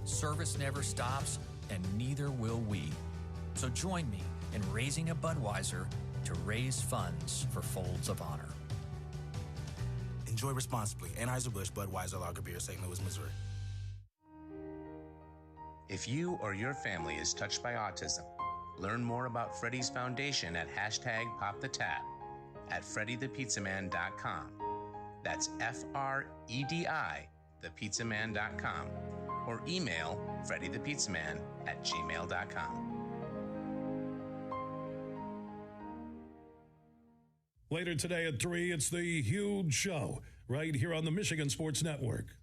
Service never stops, and neither will we. So join me in raising a Budweiser to raise funds for Folds of Honor. Enjoy responsibly. Anheuser-Busch Budweiser Lager Beer, St. Louis, Missouri. If you or your family is touched by autism, learn more about Freddy's Foundation at #PopTheTap at freddythepizzaman.com. That's FREDI, thepizzaman.com, or email freddythepizzaman@gmail.com. Later today at 3, it's The Huge Show, right here on the Michigan Sports Network.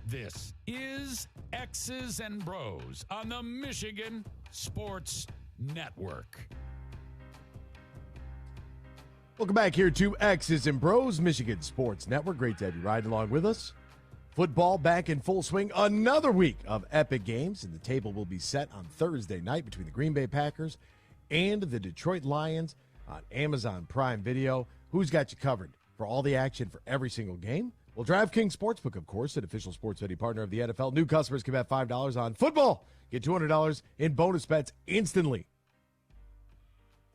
This is X's and Bros on the Michigan Sports Network. Welcome back here to X's and Bros, Michigan Sports Network. Great to have you riding along with us. Football back in full swing. Another week of epic games, and the table will be set on Thursday night between the Green Bay Packers and the Detroit Lions on Amazon Prime Video. Who's got you covered for all the action for every single game? Well, DraftKings Sportsbook, of course, an official sports betting partner of the NFL. New customers can bet $5 on football. Get $200 in bonus bets instantly.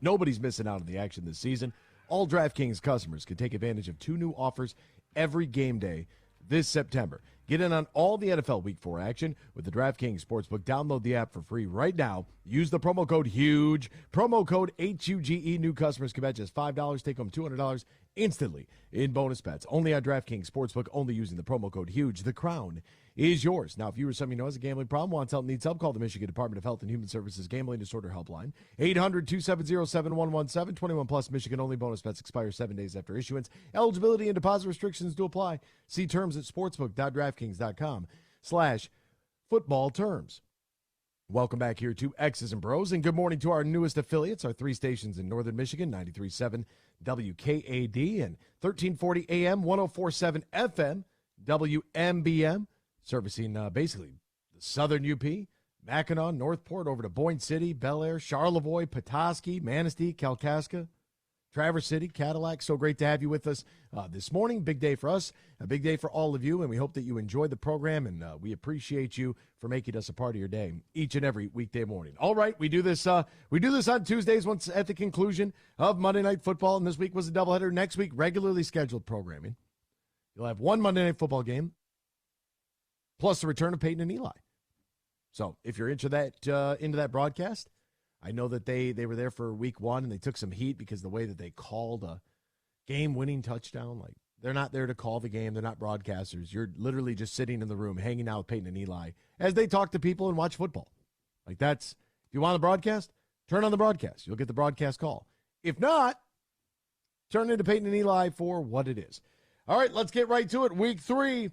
Nobody's missing out on the action this season. All DraftKings customers can take advantage of 2 new offers every game day this September. Get in on all the NFL Week 4 action with the DraftKings Sportsbook. Download the app for free right now. Use the promo code HUGE. Promo code HUGE. New customers can bet just $5. Take home $200 instantly in bonus bets. Only on DraftKings Sportsbook. Only using the promo code HUGE. The crown is yours. Now, if you or somebody you know has a gambling problem, wants help, needs help, call the Michigan Department of Health and Human Services Gambling Disorder Helpline. 800-270-7117. 21 plus. Michigan only. Bonus bets expire 7 days after issuance. Eligibility and deposit restrictions do apply. See terms at sportsbook.draftkings.com/football terms. Welcome back here to X's and Bros, and good morning to our newest affiliates, our 3 stations in northern Michigan, 93.7 WKAD and 1340 AM, 104.7 FM, WMBM, servicing basically the southern UP, Mackinac, Northport, over to Boyne City, Bel Air, Charlevoix, Petoskey, Manistee, Kalkaska, Traverse City, Cadillac. So great to have you with us this morning. Big day for us, a big day for all of you, and we hope that you enjoyed the program, and we appreciate you for making us a part of your day each and every weekday morning. All right, we do this on Tuesdays once at the conclusion of Monday Night Football, and this week was a doubleheader. Next week, regularly scheduled programming. You'll have 1 Monday Night Football game, plus the return of Peyton and Eli. So if you're into that broadcast, I know that they were there for week 1, and they took some heat because the way that they called a game-winning touchdown. Like, they're not there to call the game. They're not broadcasters. You're literally just sitting in the room hanging out with Peyton and Eli as they talk to people and watch football. Like, that's, if you want the broadcast, turn on the broadcast. You'll get the broadcast call. If not, turn into Peyton and Eli for what it is. All right, let's get right to it. Week 3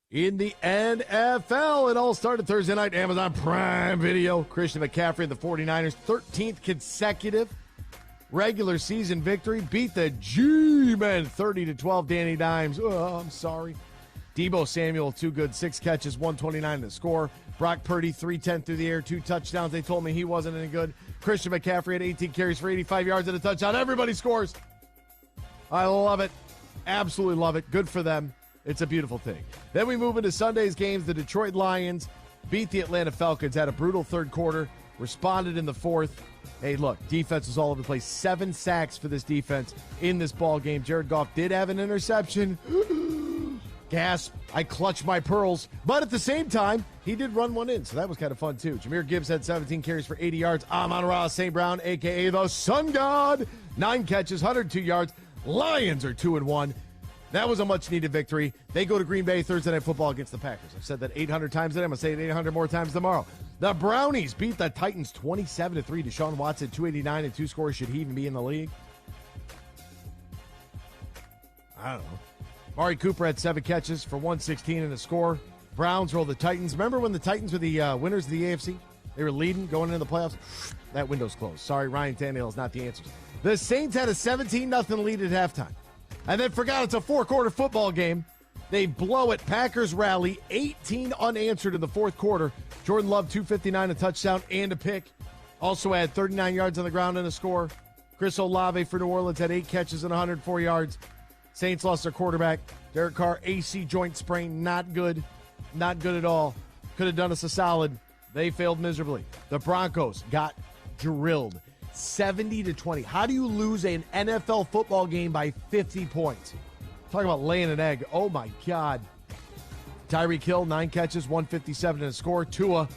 in the NFL. It all started Thursday night, Amazon Prime Video. Christian McCaffrey and the 49ers, 13th consecutive regular season victory. Beat the G-Men 30-12. Danny Dimes, oh, I'm sorry. Deebo Samuel, 2 good, 6 catches, 129 to score. Brock Purdy, 310 through the air, 2 touchdowns. They told me he wasn't any good. Christian McCaffrey had 18 carries for 85 yards and a touchdown. Everybody scores. I love it. Absolutely love it. Good for them. It's a beautiful thing. Then we move into Sunday's games. The Detroit Lions beat the Atlanta Falcons, had a brutal third quarter, responded in the fourth. Hey, look, defense was all over the place. 7 sacks for this defense in this ball game. Jared Goff did have an interception. Gasp. I clutched my pearls. But at the same time, he did run one in, so that was kind of fun, too. Jameer Gibbs had 17 carries for 80 yards. Amon-Ra St. Brown, a.k.a. the Sun God, 9 catches, 102 yards. Lions are 2-1. That was a much-needed victory. They go to Green Bay Thursday Night Football against the Packers. I've said that 800 times today. I'm going to say it 800 more times tomorrow. The Brownies beat the Titans 27-3. Deshaun Watson, 289 and 2 scores. Should he even be in the league? I don't know. Amari Cooper had 7 catches for 116 and a score. Browns rolled the Titans. Remember when the Titans were the winners of the AFC? They were leading going into the playoffs. That window's closed. Sorry, Ryan Tannehill is not the answer. The Saints had a 17-0 lead at halftime. And then forgot it's a 4-quarter football game. They blow it. Packers rally. 18 unanswered in the fourth quarter. Jordan Love, 259, a touchdown and a pick. Also had 39 yards on the ground and a score. Chris Olave for New Orleans had 8 catches and 104 yards. Saints lost their quarterback. Derek Carr, AC joint sprain. Not good. Not good at all. Could have done us a solid. They failed miserably. The Broncos got drilled. 70-20. How do you lose an NFL football game by 50 points? Talking about laying an egg. Oh, my God. Tyreek Hill, 9 catches, 157 and a score. Tua,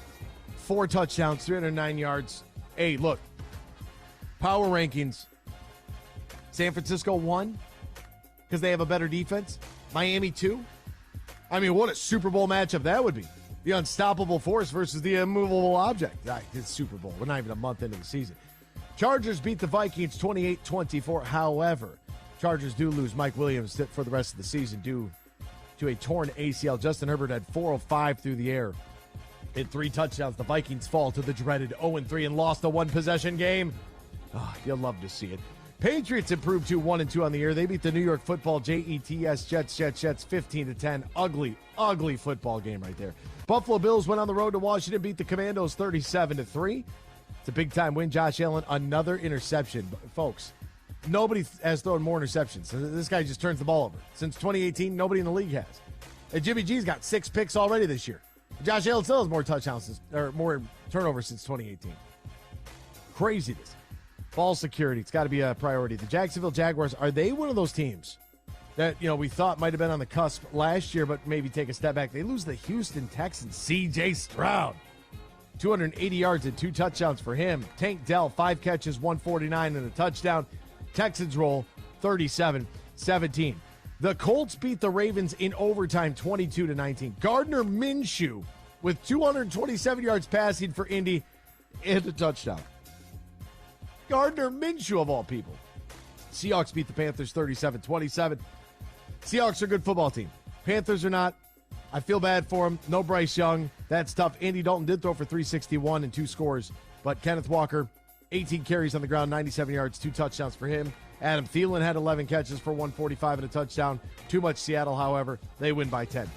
4 touchdowns, 309 yards. Hey, look. Power rankings. San Francisco 1 because they have a better defense. Miami 2. I mean, what a Super Bowl matchup that would be. The unstoppable force versus the immovable object. It's Super Bowl. We're not even a month into the season. Chargers beat the Vikings 28-24. However, Chargers do lose Mike Williams for the rest of the season due to a torn ACL. Justin Herbert had 405 through the air. Hit 3 touchdowns. The Vikings fall to the dreaded 0-3 and lost a one-possession game. Oh, you'll love to see it. Patriots improved to 1-2 on the year. They beat the New York Football Jets 15-10. Ugly football game right there. Buffalo Bills went on the road to Washington, beat the Commandos 37-3. It's a big-time win. Josh Allen, another interception. Folks, nobody has thrown more interceptions. This guy just turns the ball over. Since 2018, nobody in the league has. And Jimmy G's got 6 picks already this year. Josh Allen still has more touchdowns or more turnovers since 2018. Craziness. Ball security, it's got to be a priority. The Jacksonville Jaguars, are they one of those teams that, we thought might have been on the cusp last year, but maybe take a step back? They lose the Houston Texans. C.J. Stroud, 280 yards and 2 touchdowns for him. Tank Dell, 5 catches, 149 and a touchdown. Texans roll 37-17. The Colts beat the Ravens in overtime 22-19. Gardner Minshew with 227 yards passing for Indy and a touchdown. Gardner Minshew of all people. Seahawks beat the Panthers 37-27. Seahawks are a good football team. Panthers are not. I feel bad for them. No Bryce Young. That's tough. Andy Dalton did throw for 361 and 2 scores, but Kenneth Walker, 18 carries on the ground, 97 yards, 2 touchdowns for him. Adam Thielen had 11 catches for 145 and a touchdown. Too much Seattle, however. They win by 10.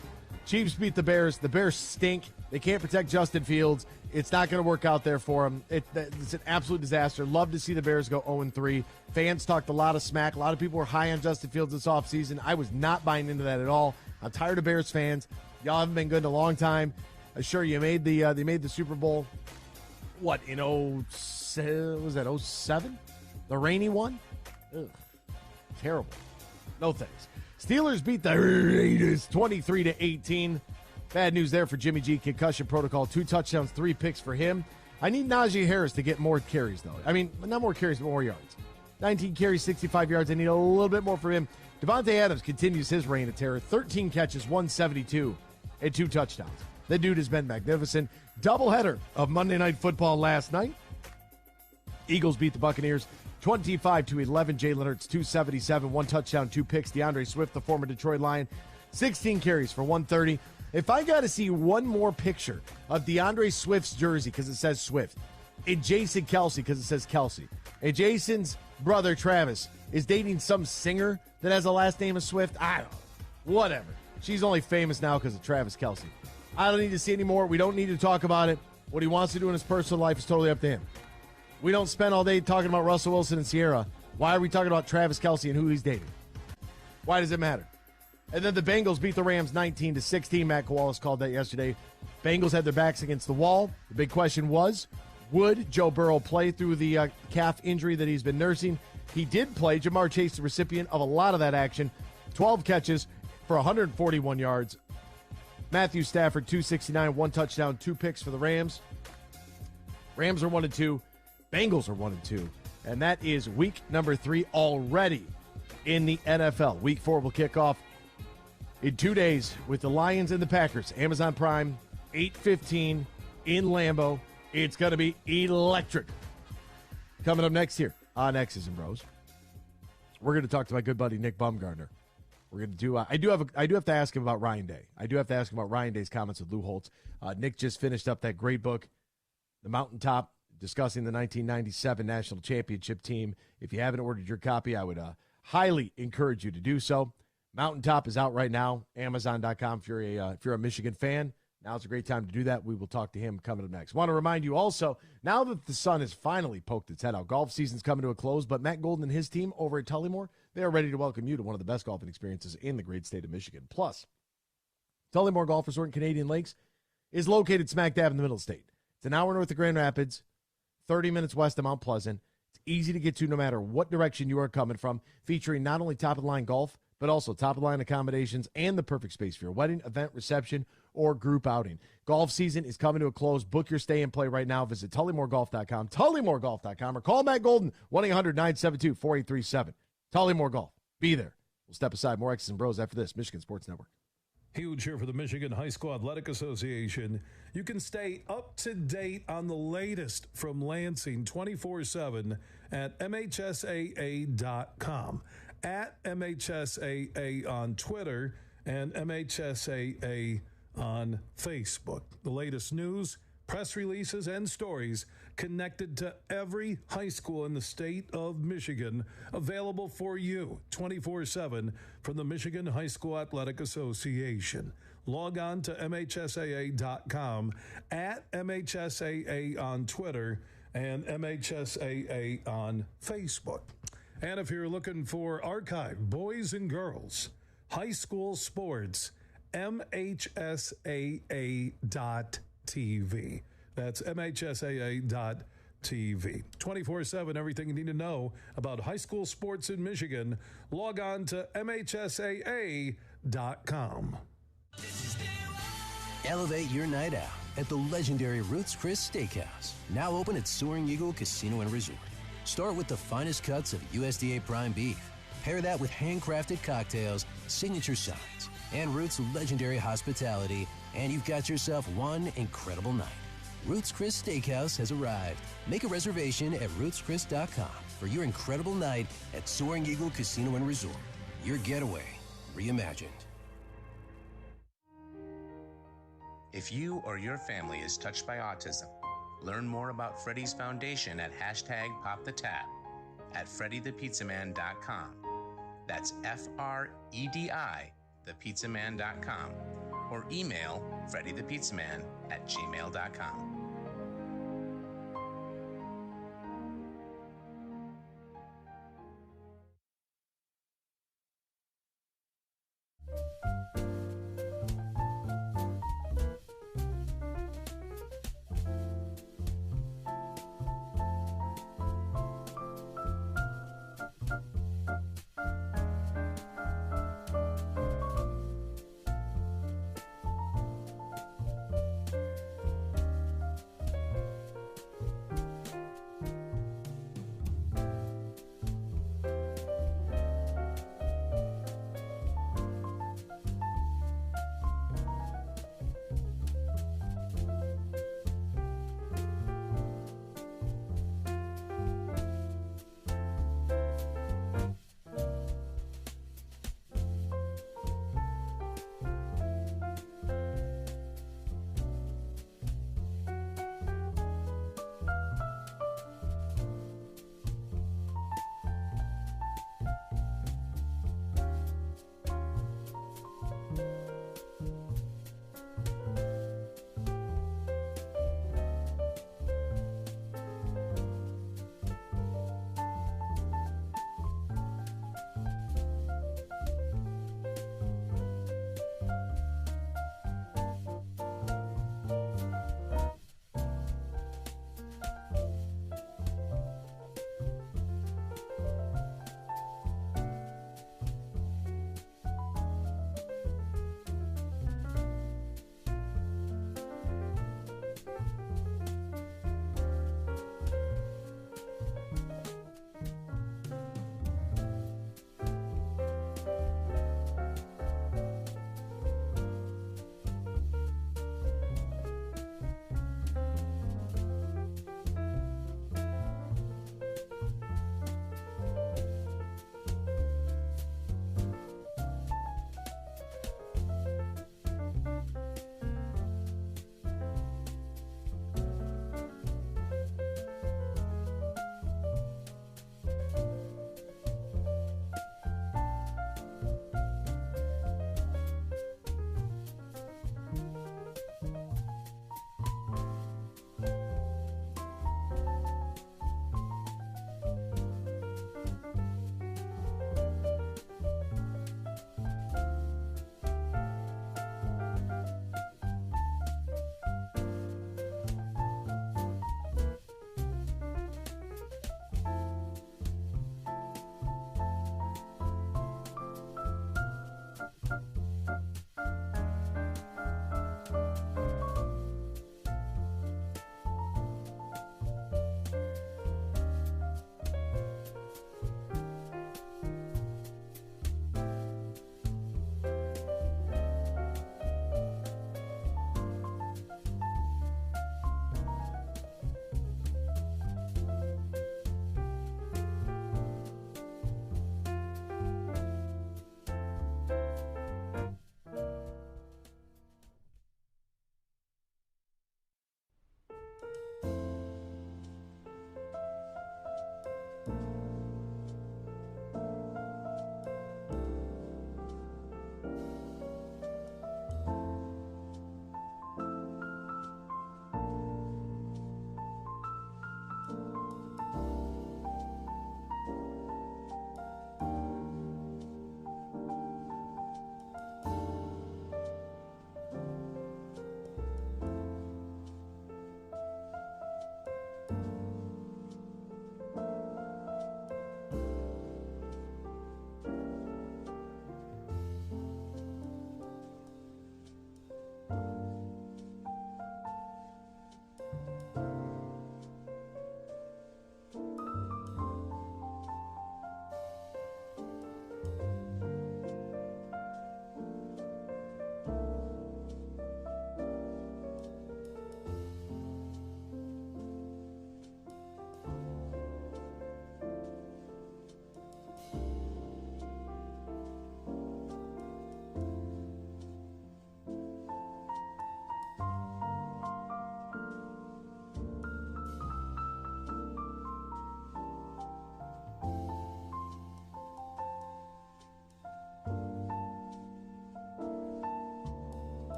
Chiefs beat the Bears. The Bears stink. They can't protect Justin Fields. It's not going to work out there for them. It's an absolute disaster. Love to see the Bears go 0-3. Fans talked a lot of smack. A lot of people were high on Justin Fields this offseason. I was not buying into that at all. I'm tired of Bears fans. Y'all haven't been good in a long time. Sure, you made they made the Super Bowl, what, in 07? The rainy one? Ugh, terrible. No thanks. Steelers beat the Raiders 23-18. Bad news there for Jimmy G. Concussion protocol. 2 touchdowns, 3 picks for him. I need Najee Harris to get more carries, though. I mean, not more carries, but more yards. 19 carries, 65 yards. I need a little bit more for him. Devontae Adams continues his reign of terror. 13 catches, 172, and 2 touchdowns. The dude has been magnificent. Doubleheader of Monday Night Football last night. Eagles beat the Buccaneers 25-11. Jalen Hurts, 277, 1 touchdown, 2 picks. DeAndre Swift, the former Detroit Lion, 16 carries for 130. If I got to see one more picture of DeAndre Swift's jersey, because it says Swift, and Jason Kelsey, because it says Kelsey, and Jason's brother, Travis, is dating some singer that has a last name of Swift, I don't know. Whatever. She's only famous now because of Travis Kelsey. I don't need to see any more. We don't need to talk about it. What he wants to do in his personal life is totally up to him. We don't spend all day talking about Russell Wilson and Sierra. Why are we talking about Travis Kelsey and who he's dating? Why does it matter? And then the Bengals beat the Rams 19-16. Matt Kowalas called that yesterday. Bengals had their backs against the wall. The big question was, would Joe Burrow play through the calf injury that he's been nursing? He did play. Jamar Chase, the recipient of a lot of that action. 12 catches for 141 yards. Matthew Stafford, 269, 1 touchdown, 2 picks for the Rams. Rams are 1-2. Bengals are 1-2. And that is week number 3 already in the NFL. Week 4 will kick off in 2 days with the Lions and the Packers. Amazon Prime, 8:15 in Lambeau. It's going to be electric. Coming up next here on X's and Bros, we're going to talk to my good buddy Nick Baumgardner. We're going to do. I do have to ask him about Ryan Day. I do have to ask him about Ryan Day's comments with Lou Holtz. Nick just finished up that great book, The Mountaintop, discussing the 1997 National Championship team. If you haven't ordered your copy, I would highly encourage you to do so. Mountaintop is out right now, Amazon.com. If you're a Michigan fan, now's a great time to do that. We will talk to him coming up next. Want to remind you also, now that the sun has finally poked its head out, golf season's coming to a close, but Matt Golden and his team over at Tullymore, they are ready to welcome you to one of the best golfing experiences in the great state of Michigan. Plus, Tullymore Golf Resort in Canadian Lakes is located smack dab in the middle of the state. It's an hour north of Grand Rapids, 30 minutes west of Mount Pleasant. It's easy to get to no matter what direction you are coming from, featuring not only top-of-the-line golf, but also top-of-the-line accommodations and the perfect space for your wedding, event, reception, or group outing. Golf season is coming to a close. Book your stay and play right now. Visit TullymoreGolf.com, TullymoreGolf.com, or call Matt Golden, 1-800-972-4837. Tullymore Golf. Be there. We'll step aside. More X's and Bros after this. Michigan Sports Network. Huge here for the Michigan High School Athletic Association. You can stay up to date on the latest from Lansing 24/7 at MHSAA.com. At MHSAA on Twitter and MHSAA on Facebook. The latest news, press releases, and stories connected to every high school in the state of Michigan, available for you 24/7 from the Michigan High School Athletic Association. Log on to MHSAA.com, at MHSAA on Twitter, and MHSAA on Facebook. And if you're looking for archived boys and girls high school sports, MHSAA.TV. That's MHSAA.TV. 24/7, everything you need to know about high school sports in Michigan. Log on to MHSAA.com. Elevate your night out at the legendary Ruth's Chris Steakhouse, now open at Soaring Eagle Casino and Resort. Start with the finest cuts of USDA prime beef. Pair that with handcrafted cocktails, signature sides, and Ruth's legendary hospitality, and you've got yourself one incredible night. Ruth's Chris Steakhouse has arrived. Make a reservation at ruthschris.com for your incredible night at Soaring Eagle Casino and Resort. Your getaway reimagined. If you or your family is touched by autism, learn more about Freddy's Foundation at #PopTheTap at freddythepizzaman.com. That's FREDI, thepizzaman.com, or email freddythepizzaman@gmail.com.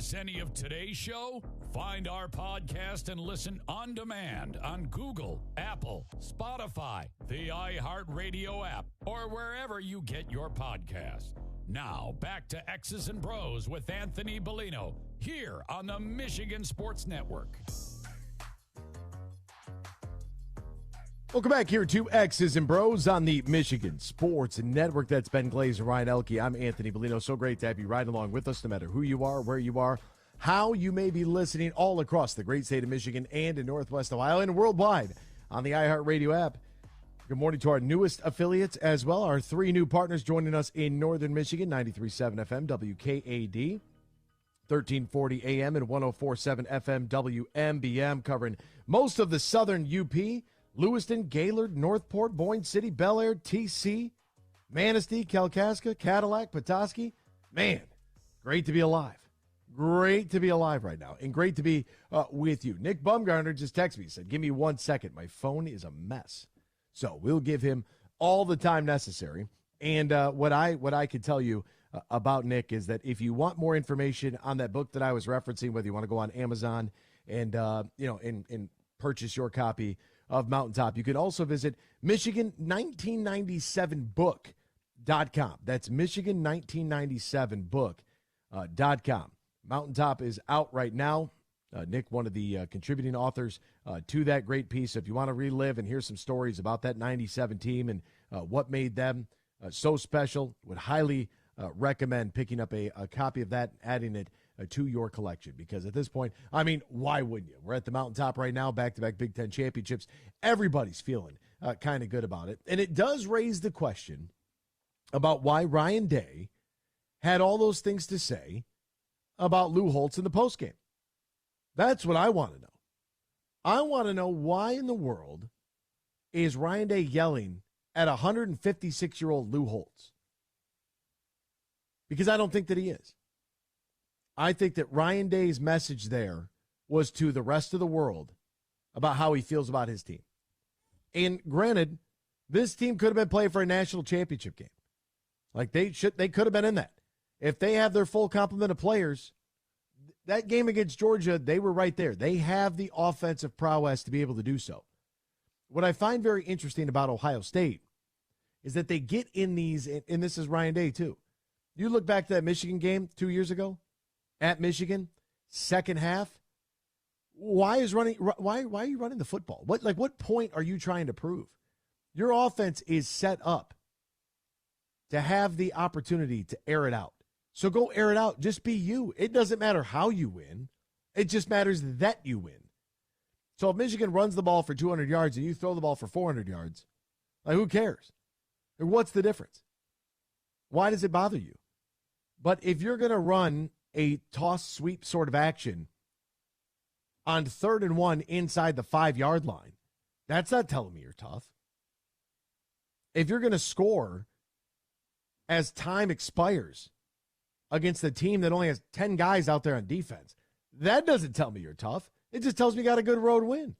Miss any of today's show? Find our podcast and listen on demand on Google, Apple, Spotify, the iHeartRadio app, or wherever you get your podcasts. Now, back to X's and Bros with Anthony Bellino here on the Michigan Sports Network. Welcome back here to X's and Bros on the Michigan Sports Network. That's Ben Glazer, Ryan Elke. I'm Anthony Bellino. So great to have you right along with us, no matter who you are, where you are, how you may be listening all across the great state of Michigan and in Northwest Ohio and worldwide on the iHeartRadio app. Good morning to our newest affiliates as well. Our three new partners joining us in Northern Michigan, 93.7 FM, WKAD, 1340 AM and 104.7 FM, WMBM, covering most of the southern UP, Lewiston, Gaylord, Northport, Boyne City, Bel Air, TC, Manistee, Kalkaska, Cadillac, Petoskey. Man, great to be alive. Great to be alive right now, and great to be with you. Nick Baumgardner just texted me, said, give me 1 second. My phone is a mess. So we'll give him all the time necessary. And what I can tell you about Nick is that if you want more information on that book that I was referencing, whether you want to go on Amazon and and purchase your copy of Mountaintop, you can also visit Michigan1997book.com. That's Michigan1997book.com. Mountaintop is out right now. Nick, one of the contributing authors to that great piece. If you want to relive and hear some stories about that 97 team and what made them so special, would highly recommend picking up a copy of that, adding it to your collection. Because at this point, I mean, why wouldn't you? We're at the Mountaintop right now, back-to-back Big Ten championships. Everybody's feeling kind of good about it. And it does raise the question about why Ryan Day had all those things to say about Lou Holtz in the postgame. That's what I want to know. I want to know why in the world is Ryan Day yelling at 156-year-old Lou Holtz? Because I don't think that he is. I think that Ryan Day's message there was to the rest of the world about how he feels about his team. And granted, this team could have been playing for a national championship game. Like they could have been in that. If they have their full complement of players, that game against Georgia, they were right there. They have the offensive prowess to be able to do so. What I find very interesting about Ohio State is that they get in these, and this is Ryan Day too. You look back to that Michigan game 2 years ago at Michigan, second half. Why are you running the football? What point are you trying to prove? Your offense is set up to have the opportunity to air it out. So go air it out. Just be you. It doesn't matter how you win. It just matters that you win. So if Michigan runs the ball for 200 yards and you throw the ball for 400 yards, like who cares? And what's the difference? Why does it bother you? But if you're going to run a toss sweep sort of action on 3rd and 1 inside the 5-yard line, that's not telling me you're tough. If you're going to score as time expires against a team that only has 10 guys out there on defense, that doesn't tell me you're tough. It just tells me you got a good road win.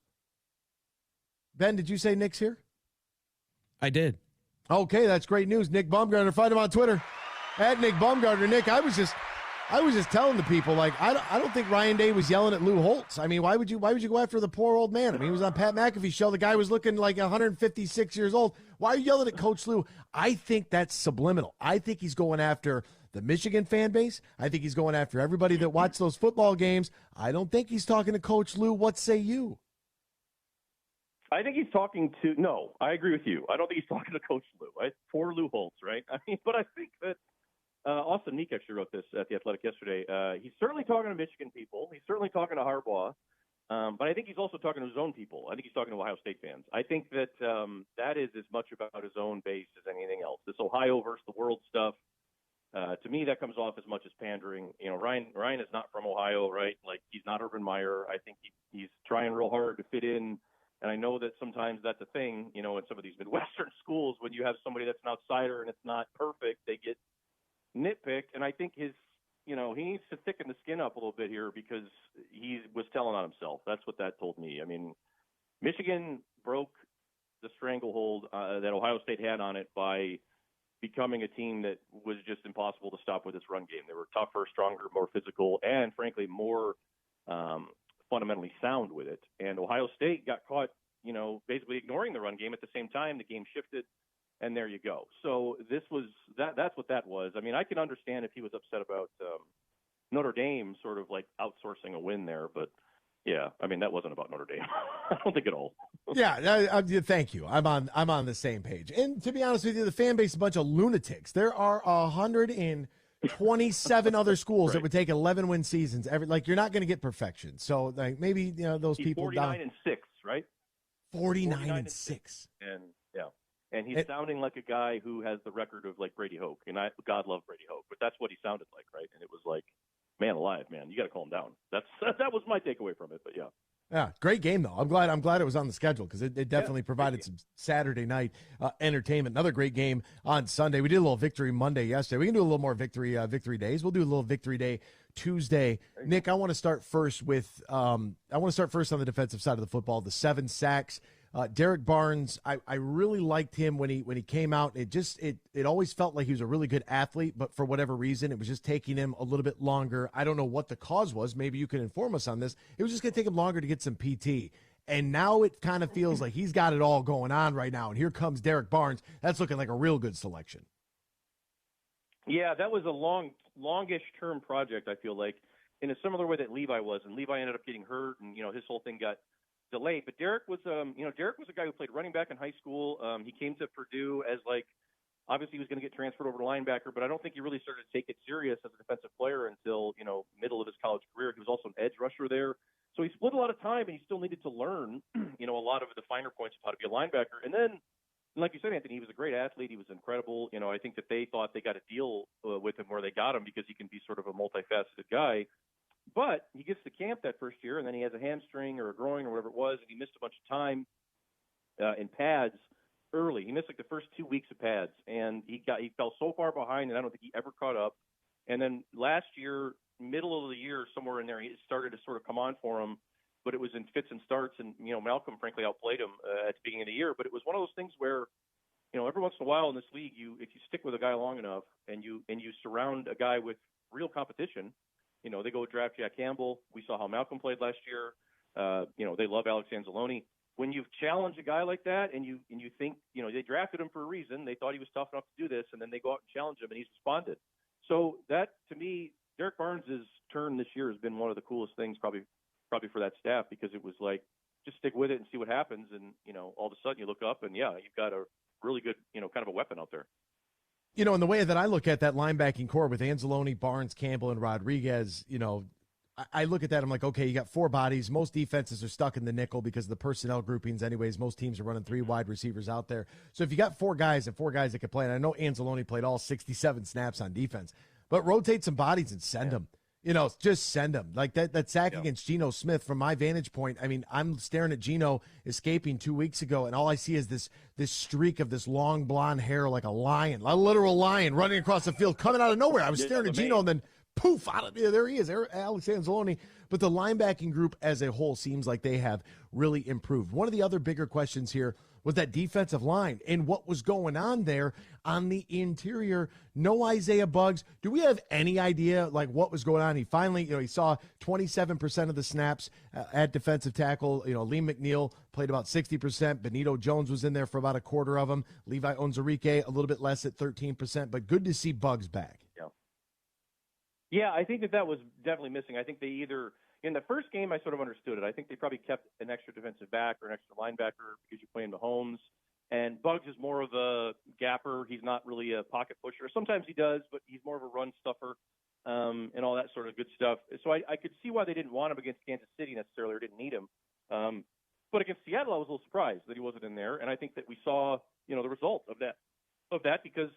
Ben, did you say Nick's here? I did. Okay, that's great news. Nick Baumgardner, find him on Twitter at Nick Baumgardner. Nick, I was just telling the people, like, I don't think Ryan Day was yelling at Lou Holtz. I mean, why would you go after the poor old man? I mean, he was on Pat McAfee's show. The guy was looking like 156 years old. Why are you yelling at Coach Lou? I think that's subliminal. I think he's going after the Michigan fan base. I think he's going after everybody that watched those football games. I don't think he's talking to Coach Lou. What say you? I think he's talking to – no, I agree with you. I don't think he's talking to Coach Lou. Right? Poor Lou Holtz, right? I mean, but I think that Austin Meek actually wrote this at The Athletic yesterday. He's certainly talking to Michigan people. He's certainly talking to Harbaugh. But I think he's also talking to his own people. I think he's talking to Ohio State fans. I think that that is as much about his own base as anything else. This Ohio versus the world stuff, to me, that comes off as much as pandering. You know, Ryan is not from Ohio, right? Like, he's not Urban Meyer. I think he's trying real hard to fit in. And I know that sometimes that's a thing, you know, in some of these Midwestern schools, when you have somebody that's an outsider and it's not perfect, they get nitpicked. And I think he needs to thicken the skin up a little bit here because he was telling on himself. That's what that told me. I mean, Michigan broke the stranglehold that Ohio State had on it by becoming a team that was just impossible to stop with its run game. They were tougher, stronger, more physical, and frankly more fundamentally sound with it. And Ohio State got caught, basically ignoring the run game. At the same time, the game shifted, and there you go. So this was that's what that was. I mean, I can understand if he was upset about Notre Dame sort of like outsourcing a win there, but yeah, I mean, that wasn't about Notre Dame. I don't think at all. Yeah, thank you. I'm on the same page. And to be honest with you, the fan base is a bunch of lunatics. There are 127 other schools that would take 11-win seasons. You're not going to get perfection. So maybe those people 49-6, right? 49-6. And yeah, and he's sounding like a guy who has the record of like Brady Hoke, and God love Brady Hoke, but that's what he sounded like, right? And it was like, man alive, man, you got to calm down. That was my takeaway from it, but yeah. Yeah, great game though. I'm glad it was on the schedule because it definitely provided some Saturday night entertainment. Another great game on Sunday. We did a little Victory Monday yesterday. We can do a little more victory days. We'll do a little Victory Day Tuesday. Nick, I want to start first on the defensive side of the football. The 7 sacks. Derek Barnes, I really liked him when he came out. It always felt like he was a really good athlete, but for whatever reason, it was just taking him a little bit longer. I don't know what the cause was. Maybe you can inform us on this. It was just going to take him longer to get some PT. And now it kind of feels like he's got it all going on right now. And here comes Derek Barnes. That's looking like a real good selection. Yeah, that was a longish term project, I feel like, in a similar way that Levi was. And Levi ended up getting hurt, and his whole thing got delayed. But Derek was a guy who played running back in high school. He came to Purdue as obviously he was going to get transferred over to linebacker, but I don't think he really started to take it serious as a defensive player until middle of his college career. He was also an edge rusher there, so he split a lot of time, and he still needed to learn a lot of the finer points of how to be a linebacker. And then, like you said, Anthony, he was a great athlete. He was incredible. I think that they thought they got a deal with him where they got him because he can be sort of a multifaceted guy. But he gets to camp that first year, and then he has a hamstring or a groin or whatever it was, and he missed a bunch of time in pads early. He missed the first 2 weeks of pads, and he fell so far behind, and I don't think he ever caught up. And then last year, middle of the year, somewhere in there, he started to sort of come on for him, but it was in fits and starts, and Malcolm frankly outplayed him at the beginning of the year. But it was one of those things where every once in a while in this league, if you stick with a guy long enough and you surround a guy with real competition. They go draft Jack Campbell. We saw how Malcolm played last year. They love Alex Anzalone. When you challenge a guy like that and you think, they drafted him for a reason. They thought he was tough enough to do this, and then they go out and challenge him, and he's responded. So that, to me, Derek Barnes' turn this year has been one of the coolest things probably for that staff, because it was like, just stick with it and see what happens. And, all of a sudden you look up and, yeah, you've got a really good, kind of a weapon out there. In the way that I look at that linebacking core with Anzalone, Barnes, Campbell, and Rodriguez, I look at that. I'm like, okay, you got 4 bodies. Most defenses are stuck in the nickel because of the personnel groupings. Anyways, most teams are running 3 wide receivers out there. So if you got 4 guys and 4 guys that can play, and I know Anzalone played all 67 snaps on defense, but rotate some bodies and send them. Just send them. Like that sack against Geno Smith, from my vantage point, I mean, I'm staring at Geno escaping 2 weeks ago, and all I see is this streak of this long blonde hair like a lion, a literal lion running across the field, coming out of nowhere. I was staring at Geno, and then poof, out of there he is, Alex Anzalone. But the linebacking group as a whole seems like they have really improved. One of the other bigger questions here was that defensive line and what was going on there on the interior. No Isaiah Buggs. Do we have any idea what was going on? He finally, he saw 27% of the snaps at defensive tackle. Lee McNeil played about 60%. Benito Jones was in there for about a quarter of them. Levi Onwuzurike a little bit less at 13%, but good to see Buggs back. Yeah, I think that was definitely missing. I think they either, in the first game, I sort of understood it. I think they probably kept an extra defensive back or an extra linebacker because you're playing Mahomes. And Buggs is more of a gapper. He's not really a pocket pusher. Sometimes he does, but he's more of a run stuffer and all that sort of good stuff. So I could see why they didn't want him against Kansas City necessarily, or didn't need him. But against Seattle, I was a little surprised that he wasn't in there. And I think that we saw, the result of that because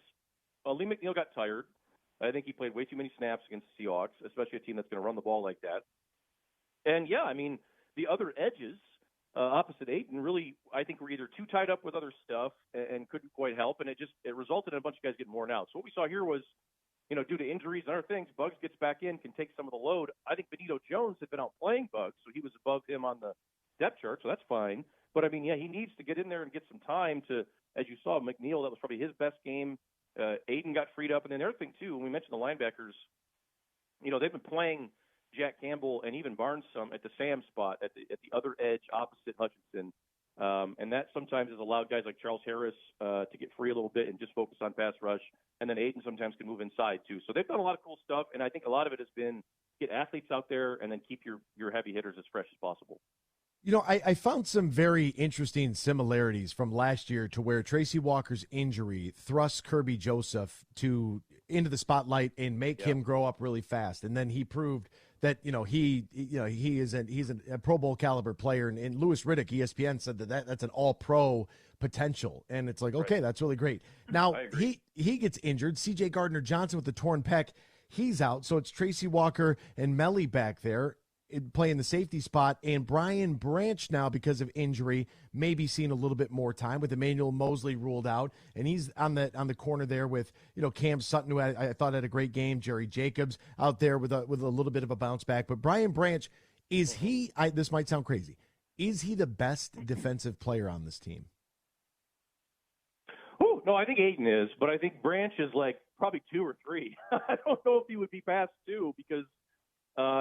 Lee McNeil got tired. I think he played way too many snaps against the Seahawks, especially a team that's going to run the ball like that. And, yeah, I mean, the other edges opposite Ayton really, I think, were either too tied up with other stuff and couldn't quite help, and it resulted in a bunch of guys getting worn out. So what we saw here was, due to injuries and other things, Buggs gets back in, can take some of the load. I think Benito Jones had been out playing Buggs, so he was above him on the depth chart, so that's fine. But, I mean, yeah, he needs to get in there and get some time to, as you saw, McNeil, that was probably his best game. Aiden got freed up. And then the other thing, too, when we mentioned the linebackers, they've been playing Jack Campbell and even Barnes some at the Sam spot at the other edge opposite Hutchinson. And that sometimes has allowed guys like Charles Harris to get free a little bit and just focus on pass rush. And then Aiden sometimes can move inside, too. So they've done a lot of cool stuff, and I think a lot of it has been get athletes out there and then keep your heavy hitters as fresh as possible. I found some very interesting similarities from last year to where Tracy Walker's injury thrust Kirby Joseph into the spotlight and make him grow up really fast. And then he proved that, he's a Pro Bowl caliber player. And Louis Riddick, ESPN, said that's an all-pro potential. And it's like, okay, that's really great. Now, he gets injured. CJ Gardner-Johnson with the torn pec, he's out. So it's Tracy Walker and Melly back there playing the safety spot, and Brian Branch now, because of injury, maybe seeing a little bit more time with Emmanuel Mosley ruled out, and he's on the corner there with Cam Sutton, who I thought had a great game, Jerry Jacobs out there with a little bit of a bounce back. But Brian Branch, is he? This might sound crazy. Is he the best defensive player on this team? Oh no, I think Aiden is, but I think Branch is like probably 2 or 3. I don't know if he would be past 2 because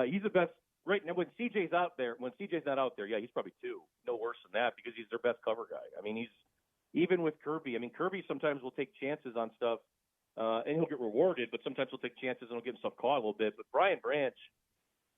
he's the best. Right now, when CJ's not out there, yeah, he's probably 2. No worse than that because he's their best cover guy. I mean, he's even with Kirby. I mean, Kirby sometimes will take chances on stuff, and he'll get rewarded, but sometimes he'll take chances and he'll get himself caught a little bit. But Brian Branch,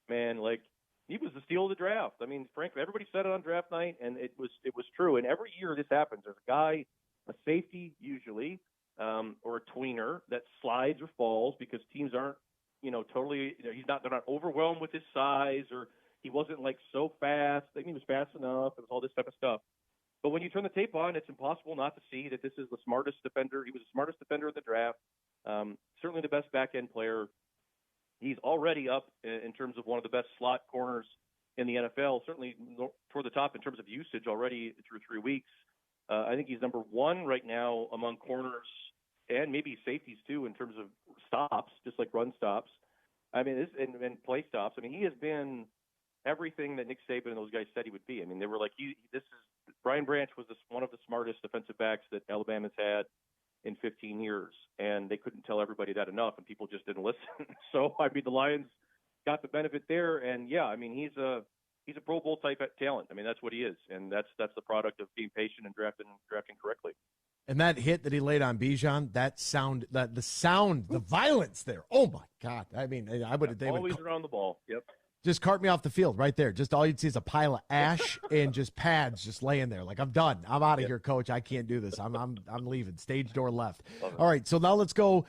man, like he was the steal of the draft. I mean, frankly, everybody said it on draft night, and it was true. And every year this happens. There's a guy, a safety usually, or a tweener that slides or falls because teams aren't. They're not overwhelmed with his size, or he wasn't like so fast. I think he was fast enough. It was all this type of stuff. But when you turn the tape on, it's impossible not to see that this is the smartest defender. He was the smartest defender of the draft. Certainly the best back end player. He's already up in terms of one of the best slot corners in the NFL. Certainly toward the top in terms of usage already through 3 weeks. I think he's number 1 right now among corners and maybe safeties too in terms of stops, just like run stops. I mean, and play stops. I mean, he has been everything that Nick Saban and those guys said he would be. I mean, they were like, Brian Branch was one of the smartest defensive backs that Alabama's had in 15 years, and they couldn't tell everybody that enough, and people just didn't listen. So, I mean, the Lions got the benefit there, and yeah, I mean, he's a Pro Bowl type talent. I mean, that's what he is, and that's the product of being patient and drafting correctly. And that hit that he laid on Bijan, the violence there. Oh my God! I mean, they always around the ball. Yep. Just cart me off the field right there. Just all you'd see is a pile of ash and just pads just laying there. Like, I'm done. I'm out of here, coach. I can't do this. I'm leaving. Stage door left. All right. So now let's go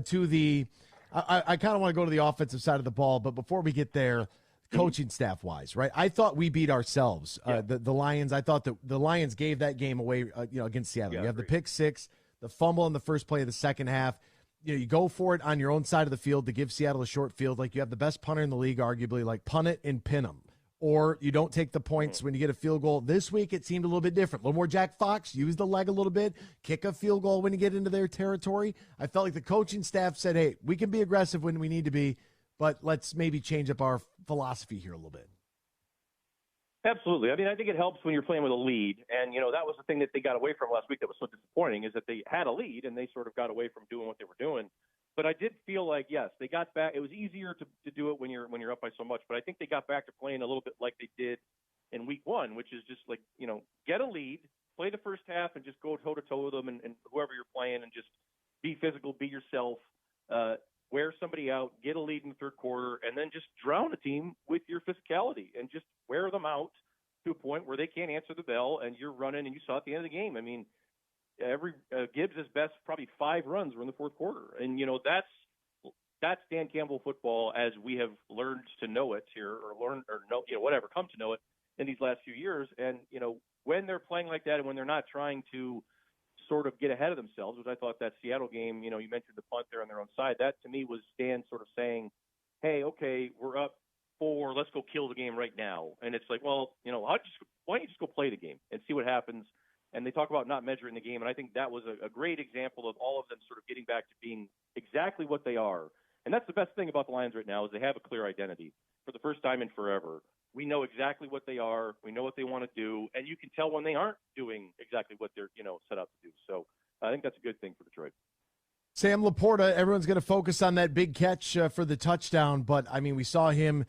to the. I kind of want to go to the offensive side of the ball, but before we get there. Coaching staff wise, right? I thought we beat ourselves. The Lions. I thought that the Lions gave that game away. Against Seattle. You have the pick 6, the fumble in the first play of the second half. You go for it on your own side of the field to give Seattle a short field. Like you have the best punter in the league, arguably. Like punt it and pin them, or you don't take the points when you get a field goal. This week it seemed a little bit different. A little more Jack Fox. Use the leg a little bit. Kick a field goal when you get into their territory. I felt like the coaching staff said, "Hey, we can be aggressive when we need to be." But let's maybe change up our philosophy here a little bit. Absolutely. I mean, I think it helps when you're playing with a lead. And, that was the thing that they got away from last week that was so disappointing is that they had a lead and they sort of got away from doing what they were doing. But I did feel like, yes, they got back. It was easier to do it when you're up by so much. But I think they got back to playing a little bit like they did in week 1, which is just like, get a lead, play the first half and just go toe-to-toe with them and whoever you're playing and just be physical, be yourself, wear somebody out, get a lead in the third quarter, and then just drown a team with your physicality and just wear them out to a point where they can't answer the bell and you're running, and you saw at the end of the game. I mean, Gibbs' best probably 5 runs were in the fourth quarter. And, that's Dan Campbell football as we have learned to know it here come to know it in these last few years. And, when they're playing like that and when they're not trying to sort of get ahead of themselves, which I thought that Seattle game, you mentioned the punt there on their own side. That to me was Dan sort of saying, hey, okay, we're up 4, let's go kill the game right now. And it's like, well, why don't you just go play the game and see what happens? And they talk about not measuring the game. And I think that was a great example of all of them sort of getting back to being exactly what they are. And that's the best thing about the Lions right now is they have a clear identity for the first time in forever. We know exactly what they are. We know what they want to do. And you can tell when they aren't doing exactly what they're, set out to do. So I think that's a good thing for Detroit. Sam Laporta, everyone's going to focus on that big catch for the touchdown, but, I mean, we saw him,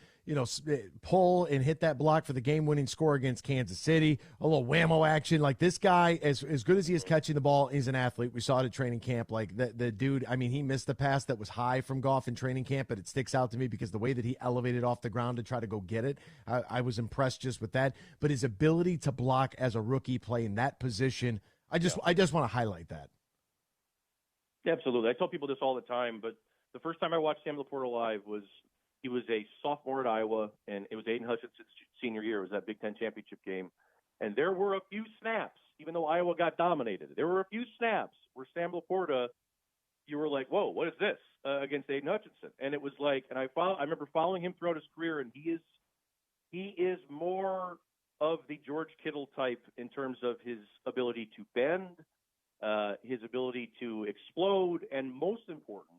pull and hit that block for the game-winning score against Kansas City, a little whammo action. Like, this guy, as good as he is catching the ball, he's an athlete. We saw it at training camp. Like, the dude, I mean, he missed the pass that was high from Goff in training camp, but it sticks out to me because the way that he elevated off the ground to try to go get it, I was impressed just with that. But his ability to block as a rookie playing that position, I just want to highlight that. Absolutely. I tell people this all the time, but the first time I watched Sam Laporta live he was a sophomore at Iowa, and it was Aiden Hutchinson's senior year. It was that Big Ten championship game. And there were a few snaps, even though Iowa got dominated. There were a few snaps where Sam Laporta, you were like, whoa, what is this against Aiden Hutchinson? And it was like, and I remember following him throughout his career, and he is more of the George Kittle type in terms of his ability to bend, his ability to explode, and most important,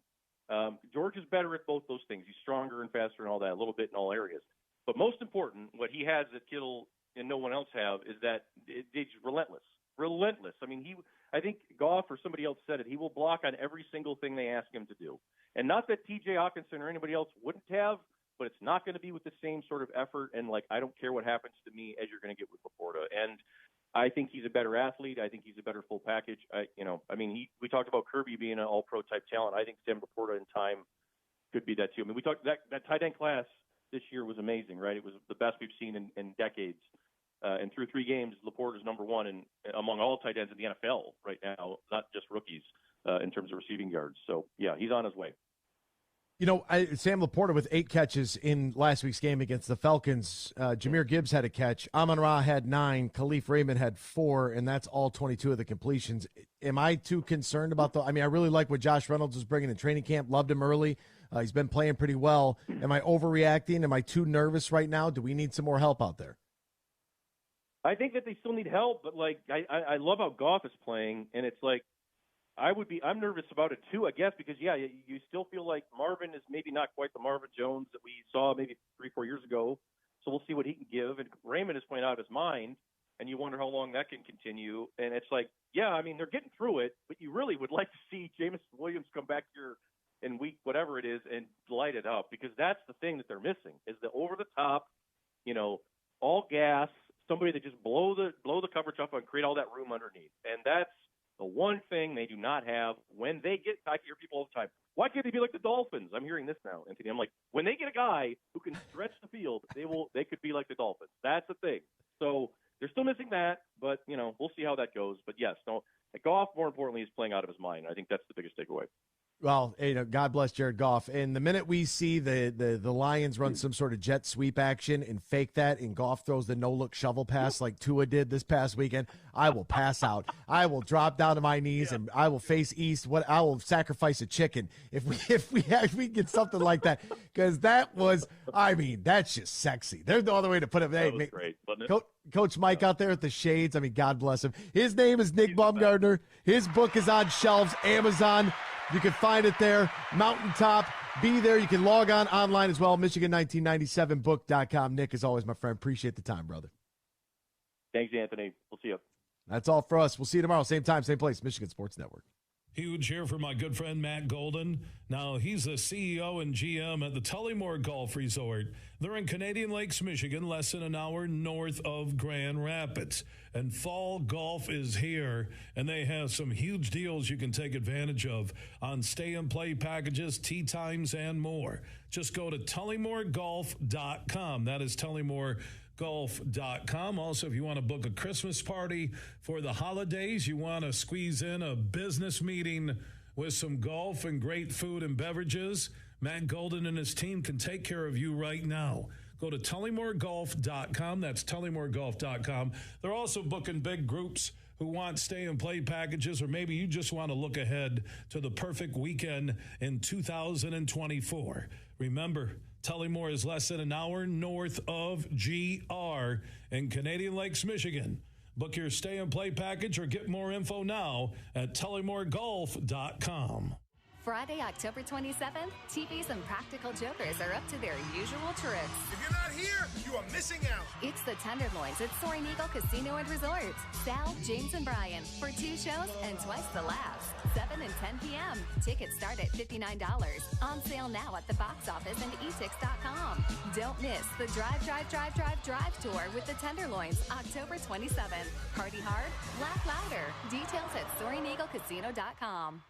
George is better at both those things. He's stronger and faster and all that, a little bit in all areas. But most important, what he has that Kittle and no one else have is that it's relentless. Relentless. I mean, I think Goff or somebody else said it. He will block on every single thing they ask him to do. And not that T.J. Hawkinson or anybody else wouldn't have, but it's not going to be with the same sort of effort. And, I don't care what happens to me as you're going to get with Laporta. And I think he's a better athlete. I think he's a better full package. We talked about Kirby being an all-pro type talent. I think Sam Laporta in time could be that too. I mean, we talked that tight end class this year was amazing, right? It was the best we've seen in decades. And through 3 games, Laporta's number one among all tight ends in the NFL right now, not just rookies in terms of receiving yards. So, yeah, he's on his way. Sam Laporta with 8 catches in last week's game against the Falcons. Jahmyr Gibbs had a catch. Amon-Ra had 9. Khalif Raymond had 4, and that's all 22 of the completions. Am I too concerned about I really like what Josh Reynolds was bringing in training camp. Loved him early. He's been playing pretty well. Am I overreacting? Am I too nervous right now? Do we need some more help out there? I think that they still need help, but, I love how Goff is playing, and it's like, I'm nervous about it too, I guess, because you still feel like Marvin is maybe not quite the Marvin Jones that we saw maybe 3-4 years ago. So we'll see what he can give. And Raymond is playing out his mind, and you wonder how long that can continue. And it's like, they're getting through it, but you really would like to see Jameson Williams come back here in week whatever it is and light it up, because that's the thing that they're missing is the over the top, all gas, somebody that just blow the coverage up and create all that room underneath. And that's the one thing they do not have when they get – I hear people all the time, why can't they be like the Dolphins? I'm hearing this now, Anthony. I'm like, when they get a guy who can stretch the field, they could be like the Dolphins. That's the thing. So they're still missing that, but, we'll see how that goes. But, yes, Goff, more importantly, is playing out of his mind. I think that's the biggest takeaway. Well, God bless Jared Goff. And the minute we see the Lions run some sort of jet sweep action and fake that, and Goff throws the no-look shovel pass like Tua did this past weekend, I will pass out. I will drop down to my knees and I will face east. I will sacrifice a chicken if we get something like that, because that was, that's just sexy. There's no other way to put it. That was great, wasn't it? Coach Mike out there at the shades. God bless him. His name is Nick Baumgardner. His book is on shelves, Amazon. You can find it there, Mountaintop. Be there. You can log on online as well, Michigan1997book.com. Nick, as always, my friend, appreciate the time, brother. Thanks, Anthony. We'll see you. That's all for us. We'll see you tomorrow, same time, same place, Michigan Sports Network. Huge here for my good friend Matt Golden. Now, he's the CEO and GM at the Tullymore Golf Resort. They're in Canadian Lakes, Michigan, less than an hour north of Grand Rapids. And fall golf is here, and they have some huge deals you can take advantage of on stay-and-play packages, tee times, and more. Just go to tullymoregolf.com. That is tullymoregolf.com. Also, if you want to book a Christmas party for the holidays, you want to squeeze in a business meeting with some golf and great food and beverages, Matt Golden and his team can take care of you right now. Go to tullymoregolf.com. That's tullymoregolf.com. They're also booking big groups who want stay-and-play packages, or maybe you just want to look ahead to the perfect weekend in 2024. Remember, Tullymore is less than an hour north of GR in Canadian Lakes, Michigan. Book your stay-and-play package or get more info now at tullymoregolf.com. Friday, October 27th, TVs and Practical Jokers are up to their usual tricks. If you're not here, you are missing out. It's the Tenderloins at Soaring Eagle Casino and Resort. Sal, James, and Brian for 2 shows and twice the laughs. 7 and 10 p.m. Tickets start at $59. On sale now at the box office and etix.com. Don't miss the Drive Tour with the Tenderloins, October 27th. Party hard, laugh louder. Details at SoaringEagleCasino.com.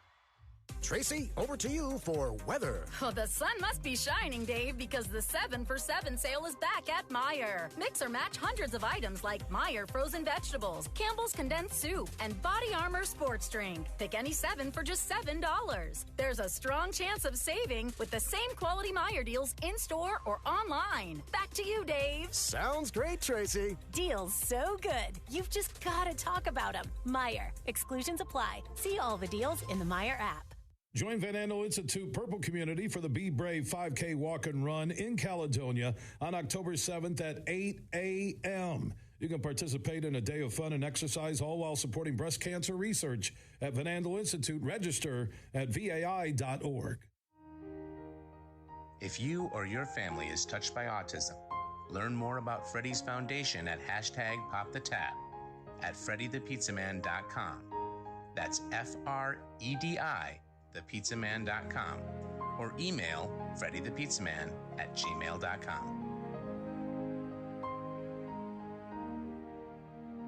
Tracy, over to you for weather. Well, the sun must be shining, Dave, because the 7 for 7 sale is back at Meijer. Mix or match hundreds of items like Meijer frozen vegetables, Campbell's condensed soup, and Body Armor sports drink. Pick any 7 for just $7. There's a strong chance of saving with the same quality Meijer deals in-store or online. Back to you, Dave. Sounds great, Tracy. Deals so good, you've just got to talk about them. Meijer. Exclusions apply. See all the deals in the Meijer app. Join Van Andel Institute Purple Community for the Be Brave 5K Walk and Run in Caledonia on October 7th at 8 a.m. You can participate in a day of fun and exercise, all while supporting breast cancer research at Van Andel Institute. Register at vai.org. If you or your family is touched by autism, learn more about Freddy's Foundation at #PopTheTap at freddythepizzaman.com. That's FREDI, thepizzaman.com, or email freddythepizzaman@gmail.com.